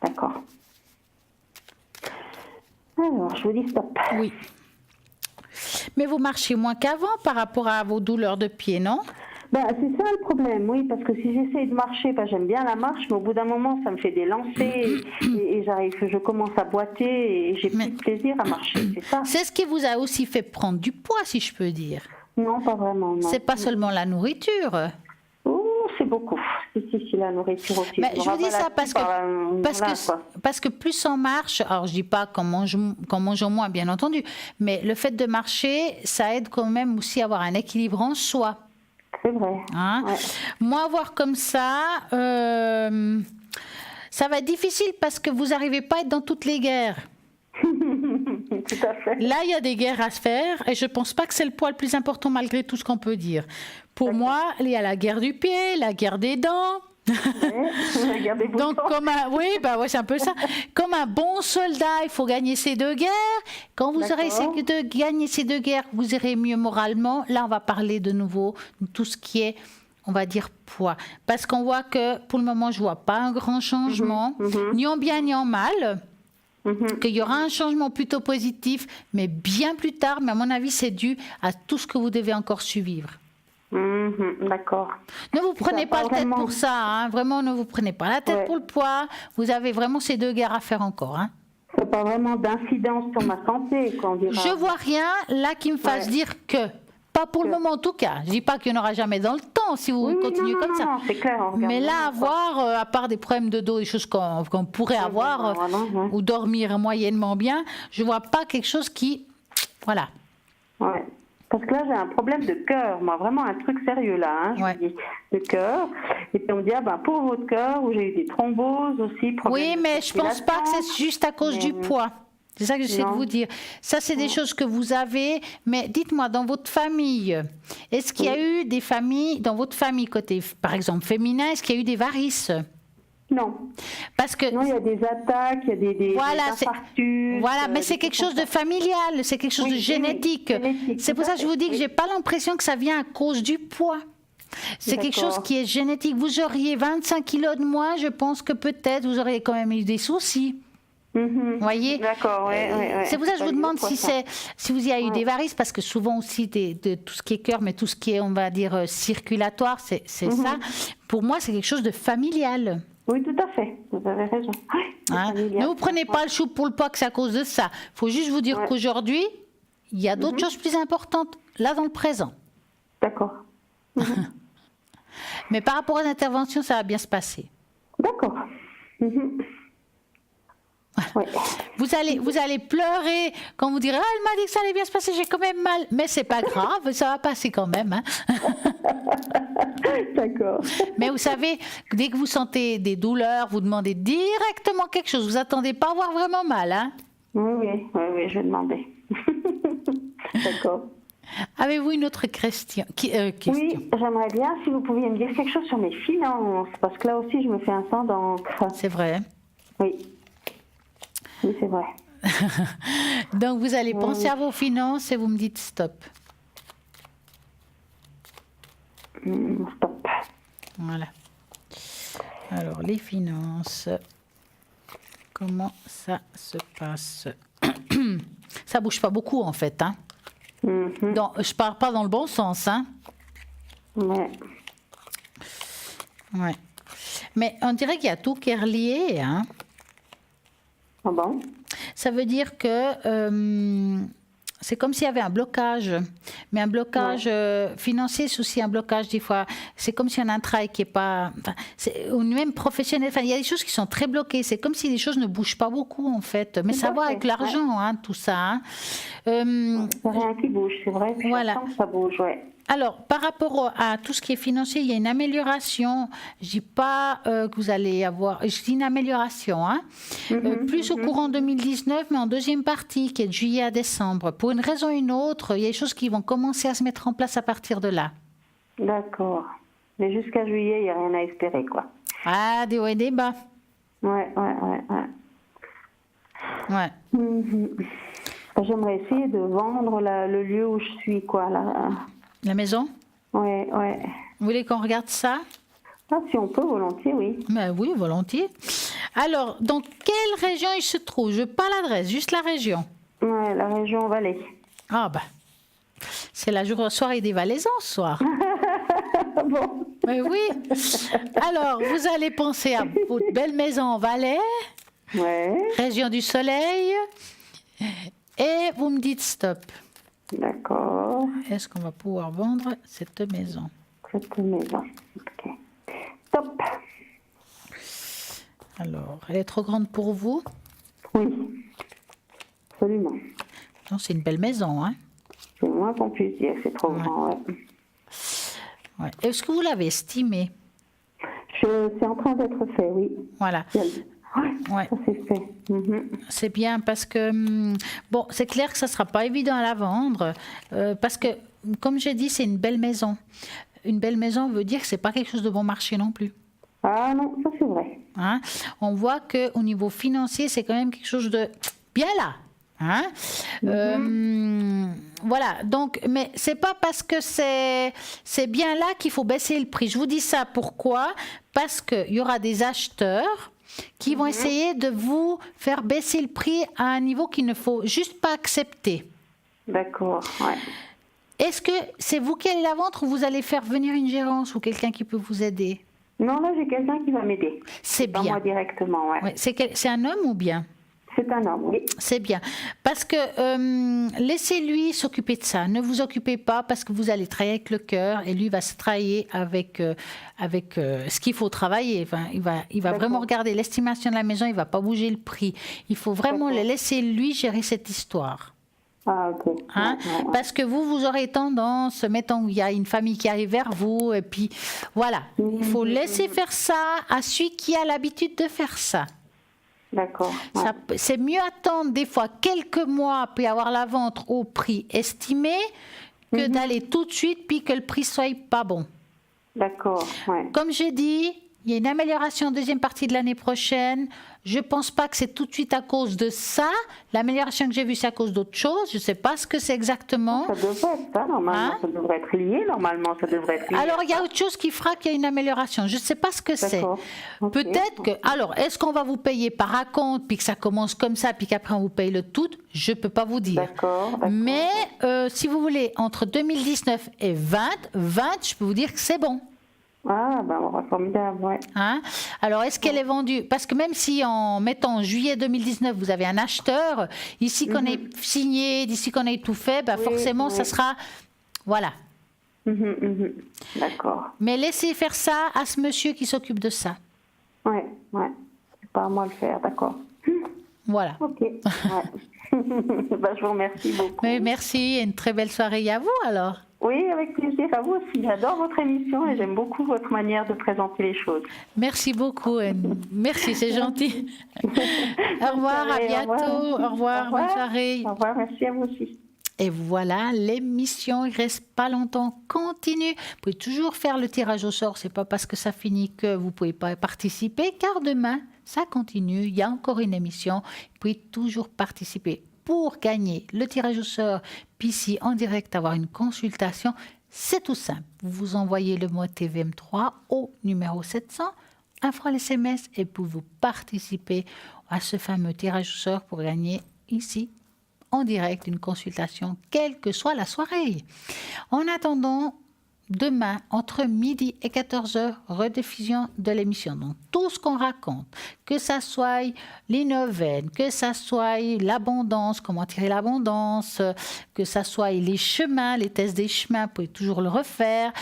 D'accord. Alors, je vous dis stop. Oui. Mais vous marchez moins qu'avant par rapport à vos douleurs de pied, non? Ben, c'est ça le problème, oui, parce que si j'essaye de marcher, j'aime bien la marche, mais au bout d'un moment, ça me fait des lancers et je commence à boiter et j'ai plus de plaisir à marcher, c'est ça? C'est ce qui vous a aussi fait prendre du poids, si je peux dire. Non, pas vraiment, non. C'est pas seulement la nourriture. C'est beaucoup. Si, la nourriture aussi. Mais je vous dis ça parce que plus on marche, alors je dis pas qu'en mangeons moins, bien entendu, mais le fait de marcher, ça aide quand même aussi à avoir un équilibre en soi. C'est vrai. Hein? Ouais. Moi, voir comme ça, ça va être difficile parce que vous n'arrivez pas à être dans toutes les guerres. Tout à fait. Là, il y a des guerres à se faire et je ne pense pas que c'est le poids le plus important malgré tout ce qu'on peut dire. Pour moi, il y a la guerre du pied, la guerre des dents. La guerre des boutons. Donc, c'est un peu ça. Comme un bon soldat, il faut gagner ces 2 guerres. Quand vous aurez gagné ces 2 guerres, vous irez mieux moralement. Là, on va parler de nouveau de tout ce qui est, on va dire, poids. Parce qu'on voit que, pour le moment, je ne vois pas un grand changement, ni en bien ni en mal. Qu'il y aura un changement plutôt positif, mais bien plus tard. Mais à mon avis, c'est dû à tout ce que vous devez encore suivre. D'accord. Ne vous prenez pas la tête pour ça, hein. Vraiment, ne vous prenez pas la tête pour le poids. Vous avez vraiment ces 2 guerres à faire encore. Hein. C'est pas vraiment d'incidence sur ma santé, qu'on dira. Je vois rien là qui me fasse dire que. Pas pour le moment en tout cas. Je dis pas qu'il n'y en aura jamais dans le temps si vous continuez comme ça. Non, c'est clair. Mais là, avoir, à part des problèmes de dos, des choses qu'on pourrait avoir, ou dormir moyennement bien, je vois pas quelque chose qui... Voilà. Ouais. Parce que là, j'ai un problème de cœur, moi, vraiment un truc sérieux là, je dis, de cœur. Et puis on me dit, pour votre cœur, où j'ai eu des thromboses aussi. Oui, mais je pense pas que c'est juste à cause du poids. C'est ça que j'essaie de vous dire. Ça, c'est des choses que vous avez. Mais dites-moi, dans votre famille, est-ce qu'il y a eu des familles, dans votre famille, côté, par exemple, féminin, est-ce qu'il y a eu des varices? Non. Parce que non, il y a des attaques, il y a des infarctus. Voilà, mais c'est quelque chose de familial, c'est quelque chose de génétique. C'est pour ça que je vous dis que j'ai pas l'impression que ça vient à cause du poids. C'est quelque chose qui est génétique. Vous auriez 25 kilos de moins, je pense que peut-être vous auriez quand même eu des soucis. Vous voyez? D'accord, c'est pour ça que je vous demande si vous y avez eu des varices, parce que souvent aussi de tout ce qui est cœur, mais tout ce qui est, on va dire, circulatoire, c'est ça. Pour moi, c'est quelque chose de familial. Oui, tout à fait. Vous avez raison. Ne vous prenez pas le chou pour le poids que c'est à cause de ça. Il faut juste vous dire qu'aujourd'hui, il y a d'autres choses plus importantes, là, dans le présent. D'accord. Mais par rapport aux interventions, ça va bien se passer. D'accord. Ouais. Vous allez pleurer quand vous direz « Ah, elle m'a dit que ça allait bien se passer, j'ai quand même mal. » Mais c'est pas grave, ça va passer quand même. Hein. D'accord. Mais vous savez, dès que vous sentez des douleurs, vous demandez directement quelque chose. Vous attendez pas à avoir vraiment mal. Hein. Oui, je vais demander. D'accord. Avez-vous une autre question? Oui, j'aimerais bien si vous pouviez me dire quelque chose sur mes finances, parce que là aussi je me fais un sang d'encre. C'est vrai. Oui, c'est vrai. Donc vous allez penser à vos finances et vous me dites stop. Stop. Voilà. Alors les finances, comment ça se passe? Ça bouge pas beaucoup en fait, hein. Je pars pas dans le bon sens, hein. Ouais. Ouais. Mais on dirait qu'il y a tout qui est relié, hein. Ah bon? Ça veut dire que c'est comme s'il y avait un blocage. Mais un blocage financier, c'est aussi un blocage des fois. C'est comme si on a un travail qui n'est pas... ou même professionnel. Enfin, il y a des choses qui sont très bloquées. C'est comme si les choses ne bougent pas beaucoup, en fait. Mais ça va avec l'argent, hein, tout ça. Hein. Rien qui bouge, c'est vrai. Voilà. Je sens que ça bouge, ouais. Alors, par rapport à tout ce qui est financier, il y a une amélioration. Je ne dis pas que vous allez avoir... Je dis une amélioration, hein. Plus au courant 2019, mais en deuxième partie, qui est de juillet à décembre. Pour une raison ou une autre, il y a des choses qui vont commencer à se mettre en place à partir de là. D'accord. Mais jusqu'à juillet, il n'y a rien à espérer, quoi. Ah, des hauts et des bas. Ouais. Ouais. J'aimerais essayer de vendre le lieu où je suis, quoi, là. La maison? Ouais. Vous voulez qu'on regarde ça? Ah, si on peut, volontiers, oui. Ben oui, volontiers. Alors, dans quelle région il se trouve? Je veux pas l'adresse, juste la région. Ouais, la région Valais. Ah ben, c'est la soirée des Valaisans ce soir. Bon. Mais oui. Alors, vous allez penser à votre belle maison en Valais, région du soleil, et vous me dites stop. D'accord. Est-ce qu'on va pouvoir vendre cette maison? Cette maison, ok. Stop. Alors, elle est trop grande pour vous? Oui, absolument. Non, c'est une belle maison, hein? C'est le moins qu'on puisse dire, c'est trop grand, Ouais. Est-ce que vous l'avez estimé? C'est en train d'être fait, oui. Voilà. Ouais. Ça c'est fait. C'est bien parce que, bon, c'est clair que ça ne sera pas évident à la vendre parce que, comme j'ai dit, c'est une belle maison. Une belle maison veut dire que ce n'est pas quelque chose de bon marché non plus. Ah non, ça c'est vrai. Hein? On voit qu'au niveau financier, c'est quand même quelque chose de bien là. Hein? Voilà, donc, mais c'est pas parce que c'est bien là qu'il faut baisser le prix. Je vous dis ça pourquoi? Parce qu'il y aura des acheteurs qui vont essayer de vous faire baisser le prix à un niveau qu'il ne faut juste pas accepter. D'accord, ouais. Est-ce que c'est vous qui allez la vendre ou vous allez faire venir une gérance ou quelqu'un qui peut vous aider? Non, là j'ai quelqu'un qui va m'aider. C'est bien. Pas moi directement, ouais. C'est un homme ou bien? C'est un homme, oui. C'est bien. Parce que laissez-lui s'occuper de ça. Ne vous occupez pas parce que vous allez travailler avec le cœur et lui va se travailler avec ce qu'il faut travailler. Enfin, il va vraiment regarder l'estimation de la maison, il ne va pas bouger le prix. Il faut vraiment le laisser lui gérer cette histoire. Ah, ok. Hein? Parce que vous aurez tendance, mettons, il y a une famille qui arrive vers vous, et puis voilà. Il faut laisser faire ça à celui qui a l'habitude de faire ça. D'accord. Ouais. C'est mieux attendre des fois quelques mois puis avoir la vente au prix estimé que d'aller tout de suite puis que le prix soit pas bon. D'accord. Ouais. Comme j'ai dit, il y a une amélioration en deuxième partie de l'année prochaine. Je ne pense pas que c'est tout de suite à cause de ça. L'amélioration que j'ai vue, c'est à cause d'autre chose. Je ne sais pas ce que c'est exactement. Ça devrait être ça, normalement. Ça devrait être lié, normalement. Ça devrait être lié. Alors, il y a autre chose qui fera qu'il y a une amélioration. Je ne sais pas ce que c'est. Okay. Peut-être que... Alors, est-ce qu'on va vous payer par acompte, puis que ça commence comme ça, puis qu'après on vous paye le tout? Je ne peux pas vous dire. D'accord. Mais si vous voulez, entre 2019 et 20, je peux vous dire que c'est bon. Ah, ben on va formidable, ouais. Hein? Alors, est-ce qu'elle est vendue? Parce que même si en mettant juillet 2019, vous avez un acheteur, ici qu'on ait signé, d'ici qu'on ait tout fait, ben forcément, ça sera... Voilà. D'accord. Mais laissez faire ça à ce monsieur qui s'occupe de ça. Ouais. C'est pas à moi de le faire, d'accord. Voilà. Ok, ouais. Je vous remercie beaucoup. Mais merci et une très belle soirée à vous, alors. Oui, avec plaisir, à vous aussi. J'adore votre émission et j'aime beaucoup votre manière de présenter les choses. Merci beaucoup, Anne. Merci, c'est gentil. Au revoir, à bientôt. Au revoir, bonne soirée. Au revoir, merci à vous aussi. Et voilà, l'émission, il reste pas longtemps, continue. Vous pouvez toujours faire le tirage au sort, c'est pas parce que ça finit que vous pouvez pas participer, car demain, ça continue, il y a encore une émission, vous pouvez toujours participer. Pour gagner le tirage au sort, puis ici en direct avoir une consultation, c'est tout simple. Vous envoyez le mot TVM3 au numéro 700, un franc SMS, et vous participez à ce fameux tirage au sort pour gagner ici en direct une consultation, quelle que soit la soirée. En attendant, demain, entre midi et 14h, rediffusion de l'émission. Donc, tout ce qu'on raconte, que ça soit les neuvaines, que ça soit l'abondance, comment tirer l'abondance, que ça soit les chemins, les tests des chemins, vous pouvez toujours le refaire,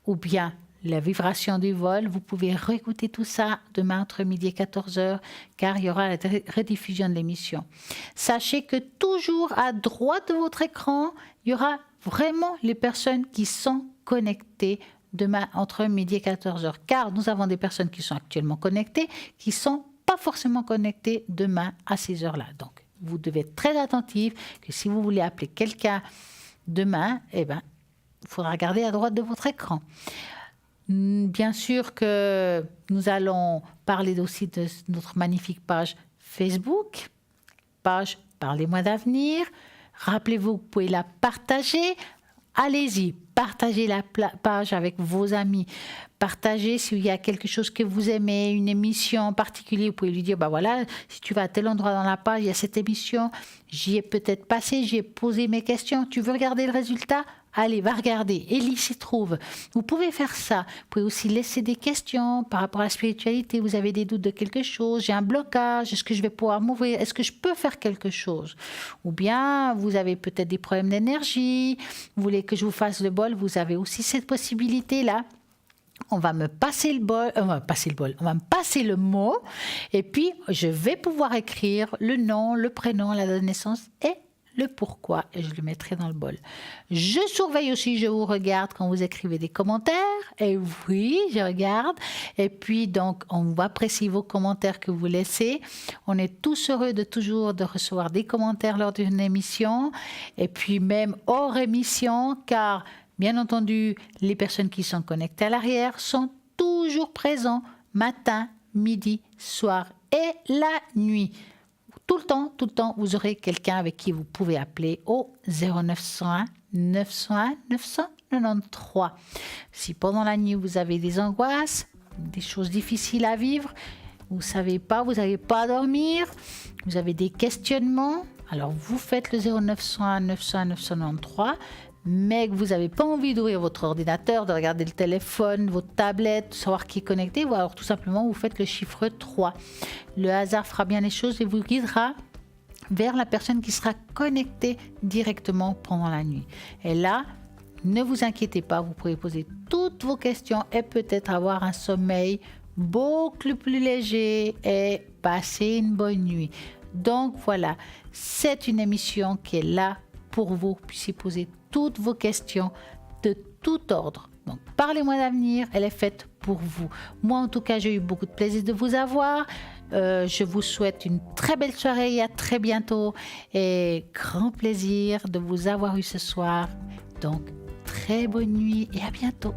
ou bien la vibration du vol, vous pouvez réécouter tout ça demain entre midi et 14h, car il y aura la rediffusion de l'émission. Sachez que toujours à droite de votre écran, il y aura vraiment les personnes qui sont connectées demain entre midi et 14h, car nous avons des personnes qui sont actuellement connectées, qui ne sont pas forcément connectées demain à ces heures-là. Donc, vous devez être très attentif que si vous voulez appeler quelqu'un demain, il faudra regarder à droite de votre écran. Bien sûr que nous allons parler aussi de notre magnifique page Facebook, page Parlez-moi d'avenir. Rappelez-vous, vous pouvez la partager. Allez-y, partagez la page avec vos amis. Partagez s'il y a quelque chose que vous aimez, une émission en particulier. Vous pouvez lui dire, voilà, si tu vas à tel endroit dans la page, il y a cette émission. J'y ai peut-être passé, j'y ai posé mes questions. Tu veux regarder le résultat ? Allez, va regarder. Élie s'y trouve. Vous pouvez faire ça. Vous pouvez aussi laisser des questions par rapport à la spiritualité. Vous avez des doutes de quelque chose. J'ai un blocage. Est-ce que je vais pouvoir m'ouvrir ? Est-ce que je peux faire quelque chose ? Ou bien, vous avez peut-être des problèmes d'énergie. Vous voulez que je vous fasse le bol ? Vous avez aussi cette possibilité-là. On va me passer le bol, on va me passer le mot. Et puis, je vais pouvoir écrire le nom, le prénom, la date de naissance et le pourquoi, et je le mettrai dans le bol. Je surveille aussi, je vous regarde quand vous écrivez des commentaires, et oui, je regarde, et puis donc on apprécie vos commentaires que vous laissez. On est tous heureux de recevoir des commentaires lors d'une émission, et puis même hors émission, car bien entendu, les personnes qui sont connectées à l'arrière sont toujours présents matin, midi, soir et la nuit. Tout le temps, vous aurez quelqu'un avec qui vous pouvez appeler au 0901 901 993. Si pendant la nuit, vous avez des angoisses, des choses difficiles à vivre, vous ne savez pas, vous n'arrivez pas à dormir, vous avez des questionnements, alors vous faites le 0901 901 993, mais que vous n'avez pas envie d'ouvrir votre ordinateur, de regarder le téléphone, votre tablette, de savoir qui est connecté, ou alors tout simplement vous faites le chiffre 3. Le hasard fera bien les choses et vous guidera vers la personne qui sera connectée directement pendant la nuit. Et là, ne vous inquiétez pas, vous pourrez poser toutes vos questions et peut-être avoir un sommeil beaucoup plus léger et passer une bonne nuit. Donc voilà, c'est une émission qui est là pour vous, puissiez poser toutes vos questions de tout ordre. Donc, Parlez-moi d'avenir, elle est faite pour vous. Moi, en tout cas, j'ai eu beaucoup de plaisir de vous avoir. Je vous souhaite une très belle soirée et à très bientôt. Et grand plaisir de vous avoir eu ce soir. Donc, très bonne nuit et à bientôt.